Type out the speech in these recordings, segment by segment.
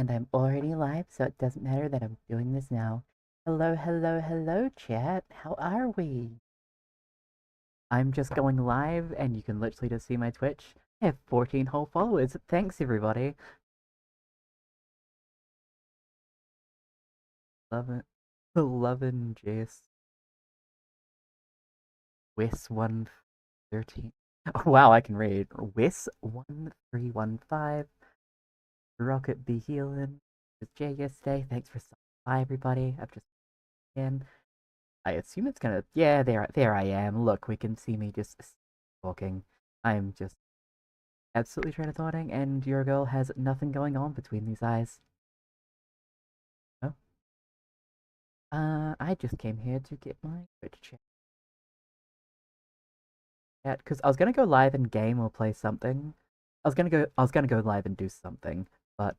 and I'm already live, so it doesn't matter that I'm doing this now. Hello, hello, hello, chat. How are we? I'm just going live, and you can literally just see my Twitch. I have 14 whole followers. Thanks, everybody. Love it. Loving Jess. Wes 113. Oh, wow, I can read. Wes 1315. Rocket be healing. It's Jay yesterday. Thanks for stopping by, everybody. I've just been. I assume it's gonna. Yeah, there I am. Look, we can see me just talking. I'm just absolutely trying to thoughting, and your girl has nothing going on between these eyes. Oh, I just came here to get my Twitch chat because I was gonna go live in game or play something. I was gonna go live and do something, but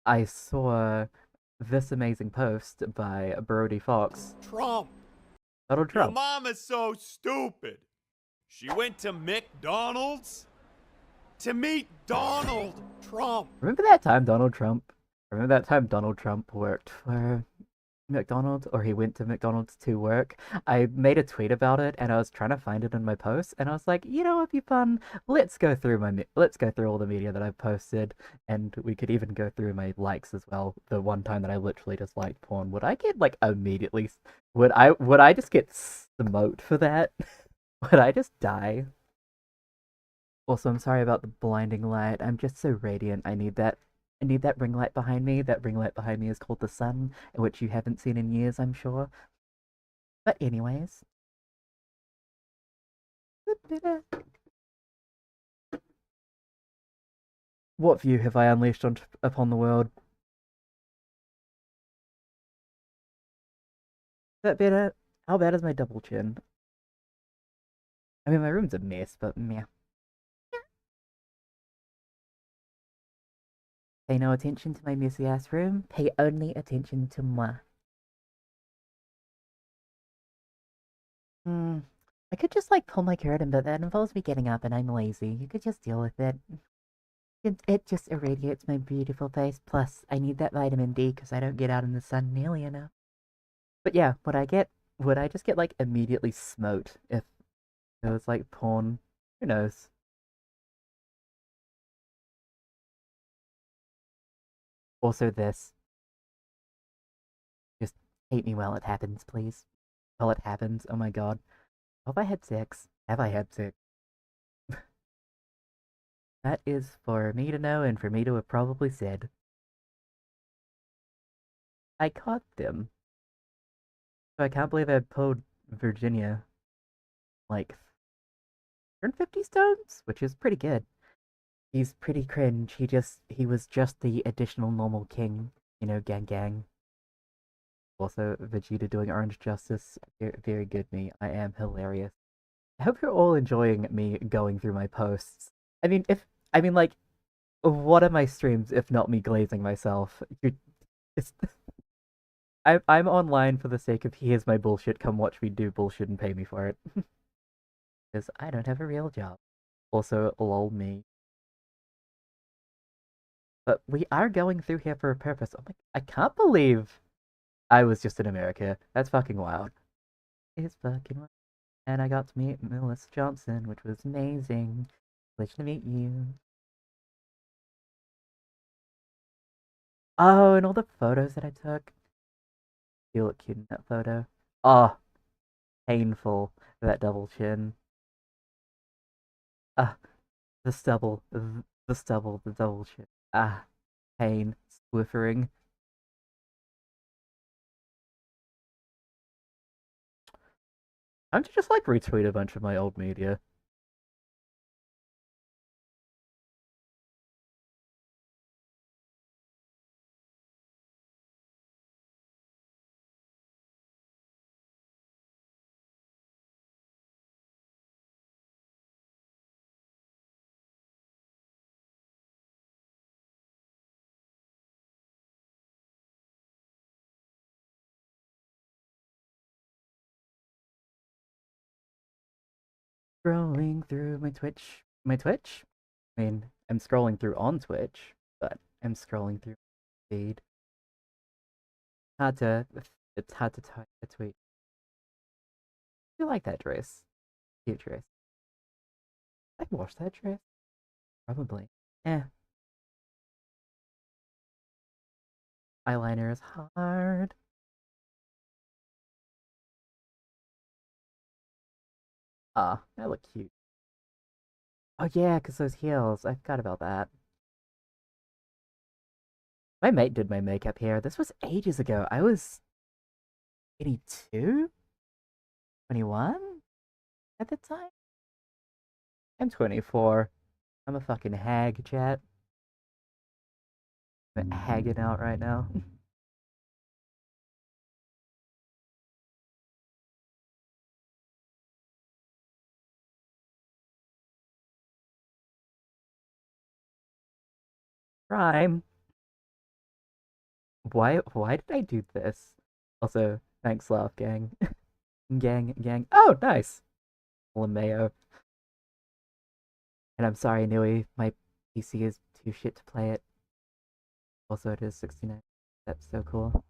I saw this amazing post by Brody Fox. Trump. Donald Your Trump. mom is so stupid. She went to McDonald's to meet Donald Trump. Remember that time Donald Trump? Remember that time Donald Trump worked for McDonald's, or he went to McDonald's to work? I made a tweet about it, and I was trying to find it in my posts, and I was like, you know, it'd be fun. Let's go through all the media that I've posted, and we could even go through my likes as well. The one time that I literally just liked porn, would I get like immediately? Would I just get smoked for that? Would I just die? Also, I'm sorry about the blinding light. I'm just so radiant. I need that ring light behind me. That ring light behind me is called the sun, which you haven't seen in years, I'm sure. But anyways. What view have I unleashed upon the world? Is that better? How bad is my double chin? I mean, my room's a mess, but meh. Pay no attention to my messy ass room. Pay only attention to moi. Hmm. I could just like pull my curtain, but that involves me getting up and I'm lazy. You could just deal with it. It just irradiates my beautiful face. Plus, I need that vitamin D because I don't get out in the sun nearly enough. But yeah, would I just get like immediately smote if it was like porn? Who knows? Also, this. Just hate me while it happens, please. While it happens, oh my god. Have I had sex? Have I had sex? That is for me to know and for me to have probably said. I caught them. So I can't believe I pulled Virginia like 150 stones, which is pretty good. He's pretty cringe. He was just the additional normal king, you know, gang gang. Also, Vegeta doing Orange Justice, very, very good me. I am hilarious. I hope you're all enjoying me going through my posts. I mean, like, what are my streams if not me glazing myself? It's, I'm online for the sake of here's my bullshit. Come watch me do bullshit and pay me for it, because I don't have a real job. Also, lol me. But we are going through here for a purpose. Oh my, I can't believe I was just in America. That's fucking wild. It's fucking wild. And I got to meet Melissa Johnson, which was amazing. Pleasure to meet you. Oh, and all the photos that I took. You look cute in that photo. Oh, painful. That double chin. Ah, the stubble. The stubble, the double chin. Ah, pain. Squiffering. I'm just like retweet a bunch of my old media. Scrolling through my Twitch. My Twitch? I mean, I'm scrolling through on Twitch. but I'm scrolling through my feed. Hard to, it's hard to type a tweet. I like that dress. Cute dress. I can wash that dress. Probably. Eh. Eyeliner is hard. Ah, I look cute. Oh yeah, because those heels. I forgot about that. My mate did my makeup here. This was ages ago. I was 22? 21 at the time? I'm 24. I'm a fucking hag, chat. I'm hagging out right now. Prime. Why did I do this? Also, thanks, Laugh Gang. gang. Oh, nice. LeMayo. And I'm sorry, Nui, my PC is too shit to play it. Also, it is 69. That's so cool.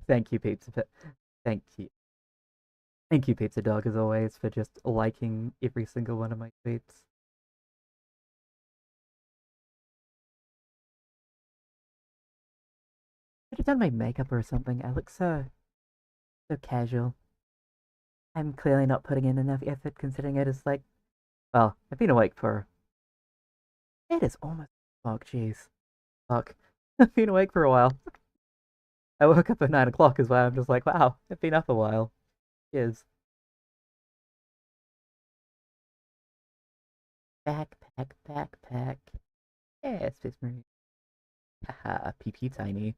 Thank you, Pizza. Thank you. Thank you, Pizza Dog, as always, for just liking every single one of my tweets. Should have done my makeup or something. I look so casual. I'm clearly not putting in enough effort considering it is like, well, I've been awake for, it is almost, fuck, jeez. Fuck. I've been awake for a while. I woke up at 9 o'clock as well. I'm just like, wow, I've been up a while. Cheers. Backpack. Yeah, Space Marine. Haha, PP Tiny.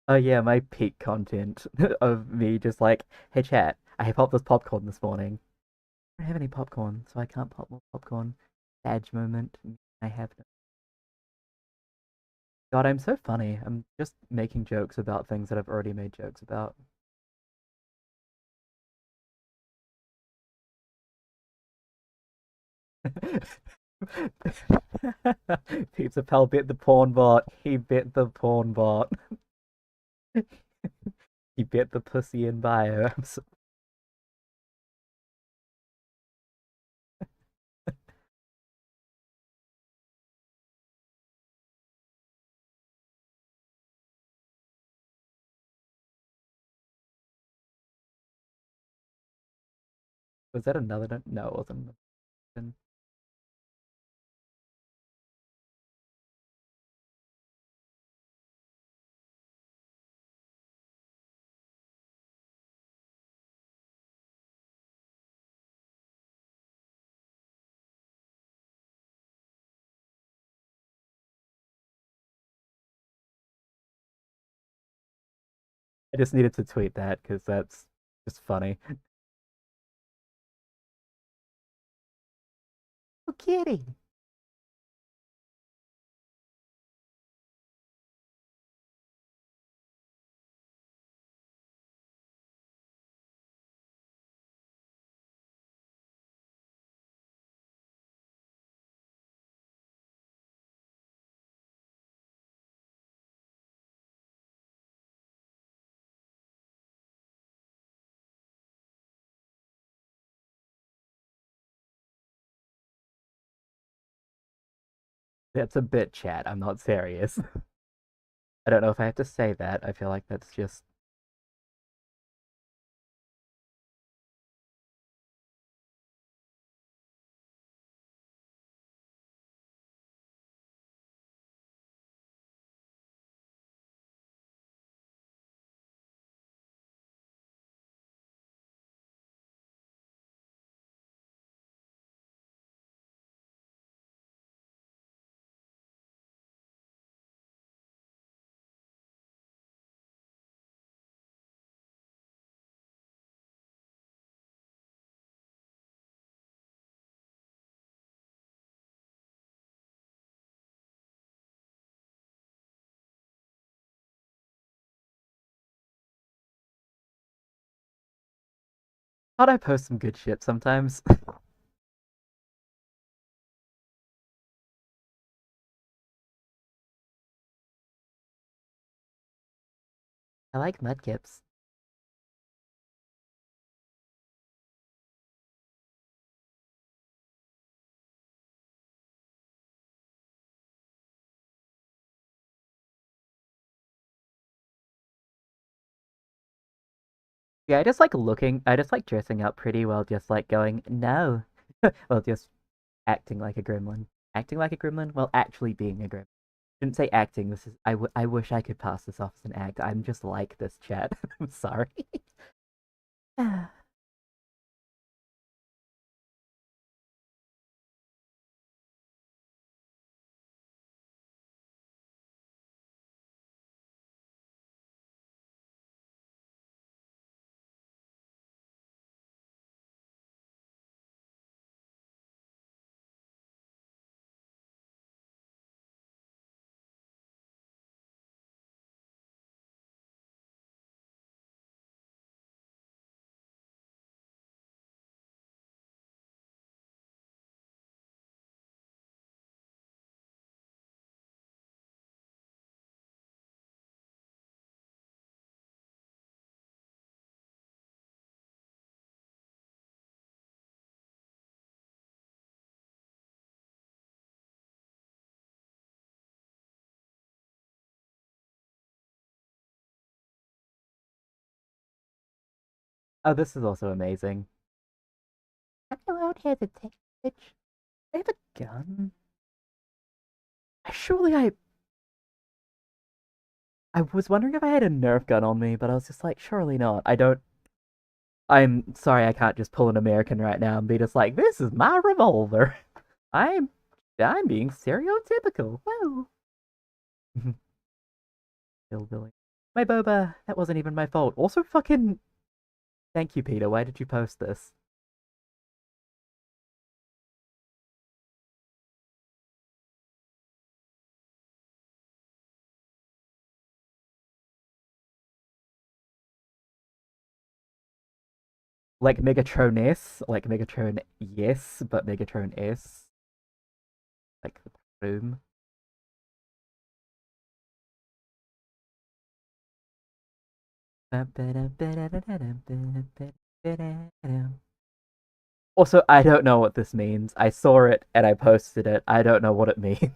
Oh yeah, my peak content of me just like, hey chat, I popped this popcorn this morning. I don't have any popcorn, so I can't pop more popcorn. Badge moment. I have no. God, I'm so funny. I'm just making jokes about things that I've already made jokes about. Pizza Pal bit the porn bot. He bit the porn bot. He bit the pussy in bio. Was that another? No, it wasn't. I just needed to tweet that because that's just funny. Oh, kitty. That's a bit chat. I'm not serious. I don't know if I have to say that. I feel like that's just. Thought I post some good shit sometimes. I like mudkips. Yeah, I just like looking. I just like dressing up pretty while just like going no, well just acting like a gremlin. Acting like a gremlin? Well, actually being a gremlin. Shouldn't say acting. This is. I wish I could pass this off as an act. I'm just like this chat. I'm sorry. Oh, this is also amazing. I won't hesitate, bitch. I have a gun. Surely I was wondering if I had a Nerf gun on me, but I was just like, surely not. I don't. I'm sorry, I can't just pull an American right now and be just like, this is my revolver. I'm I'm being stereotypical. Whoa. Hillbilly. My boba. That wasn't even my fault. Also, fucking. Thank you, Peter. Why did you post this? Like Megatron S, like Megatron yes, but Megatron S, like the room. Also, I don't know what this means. I saw it and I posted it. I don't know what it means.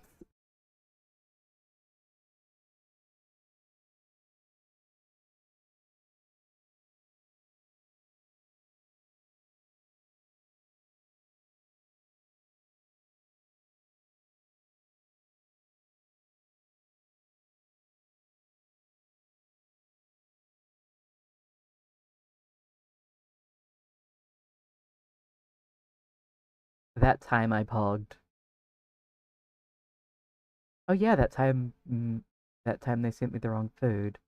That time I pogged. Oh yeah, that time they sent me the wrong food.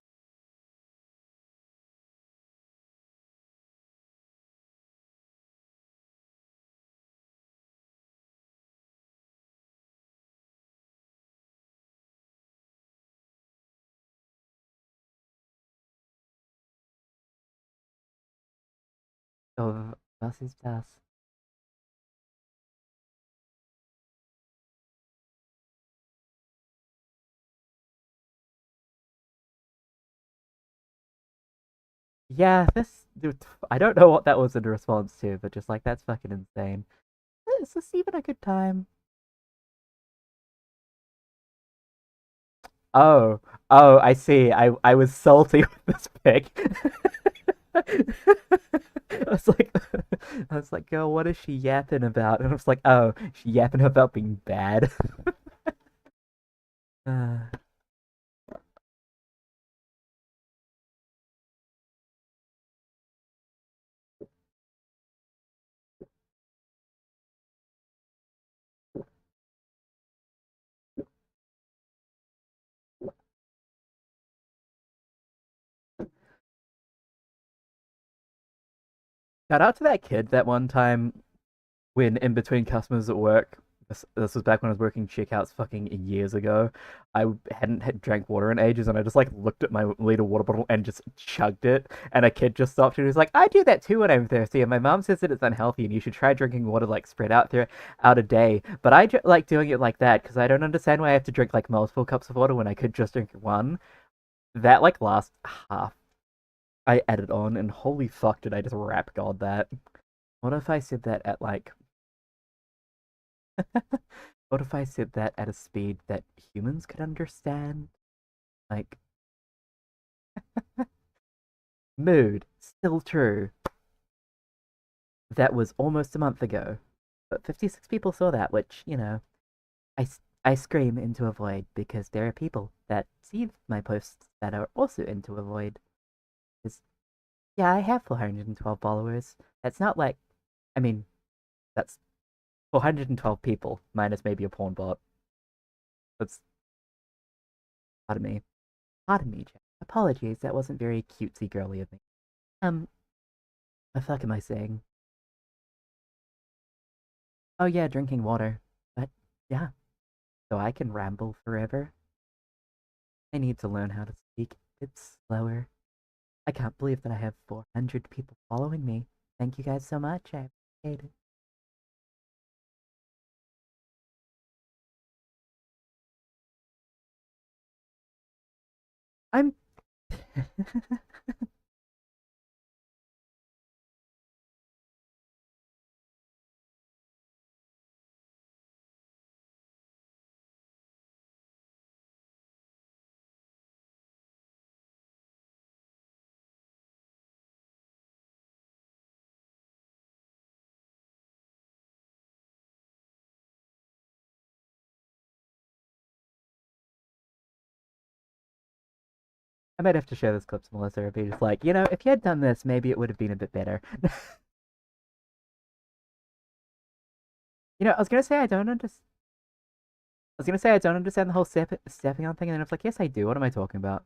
Oh, was ist das? Yeah, dude, I don't know what that was in response to, but just like that's fucking insane. Is this even a good time? Oh, oh, I see. I was salty with this pic. I was like, girl, what is she yapping about? And I was like, oh, she yapping about being bad. uh, Shout out to that kid that one time when in between customers at work. This was back when I was working checkouts fucking years ago. I hadn't had drank water in ages, and I just like looked at my liter water bottle and just chugged it. And a kid just stopped and was like, "I do that too when I'm thirsty." And my mom says that it's unhealthy, and you should try drinking water like spread out a day. But like doing it like that because I don't understand why I have to drink like multiple cups of water when I could just drink one. That like last half I added on, and holy fuck, did I just rap god that? What if I said that at like what if I said that at a speed that humans could understand? Like, mood, still true. That was almost a month ago. But 56 people saw that, which, I scream into a void because there are people that see my posts that are also into a void. Because, yeah, I have 412 followers. That's not like, I mean, that's 412 people, minus maybe a porn bot. That's, pardon me. Pardon me, Jack. Apologies, that wasn't very cutesy girly of me. Um, the fuck am I saying? Oh yeah, drinking water. But yeah, so I can ramble forever. I need to learn how to speak a bit slower. I can't believe that I have 400 people following me. Thank you guys so much. I appreciate it. I'm I might have to show this clip to Melissa if he's just like, if you had done this, maybe it would have been a bit better. I was gonna say I don't understand. I was gonna say I don't understand the whole stepping on thing, and then it's like, yes, I do. What am I talking about?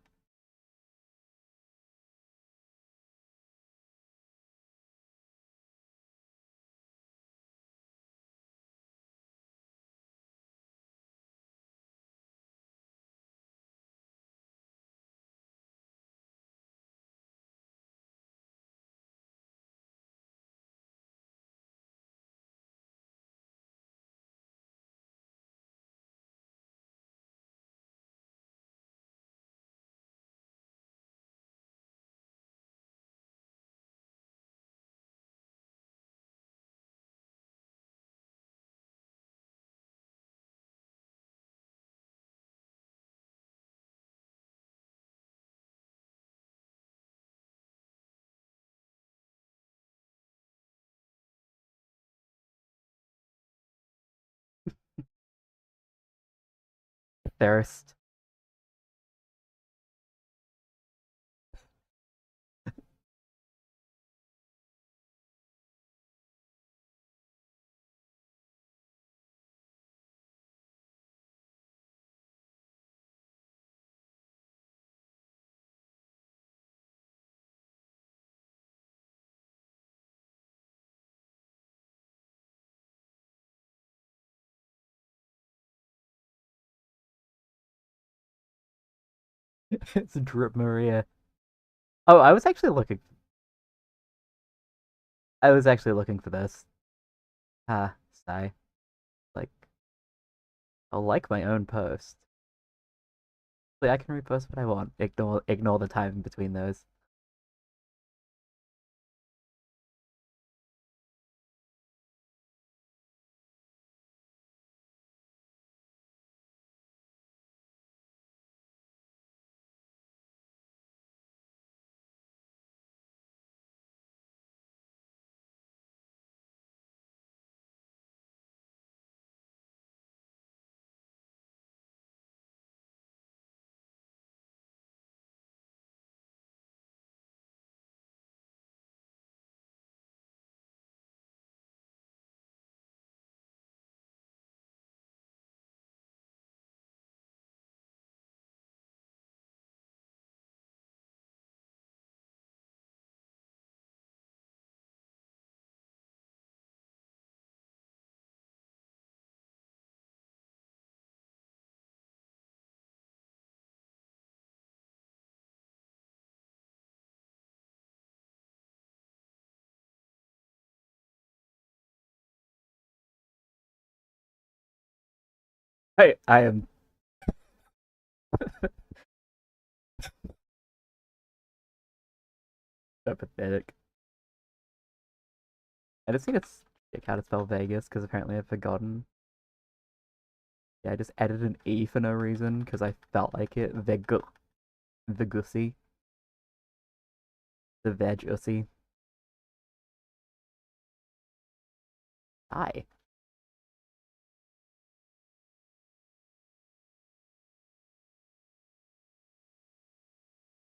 thirst. It's Drip Maria. Oh, I was actually looking. I was actually looking for this. Ah, sigh. Like, I'll like my own post. I can repost what I want. Ignore the time in between those. Hey, I am so pathetic. I just need to check how to spell Vegas because apparently I've forgotten. Yeah, I just added an E for no reason because I felt like it. Vegussy. The Veg-ussy. Hi.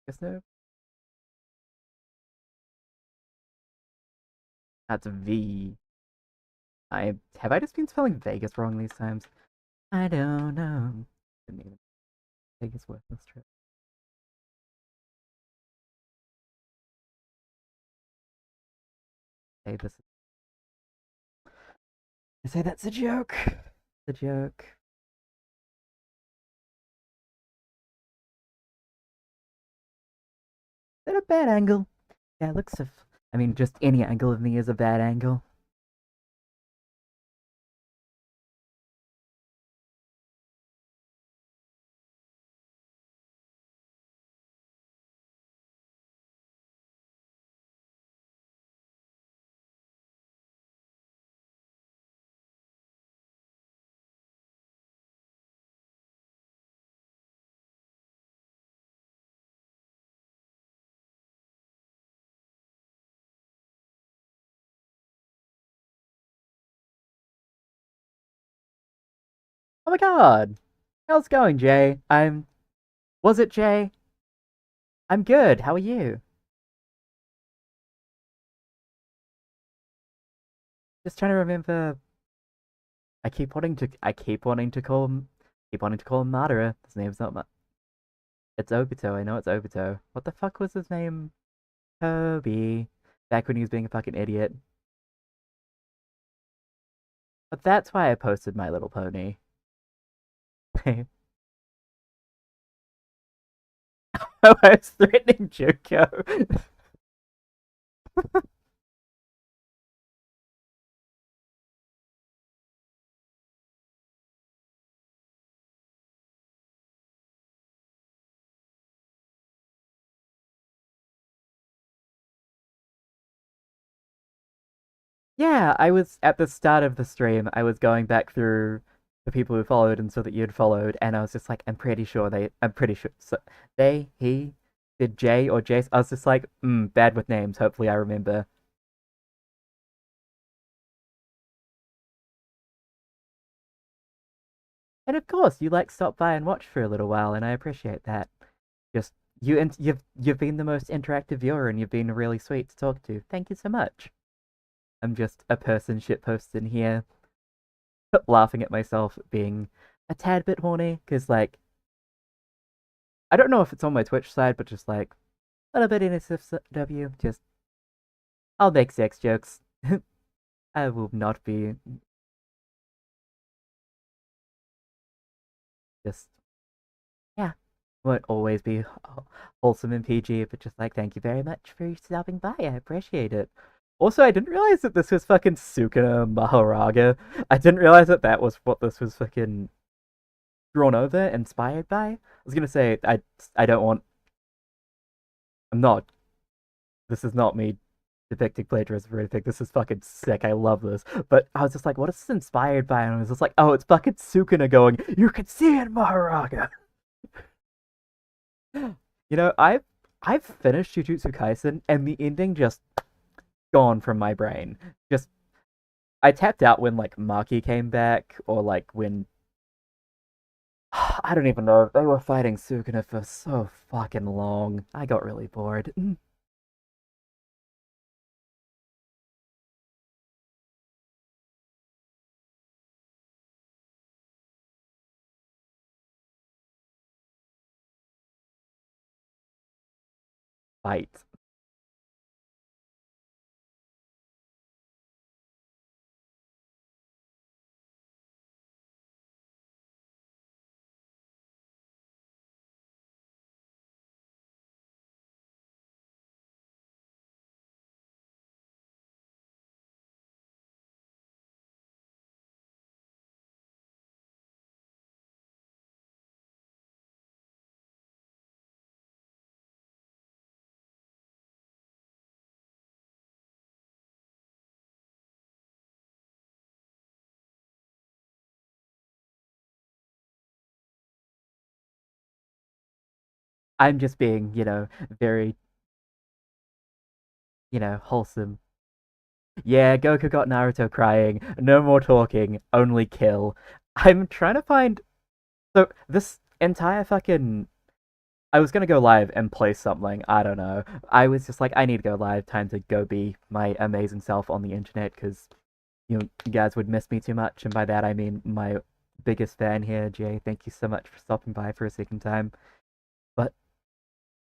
Guess no. That's V. Have I just been spelling Vegas wrong these times? I don't know. Didn't even take his worthless trip. Hey, this. I say that's a joke. It's a joke. Is that a bad angle? Yeah, it looks. I mean, just any angle of me is a bad angle. Oh my god! How's it going, Jay? Was it Jay? I'm good. How are you? Just trying to remember. I keep wanting to call him. Keep wanting to call him Madara. His name's not It's Obito. I know it's Obito. What the fuck was his name? Toby. Back when he was being a fucking idiot. But that's why I posted My Little Pony. Oh, I was threatening Juko. Yeah, I was at the start of the stream. I was going back through the people who followed and saw that you'd followed, and I was just like, I'm pretty sure. So he, did Jay or Jace. I was just like, bad with names. Hopefully, I remember. And of course, you like stop by and watch for a little while, and I appreciate that. Just you've been the most interactive viewer, and you've been really sweet to talk to. Thank you so much. I'm just a person shitposting here, laughing at myself being a tad bit horny, because like I don't know if it's on my Twitch side, but just like a little bit NSFW, just I'll make sex jokes. I will not be just yeah. Won't always be wholesome and PG, but just like thank you very much for stopping by. I appreciate it. Also, I didn't realize that this was fucking Sukuna Maharaga. I didn't realize that that was what this was fucking drawn over, inspired by. I was gonna say I don't want. I'm not. This is not me depicting plagiarism or anything. This is fucking sick. I love this. But I was just like, what is this inspired by? And I was just like, oh, it's fucking Sukuna going, you can see it, Maharaga. You know, I've finished Jujutsu Kaisen and the ending just gone from my brain. Just I tapped out when like Maki came back, or like when I don't even know. They were fighting Sukuna for so fucking long. I got really bored. Fight. I'm just being, very, wholesome. Yeah, Goku got Naruto crying. No more talking, only kill. I'm trying to find. So, this entire fucking. I was gonna go live and play something, I don't know. I was just like, I need to go live, time to go be my amazing self on the internet, because, you guys would miss me too much, and by that I mean my biggest fan here, Jay. Thank you so much for stopping by for a second time. But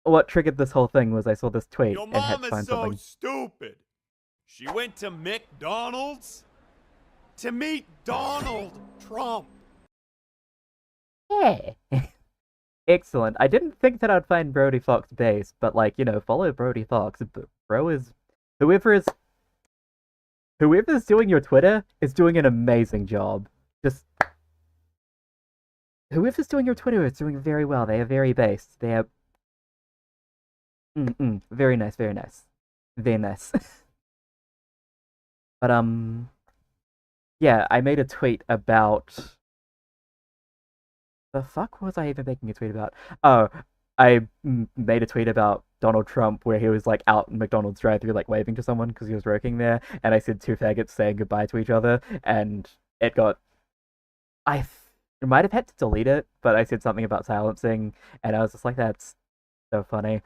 what triggered this whole thing was I saw this tweet Your and had mom to is find so something. stupid. She went to McDonald's to meet Donald Trump. Yeah. Excellent. I didn't think that I'd find Brody Fox base, but like, follow Brody Fox. Bro is whoever's doing your Twitter is doing an amazing job. Just whoever's doing your Twitter is doing very well. They are very based. They are very nice, very nice. Very nice. But yeah, I made a tweet about the fuck was I even making a tweet about? Oh, I made a tweet about Donald Trump where he was like out in McDonald's drive-thru like waving to someone because he was working there, and I said two faggots saying goodbye to each other, and it got I might have had to delete it, but I said something about silencing, and I was just like, that's so funny.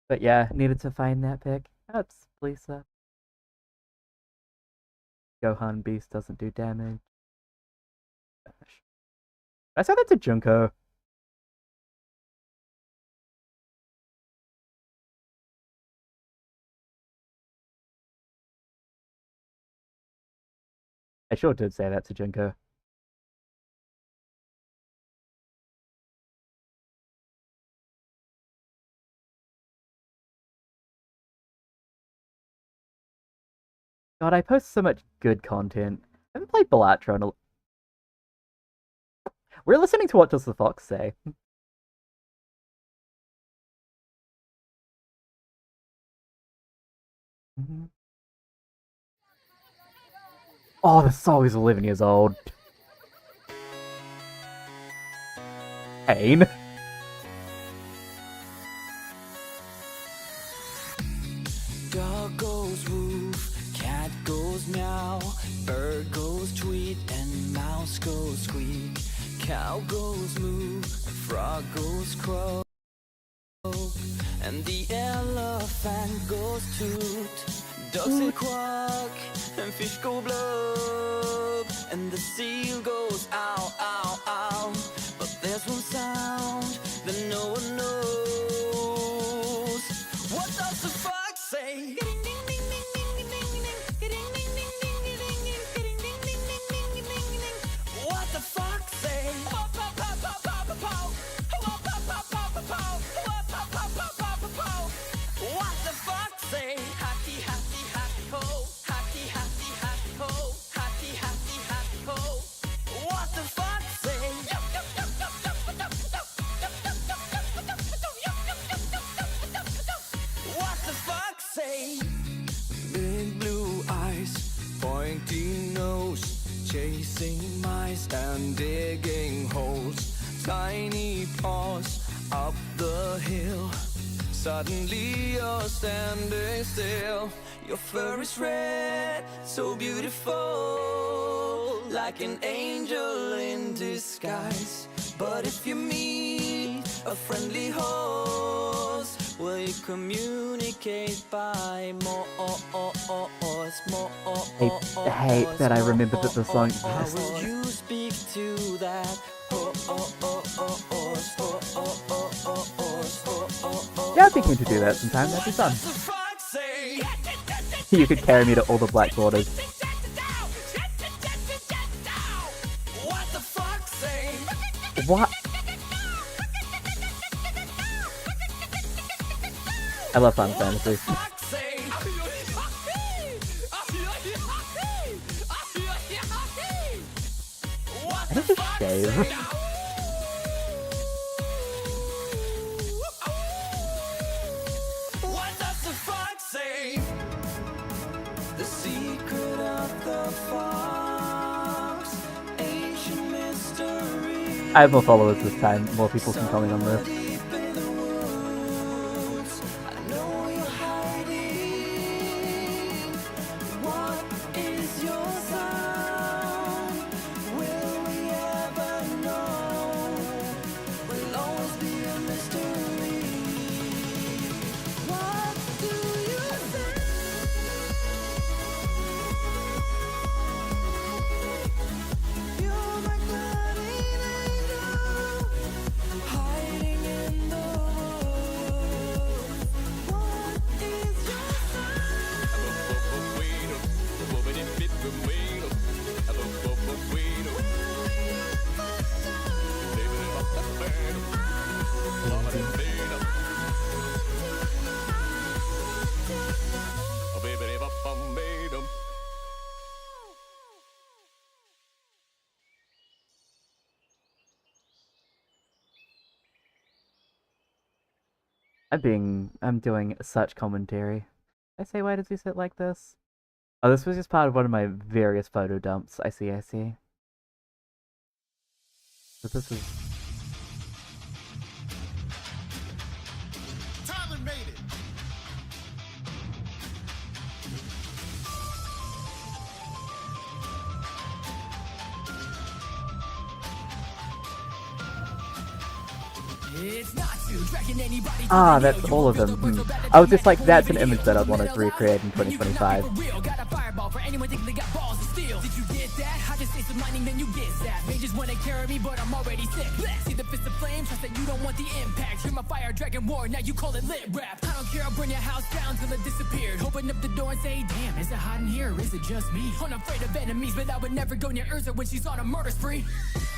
But yeah, needed to find that pic. Oops, Lisa. Gohan Beast doesn't do damage. I said that to Junko. I sure did say that to Junko. God, I post so much good content. I haven't played Balatro in a... We're listening to What Does the Fox Say. Oh, the song is 11 years old. Pain. Cow goes moo, frog goes croak, and the elephant goes toot. Ducks and quack, and fish go blub, and the seal goes ow, ow, ow. But there's one sound that no one knows. What does the fox say? What the fox say? What the fox say? Happy, happy, happy ho. Happy, happy, happy ho. Happy, happy, happy ho. What the fox say? What the fox say? Big blue eyes, pointy nose, chasing mice and digging holes. Tiny paws up the hill. Suddenly you're standing still. Your fur is red, so beautiful, like an angel in disguise. But if you meet a friendly horse, will you communicate by more? I hate that I remembered that the song exists. Will you speak to that? Yeah, I'd be keen to do that sometime, that'd be fun. You could carry me to all the black borders. What? I love Final Fantasy. That is a shave. I have more followers this time, more people can comment on this. I'm doing such commentary. I say, why does he sit like this? Oh, this was just part of one of my various photo dumps. I see. But this is... Tyler made it! Ah, that's all of them. I was just like, that's an image that I'd want to recreate in 2025. Open up the door and say, damn, is it hot in here or is it just me? Unafraid of enemies, but I would never go near Urza when she's on a murder spree.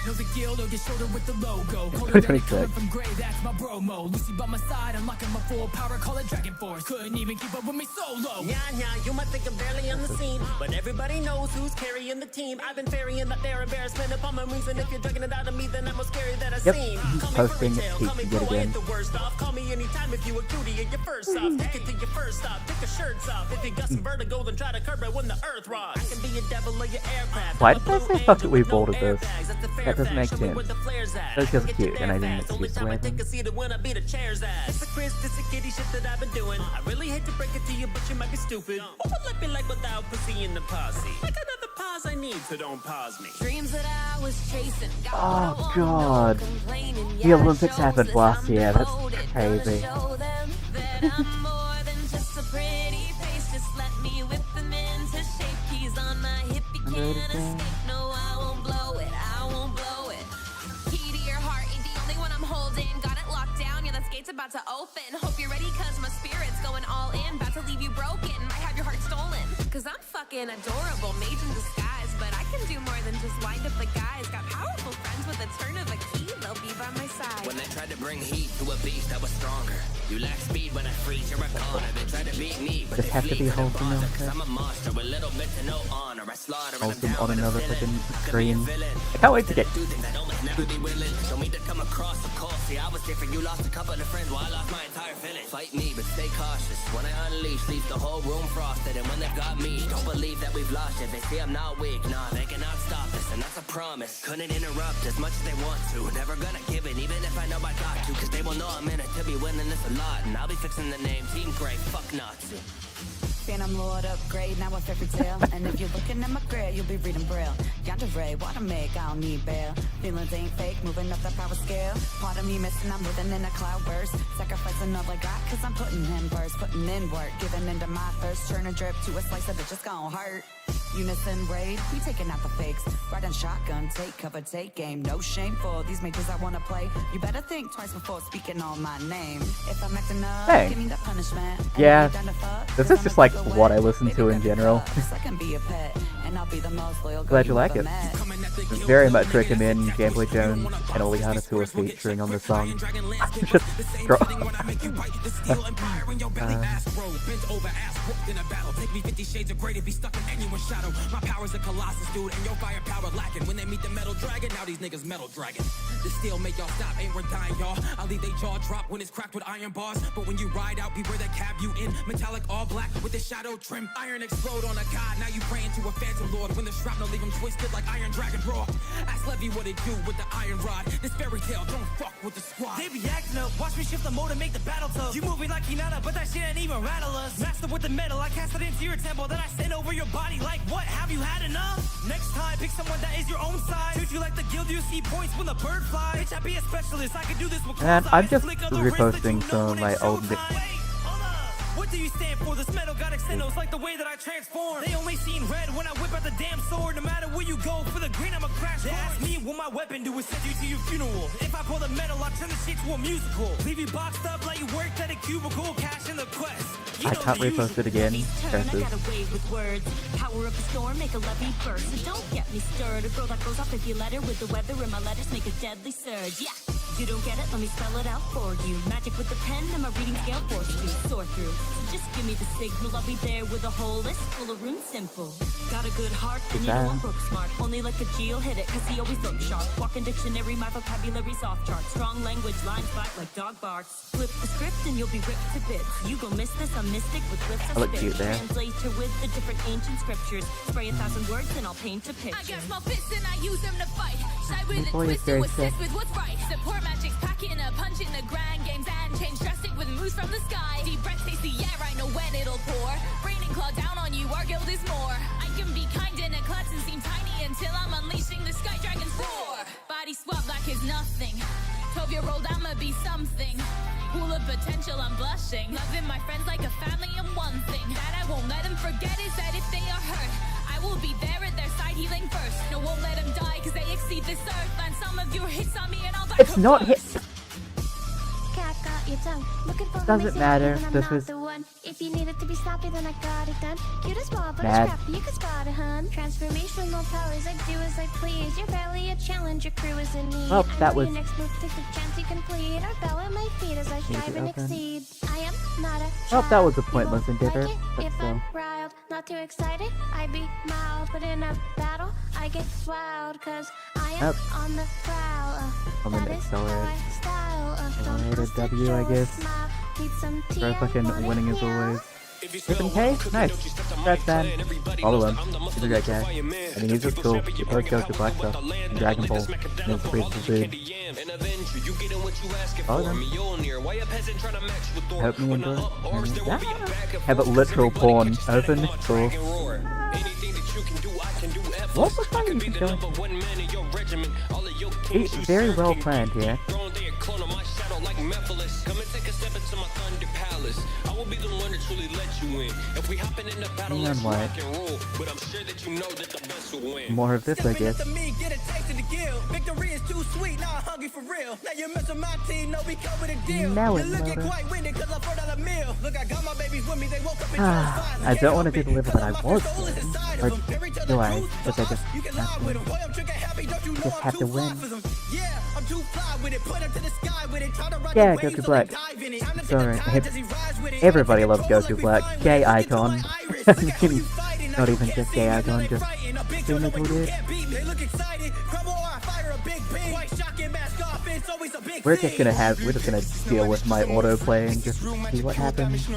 No big deal, don't get shoulder with the logo. 2026. From gray, that's my bromo. Lucy by my side, unlocking my full power, call it Dragon Force. Couldn't even keep up with me solo. Yeah, you might think I'm barely on the scene, but everybody knows who's carrying the team. I've been ferrying that their embarrassment upon my wings, and if you're drugging it out of me, then I'm most scary that I've seen. Call me Posting fairy tale, call me yet pro, again. ain't the worst off. Call me anytime if you a cutie and you're first off. Take it to your first stop, take your shirts off. If you got some vertigo, then try to curb it when the earth rocks. I can be a devil of your aircraft. Why did I say fuck it, we boarded this? That doesn't make sense. Those girls are cute, and I didn't excuse the way them. It's a Chris, it's a kitty shit that I've been doing. I really hate to break it to you, but you might be stupid. What would life be like without pussy in the posse? Like another pause I need, so don't pause me. Dreams that I was chasing. Got Oh, what I want, God. no complaining. The Yeah, Olympics shows happened as last I'm year, that's devoted. crazy. Gonna show them that I'm more than just a pretty face. Just let me whip them into shape. Keys on my hip, you Underrated can't thing. escape. No, I won't blow it. I won't blow it. Key to your heart ain't the only one I'm holding. Got it locked down, yeah, this gate's about to open. Hope you're ready, cause my spirit's going all in. About to leave you broken, might have your heart stolen. Cause I'm fucking adorable, mage in disguise. But I can do more than just wind up the guys. Got powerful friends with a turn of a key, they'll be by my side. When they tried to bring heat to a beast that was stronger, you lack speed when I freeze, you're a goner. They try to beat me, but Just they have to flee be to the wholesome, bother, okay? cause I'm a monster with little bit to no honor. I slaughter and I'm Wholesome down on with a another villain. fucking Could be a screen. villain. I can't wait to get. Do things I don't never be willing. Show me to come across the course. See, I was different. You lost a couple of friends while I lost my entire village. Fight me, but stay cautious. When I unleash, leave the whole room frosted. And when they've got me, don't believe that we've lost it. They say I'm not weak. Nah, they cannot stop us, and that's a promise. Couldn't interrupt as much as they want to. Never gonna give it, even if I know I got to. Cause they will know I'm in it to be winning this a lot. And I'll be fixing the name Team Grey. Fuck Nazi. Phantom Lord upgrade, now a fairy tale. And if you're looking at my grill, you'll be reading Braille. Yandere, what I make, I don't need bail. Feelings ain't fake, moving up the power scale. Part of me missing, I'm moving in a cloud burst. Sacrificing all I got, cause I'm putting in first. Putting in work, giving into my thirst. Turn a drip to a slice of it, just gon' hurt. Unison raid, we taking out the fakes. Riding shotgun, take cover, take game. No shame for these majors I wanna play. You better think twice before speaking on my name. If I'm acting up, Hey. give me the punishment. And Yeah, if you done to fuck, this cause is I'm just a like fucker what I wet. listen Baby, to in got me general. fucked, I can be a pet, and I'll be the most loyal girl Glad you like ever it. met. Very much recommend Gameplay Jones and Oleana who are featuring on the song. Just scroll. My power's a colossus, dude, and your firepower lacking. When they meet the metal dragon, now these niggas metal dragon. The steel make y'all stop, ain't we're dying, y'all. I'll leave they jaw drop when it's cracked with iron bars. But when you ride out, beware that cab you in. Metallic all black with the shadow trim. Iron explode on a god, now you praying to a phantom lord. When the shrapnel leave him twisted like iron dragon raw. Ask Levy what it do with the iron rod. This fairy tale, don't fuck with the squad. They be acting up, watch me shift the mode and make the battle tough. You moving like Hinata, but that shit ain't even rattle us. Master with the metal, I cast it into your temple. Then I send over your body like what? Have you had enough? Next time, pick someone that is your own size. Treat you like the guild you see points when the bird flies. Bitch, I be a specialist, I can do this with And claws. I'm I just flick of the wrist that reposting you know some of when my it's old showtime. Wait, hold up. What do you stand for? This metal got extendos like the way that I transform. They only seen red when I whip out the damn sword. No matter where you go, for the green, I'm a crash. They ask me what my weapon do is send you to your funeral. If I pull the metal, I turn the shit to a musical. Leave you boxed up like you worked at a cubicle, cash in the quest. You I know can't the repost usual. it again. Turn, I Curses. got away with words. Power up a storm, make a levee burst. So don't get me stirred. A girl that goes off if you let her with the weather in my letters make a deadly surge. Yeah, you don't get it? Let me spell it out for you. Magic with the pen and my reading scale force to soar through. So just give me the signal, I'll be there with a whole list full of runes simple. Got a good heart, and you know I'm book smart. Only like a G'll hit it, cause he always looks sharp. Walking dictionary, my vocabulary's off chart. Strong language, lines bite like dog barks. Flip the script and you'll be ripped to bits. You gon' miss this, I'm mystic with glyphs I I look spit. cute there. Translator with the different ancient scriptures. Spray 1,000 words and I'll paint a I picture. got small fists and I use them to fight. Shy with This a boy is twist to very assist sick. with what's right. Support magic's packing a punch in the grind games and change drastic with moves from the sky. Deep breath, taste the air, I know when it'll pour. Rain and claw down on you, our guild is more. I can be kind in a klutz and seem tiny until I'm unleashing the sky dragon's roar. Body swap like it's nothing. 12-year-old, I'ma be something. Pool of potential, I'm blushing. Loving my friends like a family, and one thing that I won't let them forget is that if they are hurt, I will be there at their side healing first. No, won't let them die cause they exceed this earth. And some of your hits on me and I'll back It's them not up. hit. Cat got your tongue. Looking for Doesn't matter. Even I'm This not was- the one. If you need it to be sloppy, then I got it done. Cute as ball, but Mad. it's scrappy. You can spot it, hun. Transformational powers, I do as I please. You're barely a challenge, your crew is in need. Well, I that know was- your next move takes a chance you complete. Or bow at my feet as I strive and open. exceed. I am not a Well, that was a child. You pointless won't endeavor, like it but if still. I'm riled, not too excited. I be mild, but in a battle, I get wild. Cause I am Yep. on the prowl. I'm gonna that is how accelerate. I style. Don't Accelerated post a W, I show, guess. smile. Need some tea, Very I fucking want it winning as now. always. 7K? Nice. Congrats, man. He's a great guy. I mean, he's just cool. He posts goes to Black stuff. And Dragon Ball. And it's a pretty cool dude. Follow them. Hope you enjoy. Yeah. Have it literal porn open. Cool. you can do, I can do ever. What was I that could be even the going? number one man in your regiment. All of your kings you Very serve well can planned keep here. throwing their clone on my shadow like Mephiles. Come and take a step into my thunder palace. I will be the one to truly let you in. If we hopping in the battle, let's what? rock and roll. But I'm sure that you know that the best will win. More of this, I guess. Get a taste of the gill. Victory is too sweet, now I'm hungry for real. Now you're missing my team, no, we come with a deal. Now You're it, looking mother. quite winded cause I poured out a meal. Look, I got my babies with me, they woke up in I don't want to do the liver that I was doing. Or do I? Because I just you can have lie with to. them. Boy, I'm trigger happy, don't you know Just I'm have too to fly win. for them. Yeah, I'm too fly with it. Put up to the sky with it. Try to ride Yeah, the Goku waves, so Black. they dive in it. I'm the Sorry, type ev- as he rides with it. everybody I'm loves the Goku we Black. find Gay with it. Look into icon. my iris. Look at how you fighting. Now Not you even can't just see gay me, icon, now they just frightened. A big cynical killer when you dude. can't beat me. They look excited. Crumble or I fire a big beam. White shocking mask off, it's always a big we're just gonna deal with my autoplay and just see what happens.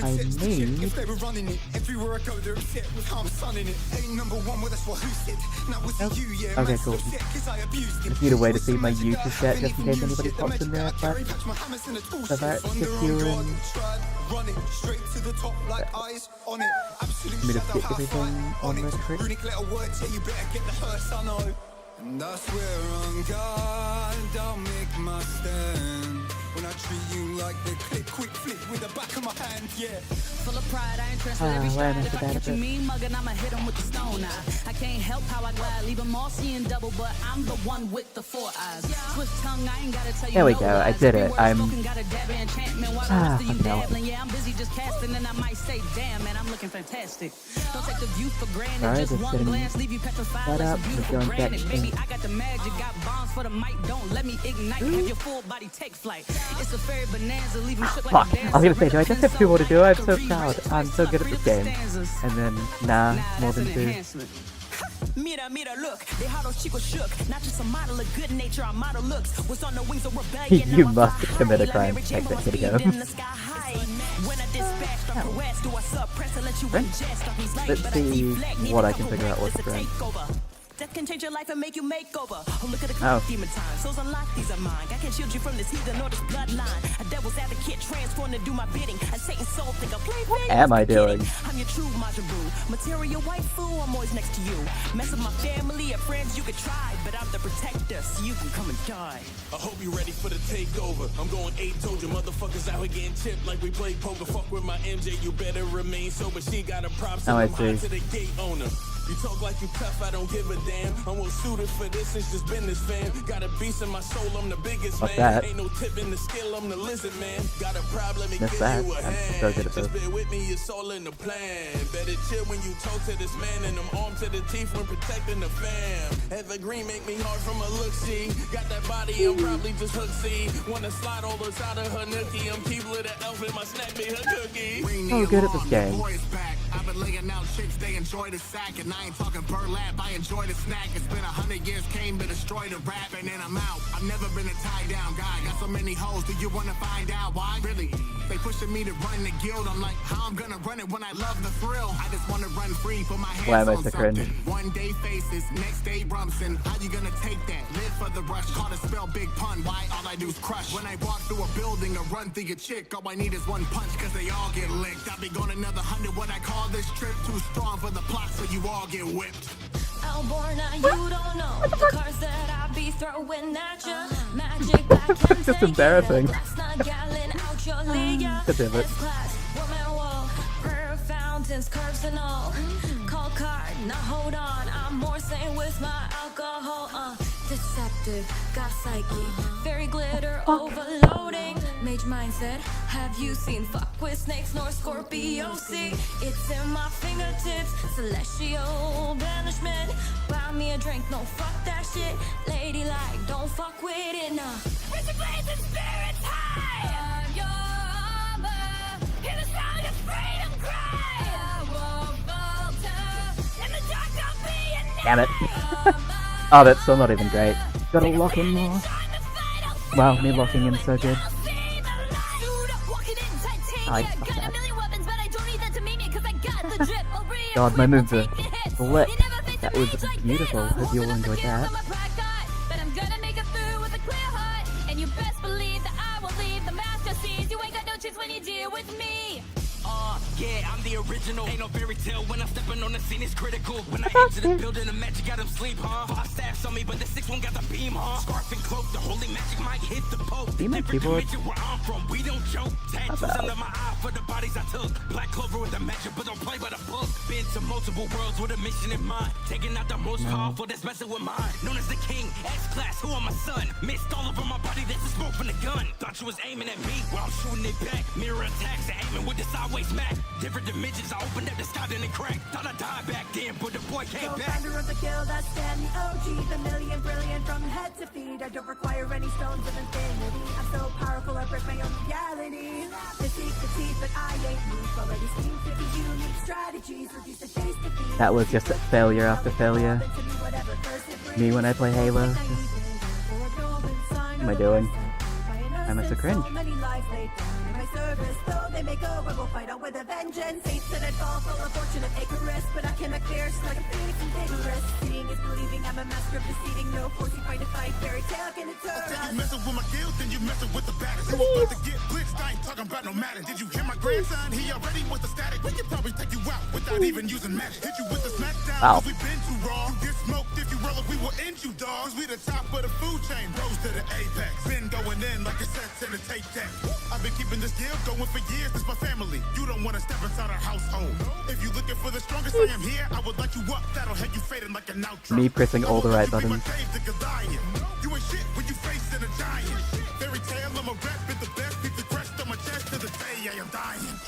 I need. Okay, cool. Just need a way to see my YouTube chat just in case anybody pops in there. But so that's just you and me to skip everything on the trick. And I swear on God, I'll make my stand. When I treat you like the click, quick flip with the back of my hand, yeah. Full of pride, I ain't trusting every why stride. am I If I so bad catch at you this? mean mugging, I'ma hit him with the stone eye. I can't help how I glide, leave them all seeing double, but I'm the one with the four eyes. Swift tongue, I ain't gotta tell you There we no go, I lies. did Every it. word I'm- spoken got a dab of enchantment. While the rest of you fucking hell. dabbling, yeah, I'm busy just casting, and I might say, damn, man, I'm looking fantastic. Don't take the view for granted, Sorry, just just one getting glance, leave you petrified set like up, some just beautiful going back granite. in. Baby, I got the magic, got bombs for the mic, don't let me ignite. Have your full body take flight. It's a fairy bonanza, leave 'em shook like Fuck, a dancer. I was gonna say, do I just have two more to do? I'm so Rewrite proud. the I'm so good at this game. stanzas. And then, nah, more That's than an two. enhancement. Mira, look, they how those chicos shook. Not just a model of good nature, our model looks was on the wings of rebellion. You Now I must fly commit a high, crime like to Mary take that Jane, kitty but go. in the sky high. When I dispatch, I caress, do I suppress and let you ingest off these lights, Let's but I see deflect. Need what a I can couple figure out ranks, what's it's a right. takeover. Death can change your life and make you makeover. Oh, look at the Oh. clock, demon time. Souls unlocked, these are mine. I can shield you from this heathen or this bloodline. A devil's advocate, transformed to do my bidding. A Satan's soul think a play. What am I doing? I'm your true Majin Buu. Material waifu, I'm always next to you. Mess with my family or friends, you could try. But I'm the protector, so you can come and die. I hope you ready for the takeover. I'm going 8 told you motherfuckers out here getting chipped like we play poker. Fuck with my MJ, you better remain sober. She got a prop, so Oh, I I'm high see. to the gate owner. You talk like you tough, I don't give a damn. I'm well suited for this, it's just business, fam. Got a beast in my soul, I'm the biggest What's man. that? Ain't no tip in the skill, I'm the lizard man. Got a problem, let me Missed give that. you a I'm hand. so good at Just this. bear with me, it's all in the plan. Better chill when you talk to this man, and I'm armed to the teeth when protecting the fam. Evergreen make me hard from a look, see. Got that body, I'm probably just hook, see. Wanna slide all inside of her nookie. I'm Keebler the elf in my snack, be her cookie. So good at this game. I've been laying out chicks, they enjoy the sack, and I ain't talking burlap, I enjoy the snack. It's been 100 years, came to destroy the rap, and then I'm out. I've never been a tie down guy, got so many hoes, do you wanna find out why? Really? They pushing me to run the guild, I'm like, how I'm gonna run it when I love the thrill? I just wanna run free, put my Why hands am I on so cringe? something. One day faces, next day Rumson. How you gonna take that? Live for the rush, call to spell big pun. Why all I do is crush? When I walk through a building or run through a chick, all I need is one punch, cause they all get licked. I'll be going another 100, what I call this trip. Too strong for the plot, so you all get whipped. Alborna, you don't know the cards that I be throwing at ya. Magic back and It's just embarrassing. Last night gallon out your Leah. God damn it. S-class, woman wall, prayer fountains, curves and all. Call card, now hold on. I'm more sane with my alcohol. Deceptive, got psyche, fairy glitter overloading. Mage mindset, have you seen fuck with snakes nor Scorpio? See, it's in my fingertips, celestial banishment. Buy me a drink, no fuck that shit. Ladylike, don't fuck with it, nah. Richard Blaze and spirits high. I'm your armor. Hear the sound of freedom cry. I won't falter. In the dark, I'll be an Damn it. Oh, that's still not even great. Gotta lock in more. Wow, me locking in so good. I fuck that. God, my moves are lit. That was beautiful. Hope you all enjoyed that. But I'm gonna make it through with a clear heart. And you best believe that I will leave the master seas. You ain't got no chance when you deal with me. Yeah, I'm the the original. Ain't no fairy tale when I'm stepping on the scene, it's critical. When I enter the building, the magic got him sleep, huh? 5 staffs on me, but the 6th one got the beam, huh? Scarf and cloak, the holy magic might hit the pope. Demon keyboard. Where I'm from, we don't joke. Tattoos under my eye for the bodies I took. Black clover with the magic, but don't play by the book. Been to multiple worlds with a mission in mind. Taking out the most powerful that's messing with mine. Known as the king, X-Class, who am my son? Missed all over my body, that's the smoke from the gun. Thought you was aiming at me, while I'm shooting it back. Mirror attacks and aiming with the sideways Mac. Different dimensions, I opened up the sky, then it cracked. Thought I died back then, but the boy came back. Founder of the guild, that's Stan the OG, the million brilliant from head to feet. I don't require any stones of infinity. I'm so powerful, I break my own reality. Mystique the teeth, but I ain't weak. Already seen 50 unique strategies. Reduce the face to feet. That was just failure after failure. Me when I play Halo. What am I doing? I'm so cringe. They may go, but we'll fight on with a vengeance. Fates that I'd fall full of fortunate Icarus, but I came back fierce like a phoenix and vigorous. Seeing is believing, I'm a master of deceiving. No force you find to fight, fairy tale can deter us. You messing with my guild, then you messing with the baddest. You about to get blitzed, I ain't talking about no matter. Did you hear my grandson? He already was the static. We could probably take you out without even using magic. Hit you with the smackdown, Wow. cause we been too raw. You get smoked if you roll up, we will end you, dog. Cause we the top of the food chain, rose to the apex. Been going in like a sets in a tape deck. I've been keeping this guild going for years, this my family. You don't wanna step inside our household. If you looking for the strongest, I am here. I would light you up, that'll have you fading like an outro. Me pressing all the right buttons. You ain't shit when you facing a giant. Fairy tale, I'm a rap at the best. Beat the crest on my chest to the day I am dying.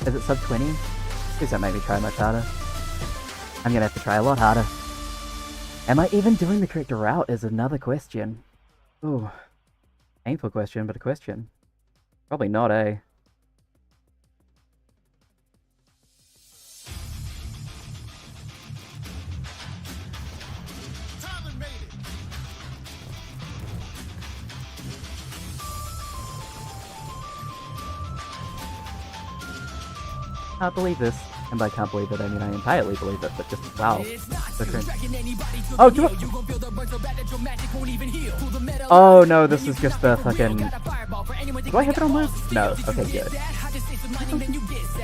Is it sub 20? Please don't make me try much harder. I'm gonna have to try a lot harder. Am I even doing the correct route is another question. Ooh. Painful question, but a question. Probably not, eh? Can't believe this. And by can't believe it, I mean I entirely believe it, but just wow. So cringe. Oh, do it! Oh no, this is just the fucking... Do I have it on loop? No. Okay, good.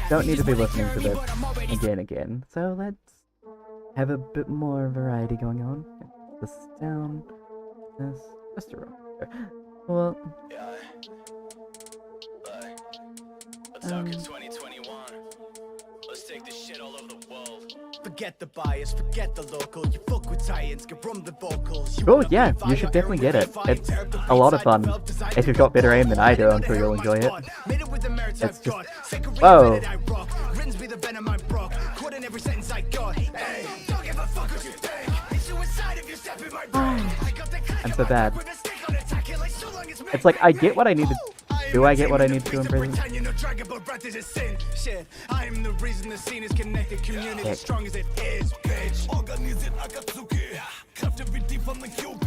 Don't need to be listening to this again. So let's have a bit more variety going on. This down. This. Just a row. Well... Let's talk in 2021. Let's take this shit all over the world. Forget the bias, forget the local. You fuck with Titans, get from the vocals. Oh yeah, you should definitely get it. It's a lot of fun. If you've got better aim than I do, I'm sure you'll enjoy it. It's just... Whoa! I'm so bad. It's like, I get what I need to... Do I get what I need to do in prison? Shit, I'm the reason the scene is connected. Community strong as it is, bitch. Organisiert Akatsuki, Kräfte wie die von the QB.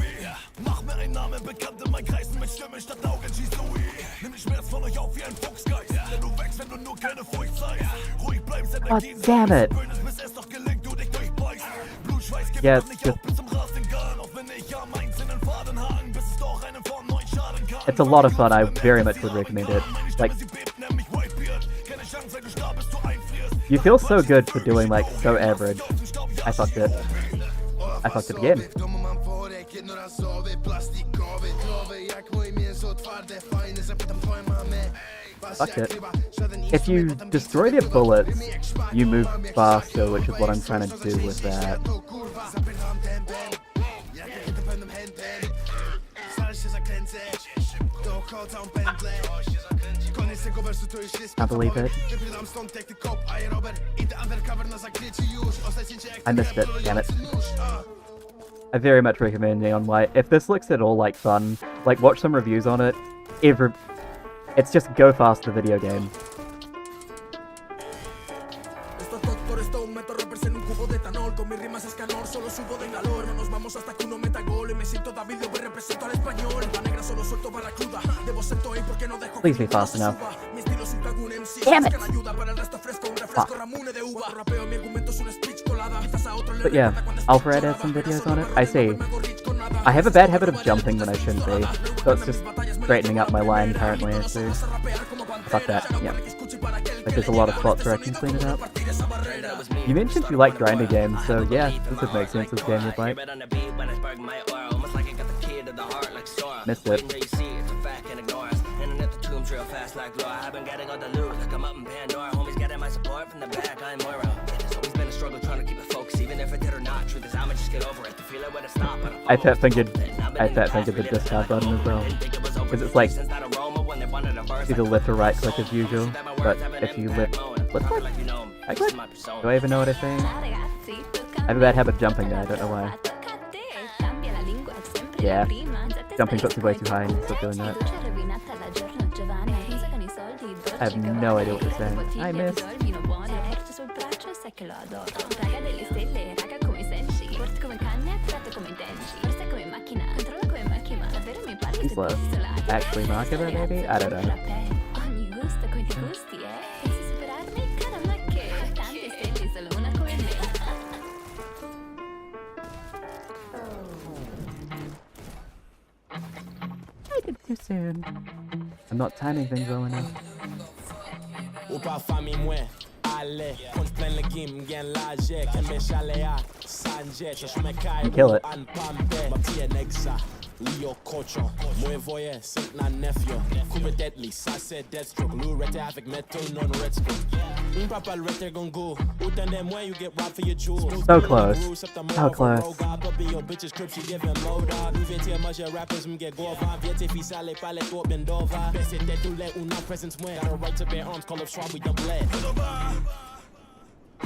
Mach mir einen Namen bekannt in mein Kreisen mit Stimme statt Augen, Gisui. Nimm den Schmerz von euch auf wie ein Fuchsgeist. Denn du wächst, wenn du nur keine Furcht zeigst. Ruhig bleibst, Energie damn it. bis es doch gelingt, du dich durchbeißt. Blutschweiß gibt Yes, nicht auf bis zum Rasen gehen. Auch wenn ich am einzelnen Faden hang, bis es doch einen von neuen Schaden kann. It's a lot of fun, I very much would recommend it. Like, you feel so good for doing like so average. I fucked it. I fucked it again. Fucked it. If you destroy their bullets, you move faster, which is what I'm trying to do with that. I believe it. I missed it, damn it. I very much recommend Neon White. If this looks at all like fun, like watch some reviews on it. It's just go faster video game. Please be fast enough. Damn it! Fuck. But yeah, Alfred has some videos on it. I see. I have a bad habit of jumping when I shouldn't be, so it's just straightening up my line currently, I see. Fuck that, yeah. Like there's a lot of spots where I can clean it up. You mentioned you like grinding games, so yeah, this would make sense as a game you'd like. Missed it. Real fast like Laura. I've been getting all the loot like I'm up in Pandora. Homies getting my support from the back. I'm Moira. It's always been a struggle trying to keep it focused, even if it did or not. Truth is, I'ma just get over it. The feeling when it stop. I fat fingered the discard button as well, because it's like either left or right click as usual. But if you left click, I click. Do I even know what I'm saying? I have a bad habit of jumping there. I don't know why. Yeah, jumping puts me way too high and stop doing that. I have no idea what you're saying. I missed. He's low. Actually, Makaba maybe? I don't know. I did too soon. I'm not timing things well enough. Kill it. Leo Cocho, Muy Voye, Saint Nan Nephew, Kuba Deadly, Sasse Deathstroke, Lou Rete Havoc Metal, non Red Spoon. Papa Rete Gongo, Utan them where you get robbed for your jewels. So close. So close. Your bitches crib, she give him low dog. VT much rappers get go van, VT Fisale Palette or Bendova. Best in that to let una presence when. Got a right to bear arms, call up Schwab, we don't bled.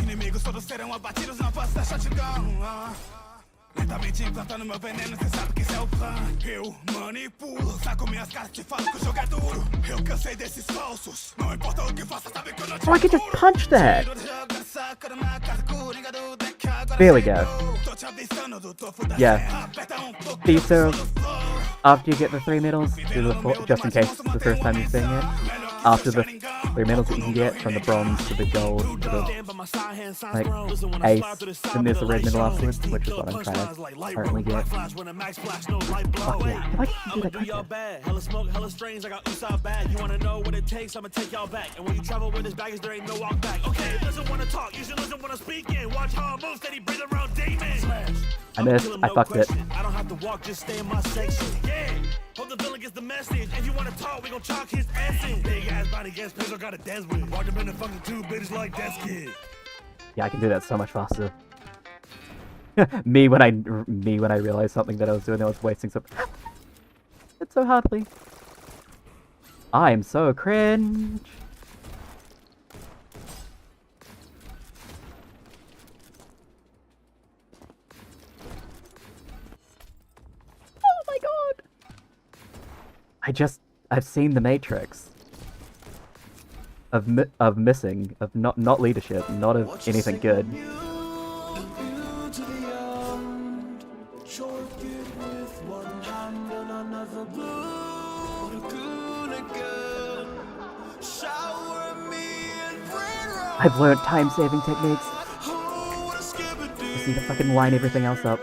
Inimigos todos serão abatidos, não posso deixar de gão. Lentamente implantando meu veneno, cê sabe que isso é o plano. Eu manipulo, saco minhas caras, te falo que o jogo é duro. Eu cansei desses falsos, não importa o que faça, sabe que eu não te Oh, I can just punch that! There we go. Yeah. See, so after you get the 3 medals, do the 4, just in case it's the first time you're seeing it. After the 3 medals that you can get, from the bronze to the gold to the like ace, and there's the red medal afterwards, which is what I'm trying to currently get. Fuck yeah, I can do that content. Hella smoke, hella strains, I got Usab bag. You wanna know what it takes, I'ma take y'all back. And when you travel with this baggage, there ain't no walk back. Okay, doesn't wanna talk, usually doesn't wanna speak in. Watch how I move, steady breathe around demons. I missed, I fucked it. I don't have to walk, just stay in my section. Yeah, hope the villain gets the message. If you wanna talk, we gon' chalk his essence. Big ass body against Pizzo, got a dance with. Walked him in the fucking two bitches like that's kid. Yeah, I can do that so much faster. me when I realized something that I was doing, I was wasting some. It's so hardly. I am so cringe. Oh my god! I've seen The Matrix. Of missing, of not leadership, not of anything good. I've learned time-saving techniques. Just need to fucking line everything else up.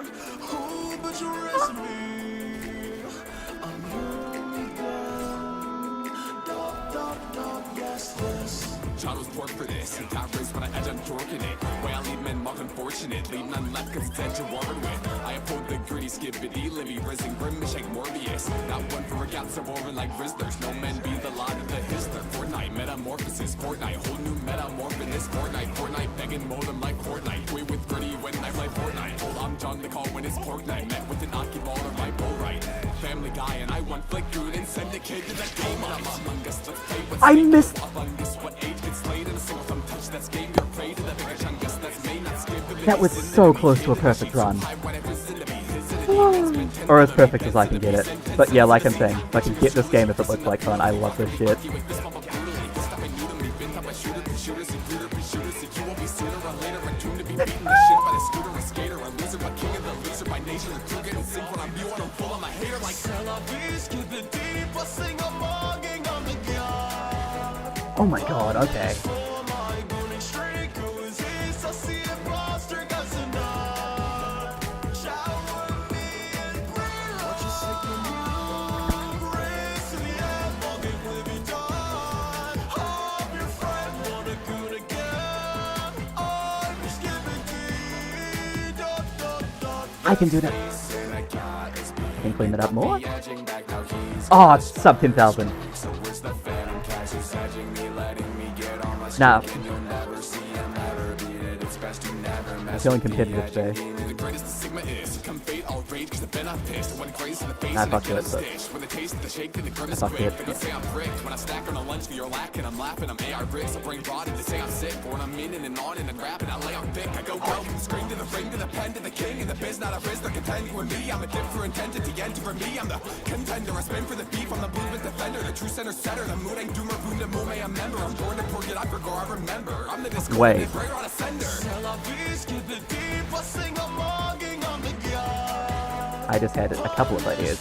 Charles work for this. Top race when I edge, I'm torquing it. Way I leave men mock unfortunate. Leave none left cause it's edge you're warring with. I uphold the gritty, skippity, Libby, rising grim, shake Morbius. That one for a gap, so boring like Rizzlers. No men be the lot of the Histler. Fortnite, metamorphosis, Fortnite. Whole new metamorph in this Fortnite. Fortnite, begging modem like Fortnite. Toy with gritty when I play Fortnite. Hold I'm John, they call when it's pork night. Met with an Aki ball or my bull right. Family guy and I want flick good and send a kid to that game. I'm among us, let's play what's I missed. That was so close to a perfect run. Or as perfect as I can get it. But yeah, like I'm saying, if I can get this game if it looks like fun, I love this shit. Oh my god, okay. I can do that. I can clean it up more. Oh, it's sub 10,000. Nah. I'm feeling competitive today. Nah, fuck it, but... I fucked it. When I stack on a lunch for your lack and I'm laughing, I'm AR bricks. I bring broad to say I'm sick. When I'm meaning and on and I'm rapping, I lay on thick. I go from the screen to the ring to the pen to the king. And the biz not a risk, they're contending with me. I'm a different entity, and for me, I'm the contender. I spin for the beef, I'm the movement defender. The true center setter, the mood ain't doomer, boom, the moon, I remember. I'm born to forget, I forgot, I remember. I'm the Wait. prayer on a sender. I just had a couple of ideas.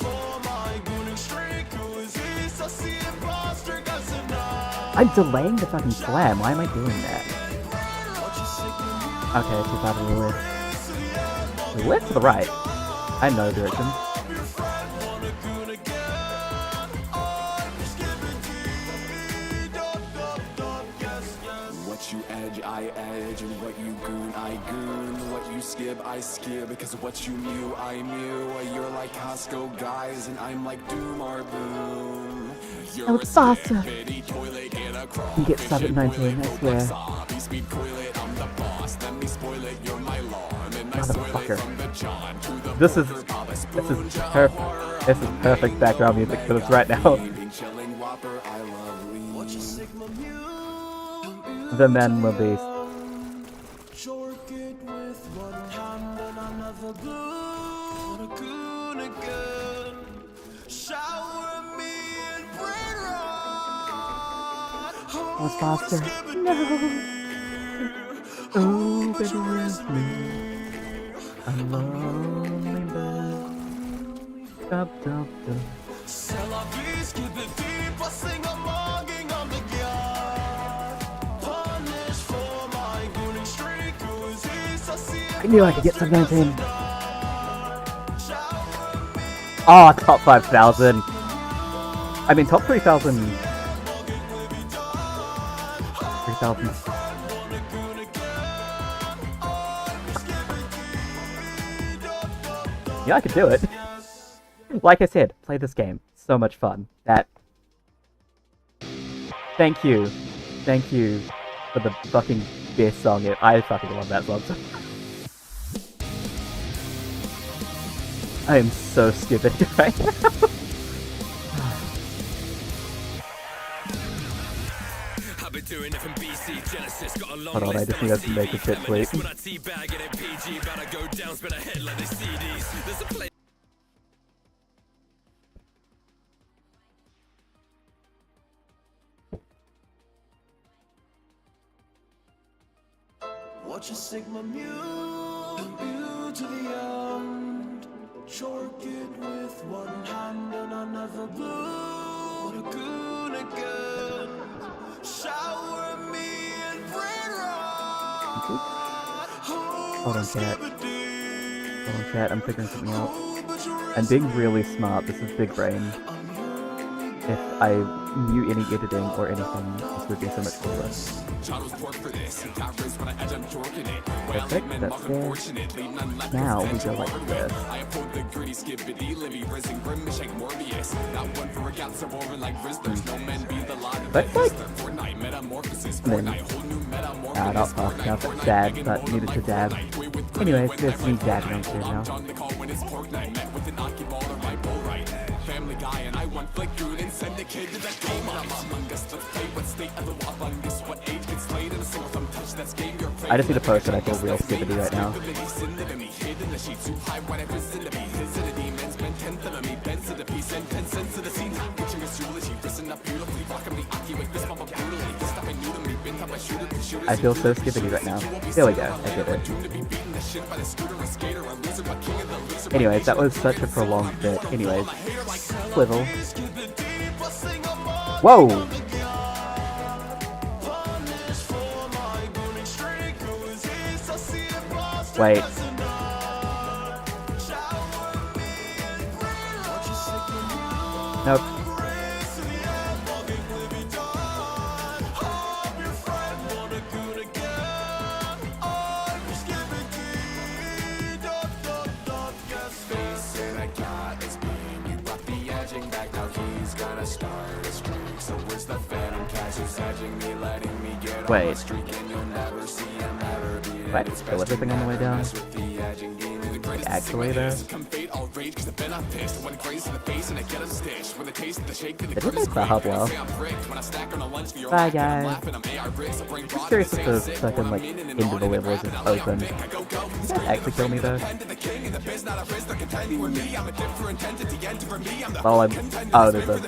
I'm delaying the fucking slam. Why am I doing that? Okay, too far to the left. The left to the right? I know the direction. What you edge, I edge, and what you goon, I goon. What you skip, I skip, because what you mew, I mew. You're like Costco guys, and I'm like Doom or Boom. I was faster. You get sub at 19, I swear. Motherfucker. This is perfect background music for this right now. The men will be. I was faster. No. Oh, baby, where's me? I'm lonely, but dub, dub, dub. I knew I could get some 19. Oh, top 5,000. I mean, top 3,000. 3,000. Yeah, I could do it. Like I said, play this game. So much fun. Thank you. Thank you for the fucking best song. I fucking love that song. I am so stupid right now. Hold on, I just need to make a shit tweet. Watch a Sigma Mu to the end. Short it with one hand and another blue. What a goon again. Shower me in brain rot. Hold on, chat. Hold on, chat. I'm figuring something out. I'm being really smart. This is big brain. If I knew any editing or anything, this would be so much cooler. Perfect, that's it. Now we go like this. That's like... not fast enough, dab, but needed to dab. Anyways, there's me dabbing on here now. Family guy and I want flick good and send a kid to that game. I'm among us, let's play what state of the walk on this, what age gets laid and so if I'm touched that's game you're I just need to post that I feel real skippity right now. I feel so skippity right now. There we go, I did it. Anyways, that was such a prolonged bit. Anyways, swivel. Whoa! Wait. Nope. edging back, now he's gonna start a streak. So where's the phantom cash who's edging me, letting me get on a streak, and you'll never see him ever beat it. Wait, kill everything on the way down? Actually, though? Did you make that hub well? Bye, guys. I'm curious if the second, like, into the levels is open. Did that actually kill me, though? Oh, oh, there's a...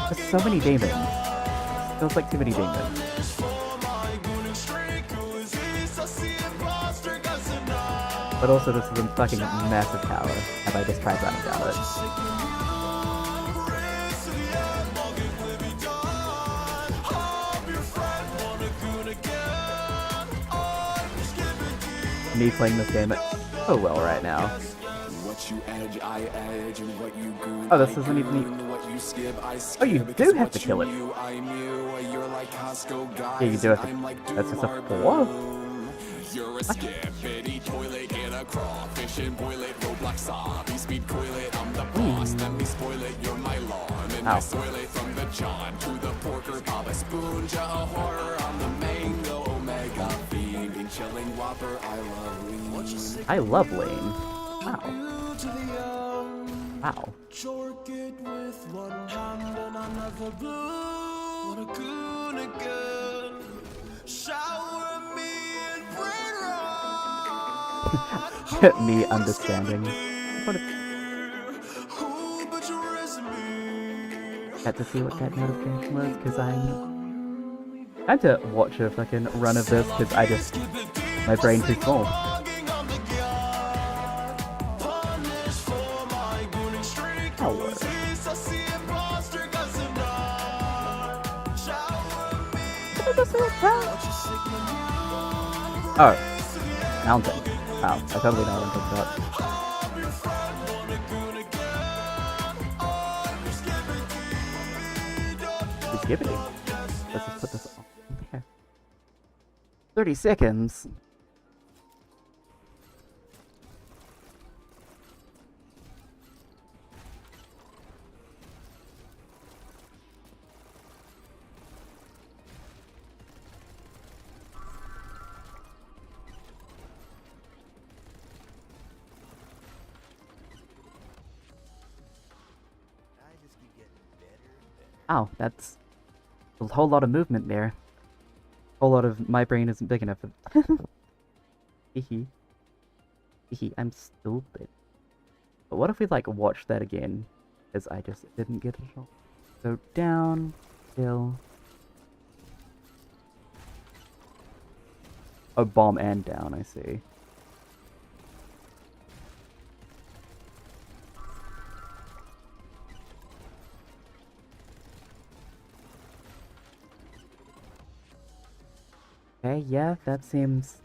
There's so many demons. Feels like too many demons. But also this is a fucking massive tower. Have I just tried running down it? Me playing this game so well right now. Oh, this isn't even... Oh, you do have to kill it. Yeah, you do have to... That's just a 4? You're a skippity toilet, get a crawfish and boil it, Roblox zombie speed coil it, I'm the boss, let me spoil it, you're my lawn, and I soil it from the John to the porker, Baba Spoon, a horror, I'm the mango, Omega fiend, chilling whopper, I love lean. I love lean. Wow. Wow. Jork it with one hand and another blue. What a goon again. Shower me in brain rot. Me understanding. What had to see what that notification was, because I had to watch a fucking run of this, because I just... My brain's too small. Oh, mountain. Wow, I totally know what I'm talking about. Just give it. Let's just put this on there. 30 seconds. Wow, that's a whole lot of movement there. A whole lot of my brain isn't big enough for... Hehe. Hehe, I'm stupid. But what if we, like, watch that again? Because I just didn't get it all. So down, kill. Oh, bomb and down, I see. Okay, yeah, that seems...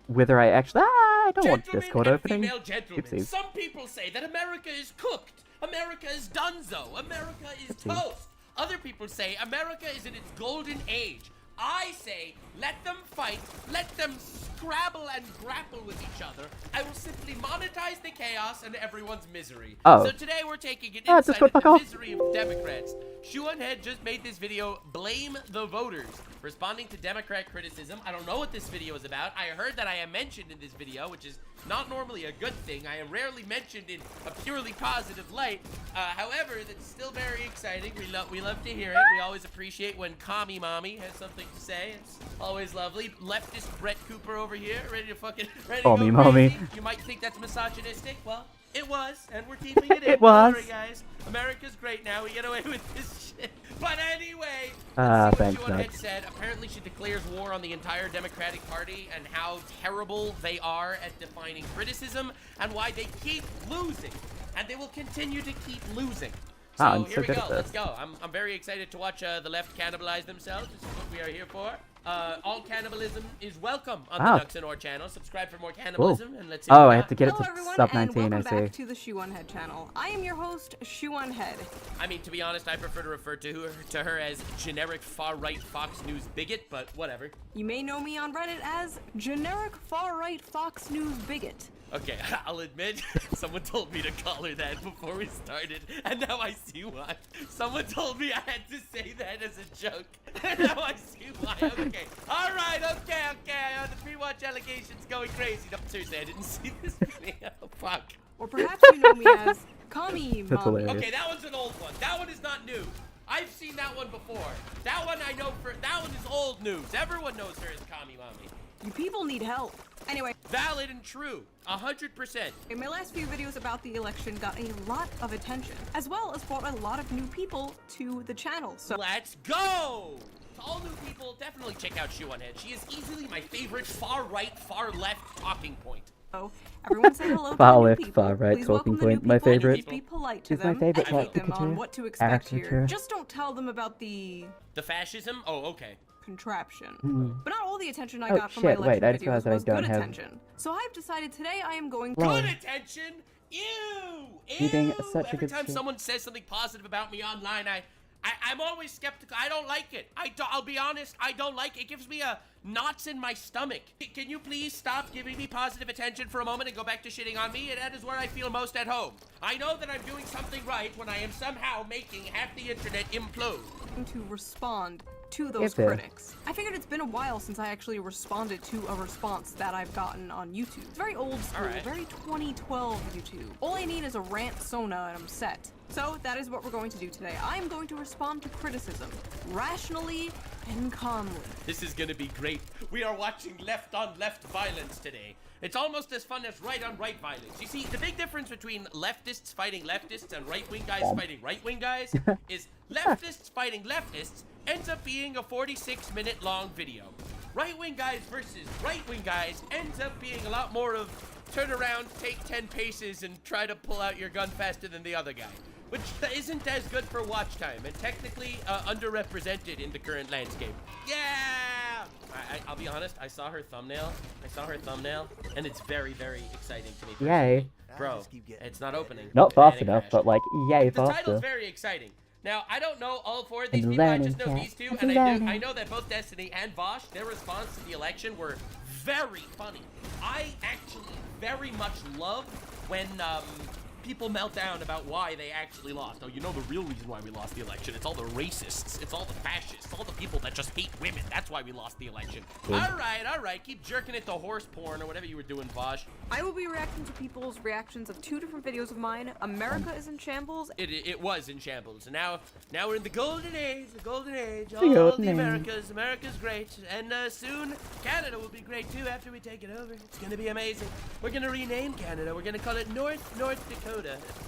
Whether I actually... I don't want Discord opening. Oopsies. Some people say that America is cooked. America is donezo. America is toast. Other people say America is in its golden age. I say, let them fight, let them scrabble and grapple with each other. I will simply monetize the chaos and everyone's misery. Oh. So today we're taking an insight into the misery of Democrats. Shuanhead just made this video, Blame the Voters, responding to Democrat criticism. I don't know what this video is about. I heard that I am mentioned in this video, which is not normally a good thing. I am rarely mentioned in a purely positive light. However, that's still very exciting. We love to hear it. We always appreciate when Commie Mommy has something to say. It's always lovely. Leftist Brett Cooper over here, ready to fucking go crazy. Mommy. You might think that's misogynistic. Well, it was, and we're keeping it in. It was. Sorry, guys. America's great now. We get away with this shit. But anyway, thanks, what Shuanhead said. Apparently, she declares war on the entire Democratic Party and how terrible they are at defining criticism and why they keep losing. And they will continue to keep losing. So I'm here so we good go. at Let's this. go. I'm very excited to watch the left cannibalize themselves. This is what we are here for. All cannibalism is welcome on Wow. the Nuxanor channel. Subscribe for more cannibalism, and let's see. Oh, what I we have to get it Hello to everyone, sub and 19, I welcome back see. to the Shoe1Head channel. I am your host, Shoe1Head. I mean, to be honest, I prefer to refer to her as generic far-right Fox News bigot, but whatever. You may know me on Reddit as generic far-right Fox News bigot. Okay, I'll admit, someone told me to call her that before we started, and now I see why. Someone told me I had to say that as a joke, and now I see why. Okay, all right, okay. The pre-watch allegations going crazy. No, seriously, I didn't see this video. Fuck. Or perhaps you know me as Kami That's Mommy. hilarious. Okay, that one's an old one. That one is not new. I've seen that one before. That one I know that one is old news. Everyone knows her as Kami Mommy. You people need help. Anyway, Valid and true, 100%. in my last few videos about the election got a lot of attention, as well as brought a lot of new people to the channel. So Let's go! To all new people, definitely check out Shoe1Head. She is easily my favorite far-right, far-left talking point. everyone say hello to Far the new left, people. far right Please talking welcome the new point. My people and favorite. Be polite to She's my them. favorite Educate them caricature. on what to expect here. Caricature. Just don't tell them about the The fascism? Oh, okay. contraption. Hmm. But not all the attention I Oh, got from my shit, wait, election I just videos realized that I was don't good have- attention. So I've decided today I am going Lol. Good attention? Ew! You being Ew! such a Every good time sport. someone says something positive about me online, I'm always skeptical. I don't like it. I'll be honest, I don't like it. It gives me a knots in my stomach. Can you please stop giving me positive attention for a moment and go back to shitting on me? And that is where I feel most at home. I know that I'm doing something right when I am somehow making half the internet implode. to respond to those If it- critics. I figured it's been a while since I actually responded to a response that I've gotten on YouTube. It's very old school, Alright. very 2012 YouTube. All I need is a rant Sona and I'm set. So that is what we're going to do today. I am going to respond to criticism, rationally and calmly. This is gonna be great. We are watching left-on-left violence today. It's almost as fun as right-on-right violence. You see, the big difference between leftists fighting leftists and right-wing guys fighting right-wing guys is leftists fighting leftists ends up being a 46-minute long video. Right-wing guys versus right-wing guys ends up being a lot more of turn around, take 10 paces, and try to pull out your gun faster than the other guy. Which isn't as good for watch time, and technically underrepresented in the current landscape. Yeah! I'll be honest, I saw her thumbnail, and it's very, very exciting to me. Yay. Bro, it's not opening. Not fast And it enough, crashed. but like, yay, The title's faster. very exciting. Now, I don't know all four of these And people, I learning, just know cat. these two, And and I learning. know that both Destiny and Vosh, their response to the election were very funny. I actually very much love when people melt down about why they actually lost. Oh, you know the real reason why we lost the election. It's all the racists. It's all the fascists. All the people that just hate women. That's why we lost the election. Good. All right. Keep jerking it to horse porn or whatever you were doing, Vosh. I will be reacting to people's reactions of two different videos of mine. America is in shambles. It was in shambles, and now we're in the golden age. All golden the age. America's great, and soon Canada will be great too after we take it over. It's gonna be amazing. We're gonna rename Canada. We're gonna call it North Dakota.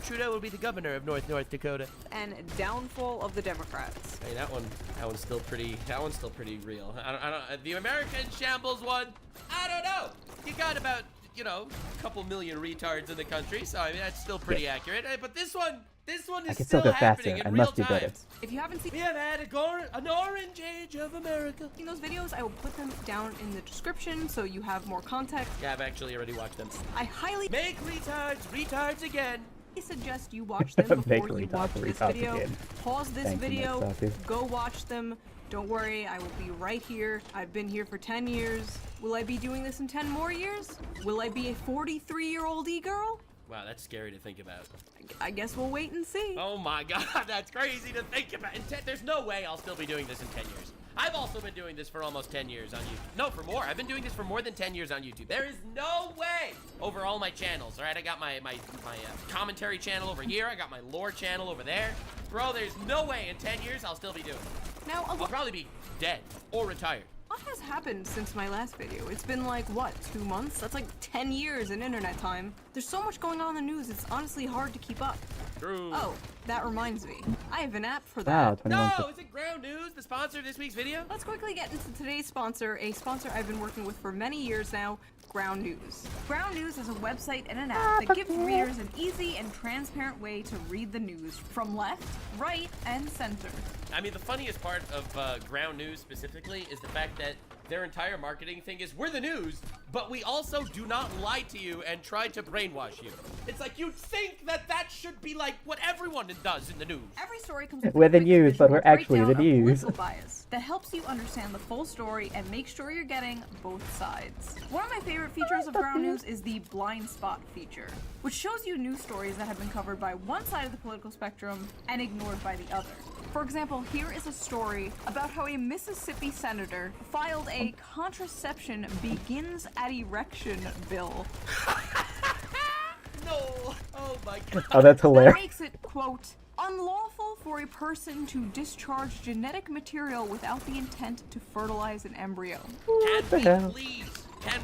Trudeau will be the governor of North Dakota. And downfall of the Democrats. Hey, that one's still pretty real. I don't the America in shambles one. I don't know. You got about a couple million retards in the country, so I mean that's still pretty accurate. But this one I is can still still go faster. happening in I real must do better. time. If you haven't seen We have had an orange age of America. those videos, I will put them down in the description so you have more context. Yeah, I've actually already watched them. I highly Make retards again. suggest you watch them Make before you retards watch this retards video. again. Pause this Thank you, video, Mike go watch them. Don't worry, I will be right here. I've been here for 10 years. Will I be doing this in 10 more years? Will I be a 43-year-old e-girl? Wow, that's scary to think about. I guess we'll wait and see. Oh my god, that's crazy to think about. There's no way I'll still be doing this in 10 years. I've also been doing this for almost 10 years on YouTube. No, for more. I've been doing this for more than 10 years on YouTube. There is no way over all my channels, all right? I got my commentary channel over here. I got my lore channel over there. Bro, there's no way in 10 years I'll still be doing it. Now, I'll probably be dead or retired. what has happened since my last video? It's been like, what, 2 months? That's like 10 years in internet time. There's so much going on in the news, it's honestly hard to keep up. True. Oh, that reminds me. I have an app for Wow, that. 21. No, is it Ground News, the sponsor of this week's video? Let's quickly get into today's sponsor, a sponsor I've been working with for many years now, Ground News. Ground News is a website and an app that gives readers an easy and transparent way to read the news from left, right, and center. I mean, the funniest part of Ground News specifically is the fact that their entire marketing thing is, we're the news, but we also do not lie to you and try to brainwash you. It's like, you'd think that that should be like what everyone does in the news. Every story comes We're the a quick news, but visual we're actually the breakdown of news. political bias that helps you understand the full story and make sure you're getting both sides. One of my favorite features of Ground News is the blind spot feature, which shows you news stories that have been covered by one side of the political spectrum and ignored by the other. For example, here is a story about how a Mississippi senator filed a contraception begins at erection bill. No! Oh my god. Oh, that's hilarious. That makes it, quote, unlawful for a person to discharge genetic material without the intent to fertilize an embryo. Can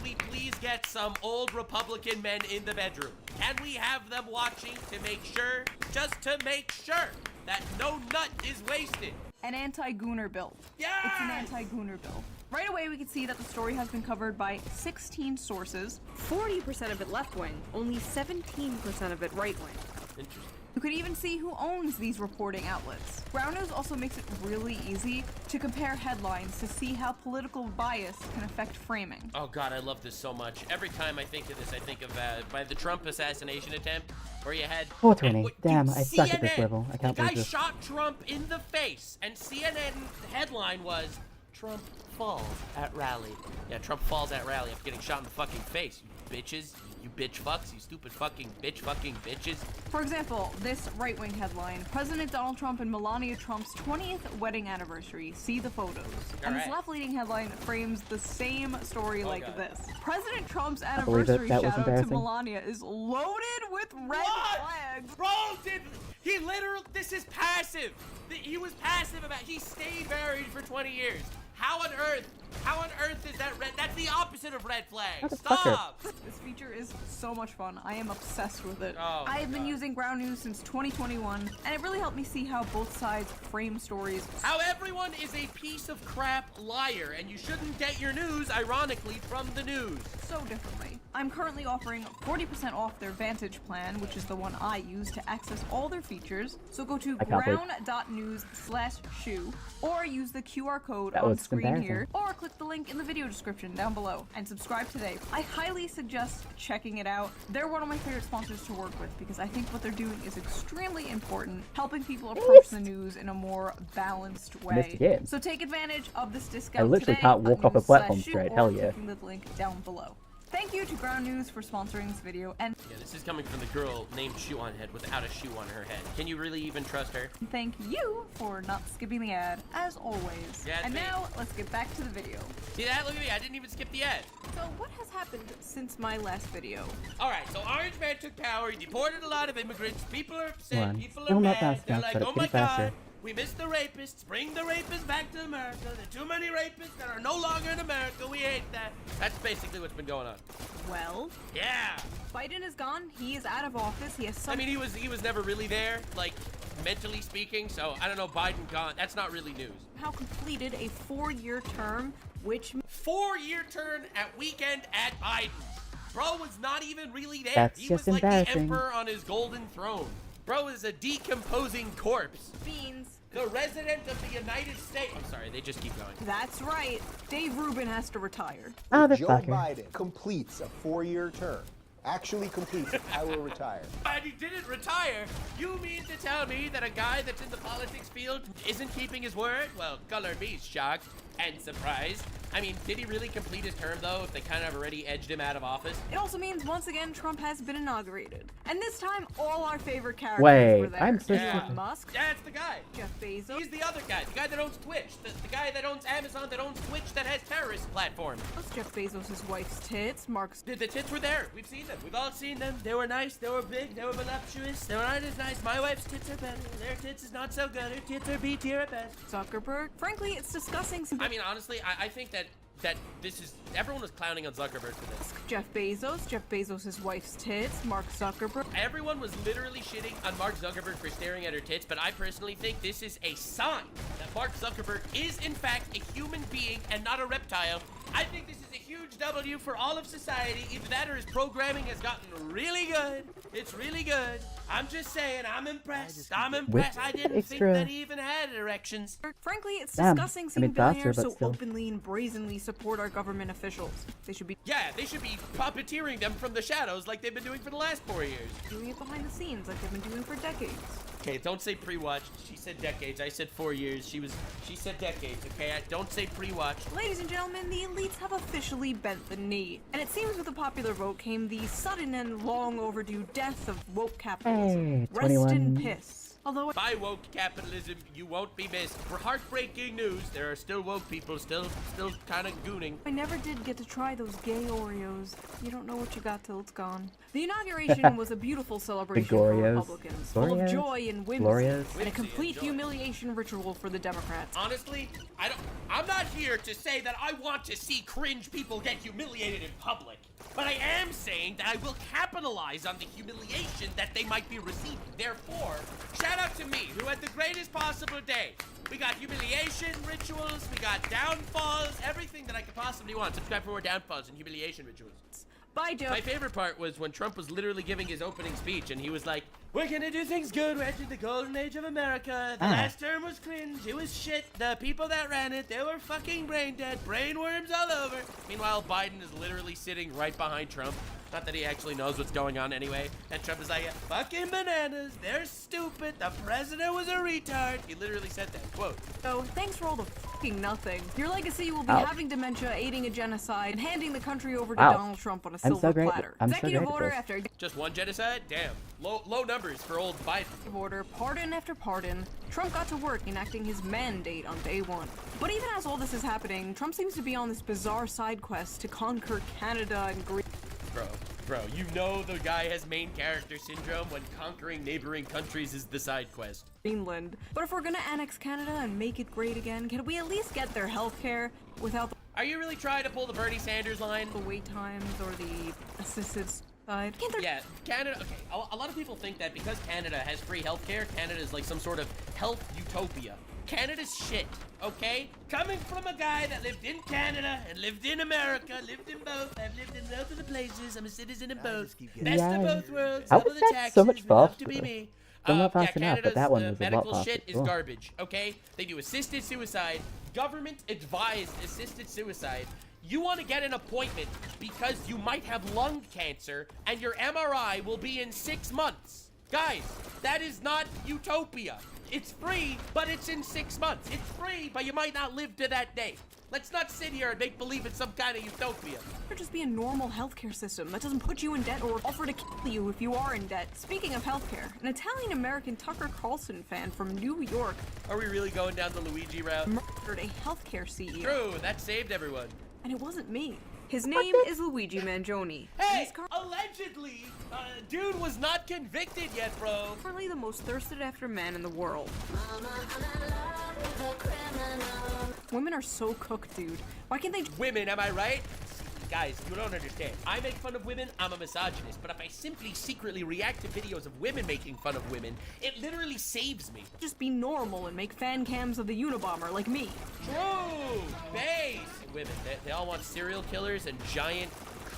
we please get some old Republican men in the bedroom? Can we have them watching to make sure, just to make sure, that no nut is wasted? An anti-gooner bill. Yeah! It's an anti-gooner bill. Right away, we can see that the story has been covered by 16 sources. 40% of it left-wing, only 17% of it right-wing. Interesting. You could even see who owns these reporting outlets. Ground News also makes it really easy to compare headlines to see how political bias can affect framing. Oh god, I love this so much. Every time I think of this, I think of by the Trump assassination attempt, where you had 420. Damn, I suck at this level. I can't the guy believe this. shot Trump in the face, and CNN headline was, Trump falls at rally. Yeah, Trump falls at rally after getting shot in the fucking face. You bitches, you bitch fucks, you stupid fucking bitches. For example, this right-wing headline, President Donald Trump and Melania Trump's 20th wedding anniversary. See the photos. And this left-leaning headline frames the same story like this. President Trump's anniversary shout-out to Melania is loaded with red flags. Bro, he literally, this is passive. He was passive about, he stayed married for 20 years. How on earth is that red? That's the opposite of red flag. Stop! This feature is so much fun. I am obsessed with it. Oh, I have been using Ground News since 2021, and it really helped me see how both sides frame stories. How everyone is a piece of crap liar, and you shouldn't get your news, ironically, from the news. So differently. I'm currently offering 40% off their Vantage plan, which is the one I use to access all their features. So go to ground.news/shoe, or use the QR code on screen here, or click the link in the video description down below and subscribe today. I highly suggest checking it out. They're one of my favorite sponsors to work with because I think what they're doing is extremely important, helping people approach the news in a more balanced way. So take advantage of this discount. I literally today can't walk off a platform straight. Hell yeah. Clicking the link down below. Thank you to Ground News for sponsoring this video, and yeah, this is coming from the girl named Shoe on Head without a shoe on her head. Can you really even trust her? Thank you for not skipping the ad, as always. Yeah, and now, let's get back to the video. See that? Look at me, I didn't even skip the ad. So, what has happened since my last video? Alright, so Orange Man took power, he deported a lot of immigrants, people are upset, people Still are not mad, fast they're enough, like, but oh it's my getting faster. god, we missed the rapists, bring the rapists back to America, there are too many rapists that are no longer in America, we hate that. That's basically what's been going on. Well, yeah. Biden is gone, he is out of office, he has some— I mean, he was never really there, like, mentally speaking, so I don't know, Biden gone, that's not really news. How completed a 4-year term, which— 4-year term at weekend at Biden. Bro was not even really there. That's he just was like the embarrassing. emperor on his golden throne. Bro is a decomposing corpse. Beans. The resident of the United States. I'm sorry, they just keep going. That's right. Dave Rubin has to retire. Oh, the Joe fucker. Biden completes a 4-year term. Actually completes it. I will retire. But he didn't retire. You mean to tell me that a guy that's in the politics field isn't keeping his word? Well, color me shocked and surprised. I mean, did he really complete his term, though, if they kind of already edged him out of office? It also means, once again, Trump has been inaugurated. And this time, all our favorite characters Wait, were there. I'm so Yeah. stupid. Musk, That's the guy. Jeff Bezos. He's the other guy. The guy that owns Twitch. The guy that owns Amazon, that owns Twitch, that has terrorist platforms. That's Jeff Bezos' wife's tits. Mark's— The tits were there. We've seen them. We've all seen them. They were nice. They were big. They were voluptuous. They were not as nice. My wife's tits are better. Their tits is not so good. Her tits are B tier at best. Zuckerberg. Frankly, it's discussing— I mean, honestly, I think that that this is, everyone was clowning on Zuckerberg for this. Jeff Bezos' wife's tits, Mark Zuckerberg. Everyone was literally shitting on Mark Zuckerberg for staring at her tits, but I personally think this is a sign that Mark Zuckerberg is in fact a human being and not a reptile. I think this is a huge W for all of society. Either that or his programming has gotten really good. It's really good. I'm just saying, I'm impressed. I'm impressed. I didn't think that he even had erections. Frankly, it's Damn. disgusting I seeing mean, faster, billionaires but so still. openly and brazenly support our government officials. They should be They should be puppeteering them from the shadows like they've been doing for the last 4 years. doing it behind the scenes like they've been doing for decades. Okay, don't say pre-watched. She said decades. I said 4 years. She said decades. Okay, don't say pre-watched. Ladies and gentlemen, the elites have officially bent the knee. And it seems with the popular vote came the sudden and long overdue death of woke capitalism. Hey, Rest in 21. piss. Although By woke capitalism, you won't be missed. For heartbreaking news, there are still woke people still kind of gooning. I never did get to try those gay Oreos. You don't know what you got till it's gone. The inauguration was a beautiful celebration for Oreos. Republicans, full of Oreos. joy and whimsy, Glorious. and a complete humiliation ritual for the Democrats. Honestly, I'm not here to say that I want to see cringe people get humiliated in public. But I am saying that I will capitalize on the humiliation that they might be receiving. Therefore, shout out to me, who had the greatest possible day. We got humiliation rituals, we got downfalls, everything that I could possibly want. Subscribe for more downfalls and humiliation rituals. Bye, Joe. My favorite part was when Trump was literally giving his opening speech and he was like, we're gonna do things good, we're entering the golden age of America. The last term was cringe, it was shit. The people that ran it, they were fucking brain dead, brain worms all over. Meanwhile, Biden is literally sitting right behind Trump. Not that he actually knows what's going on anyway. And Trump is like, fucking bananas, they're stupid, the president was a retard. He literally said that, quote. So, thanks for all the fucking nothing. Your legacy will be Ouch. having dementia, aiding a genocide, and handing the country over to Wow. Donald Trump on a I'm silver so great- platter. I'm so Executive great at order this. after Just one genocide? Damn. Low numbers for old Biden. executive order, pardon after pardon. Trump got to work enacting his mandate on day one. But even as all this is happening, Trump seems to be on this bizarre side quest to conquer Canada and Greece. Bro, you know the guy has main character syndrome when conquering neighboring countries is the side quest. Greenland. But if we're gonna annex Canada and make it great again, can we at least get their health care without Are you really trying to pull the Bernie Sanders line? the wait times or the assisted side? Can't there Yeah, Canada, okay, a lot of people think that because Canada has free healthcare, Canada is like some sort of health utopia. Canada's shit, okay? Coming from a guy that lived in Canada and lived in America, lived in both, I've lived in both of the places, I'm a citizen in both. Best of both worlds, How some was of the that taxes, so much would love to faster? be me. Still not fast enough, but Canada's that one was a lot medical faster. shit is Cool. garbage, okay? They do assisted suicide, government advised assisted suicide. You want to get an appointment because you might have lung cancer and your MRI will be in 6 months. Guys, that is not utopia. It's free, but it's in 6 months. It's free, but you might not live to that day. Let's not sit here and make believe it's some kind of utopia. Or just be a normal healthcare system that doesn't put you in debt or offer to kill you if you are in debt. Speaking of healthcare, an Italian-American Tucker Carlson fan from New York Are we really going down the Luigi route? murdered a healthcare CEO. True, that saved everyone. And it wasn't me. His name is Luigi Mangione. Hey, allegedly, dude was not convicted yet, bro. Currently the most thirsted after man in the world. Women are so cooked, dude. Why can't they? Women, am I right? Guys, you don't understand. I make fun of women, I'm a misogynist, but if I simply secretly react to videos of women making fun of women, it literally saves me. Just be normal and make fan cams of the Unabomber like me. True! Base! Women, they all want serial killers and giant,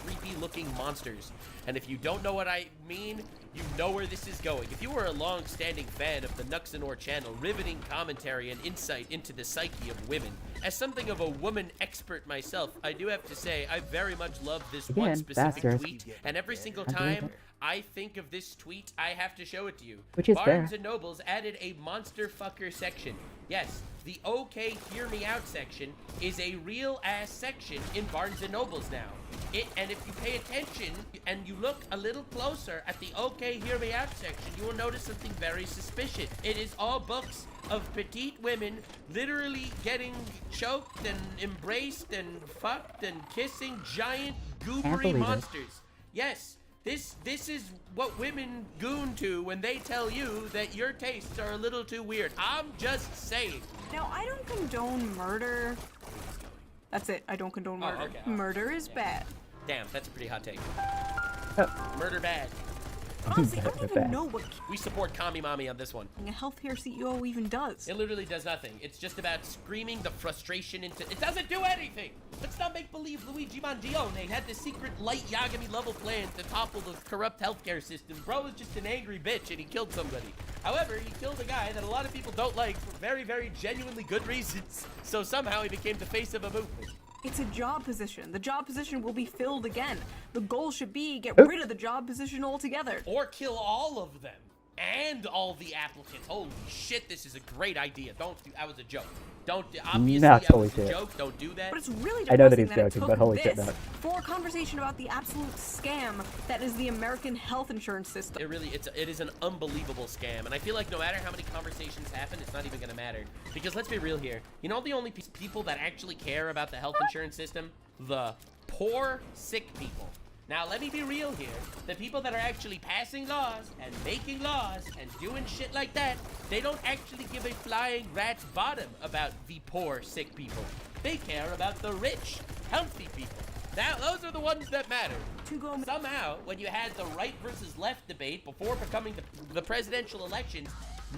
creepy-looking monsters. And if you don't know what I mean, you know where this is going. If you were a long-standing fan of the Nuxanor channel, riveting commentary and insight into the psyche of women, as something of a woman expert myself, I do have to say I very much love this one Again, specific faster. tweet, and every single I believe time it. I think of this tweet, I have to show it to you. Which is Barnes fair. and Nobles added a monster fucker section. Yes, the OK Hear Me Out section is a real-ass section in Barnes and Nobles now. And if you pay attention and you look a little closer at the OK Hear Me Out section, you will notice something very suspicious. It is all books of petite women literally getting choked and embraced and fucked and kissing giant goobery believe it. monsters. Yes, this is what women goon to when they tell you that your tastes are a little too weird. I'm just saying. Now, I don't condone murder, That's it. I don't condone murder. okay. Murder is bad. Damn, that's a pretty hot take. Oh. Murder bad. Honestly, I don't even know what We support Kami Mami on this one. a healthcare CEO even does. It literally does nothing. It's just about screaming the frustration into... It doesn't do anything! Let's not make believe Luigi Mangione had the secret light Yagami level plan to topple the corrupt healthcare system. Bro was just an angry bitch and he killed somebody. However, he killed a guy that a lot of people don't like for very, very genuinely good reasons. So somehow he became the face of a movement. It's a job position. The job position will be filled again. The goal should be get rid of the job position altogether. Or kill all of them. And all the applicants. Holy shit, this is a great idea. Don't do... That was a joke. Don't... Obviously, That's that holy was a shit. joke. Don't do that. But it's really I know that depressing he's it joking, took but holy shit, this no. for a conversation about the absolute scam that is the American health insurance system. It is an unbelievable scam, and I feel like no matter how many conversations happen, it's not even gonna matter. Because let's be real here. You know the only people that actually care about the health insurance system? The poor, sick people. Now, let me be real here. The people that are actually passing laws and making laws and doing shit like that, they don't actually give a flying rat's bottom about the poor, sick people. They care about the rich, healthy people. Now, those are the ones that matter. Somehow, when you had the right versus left debate before becoming the presidential elections,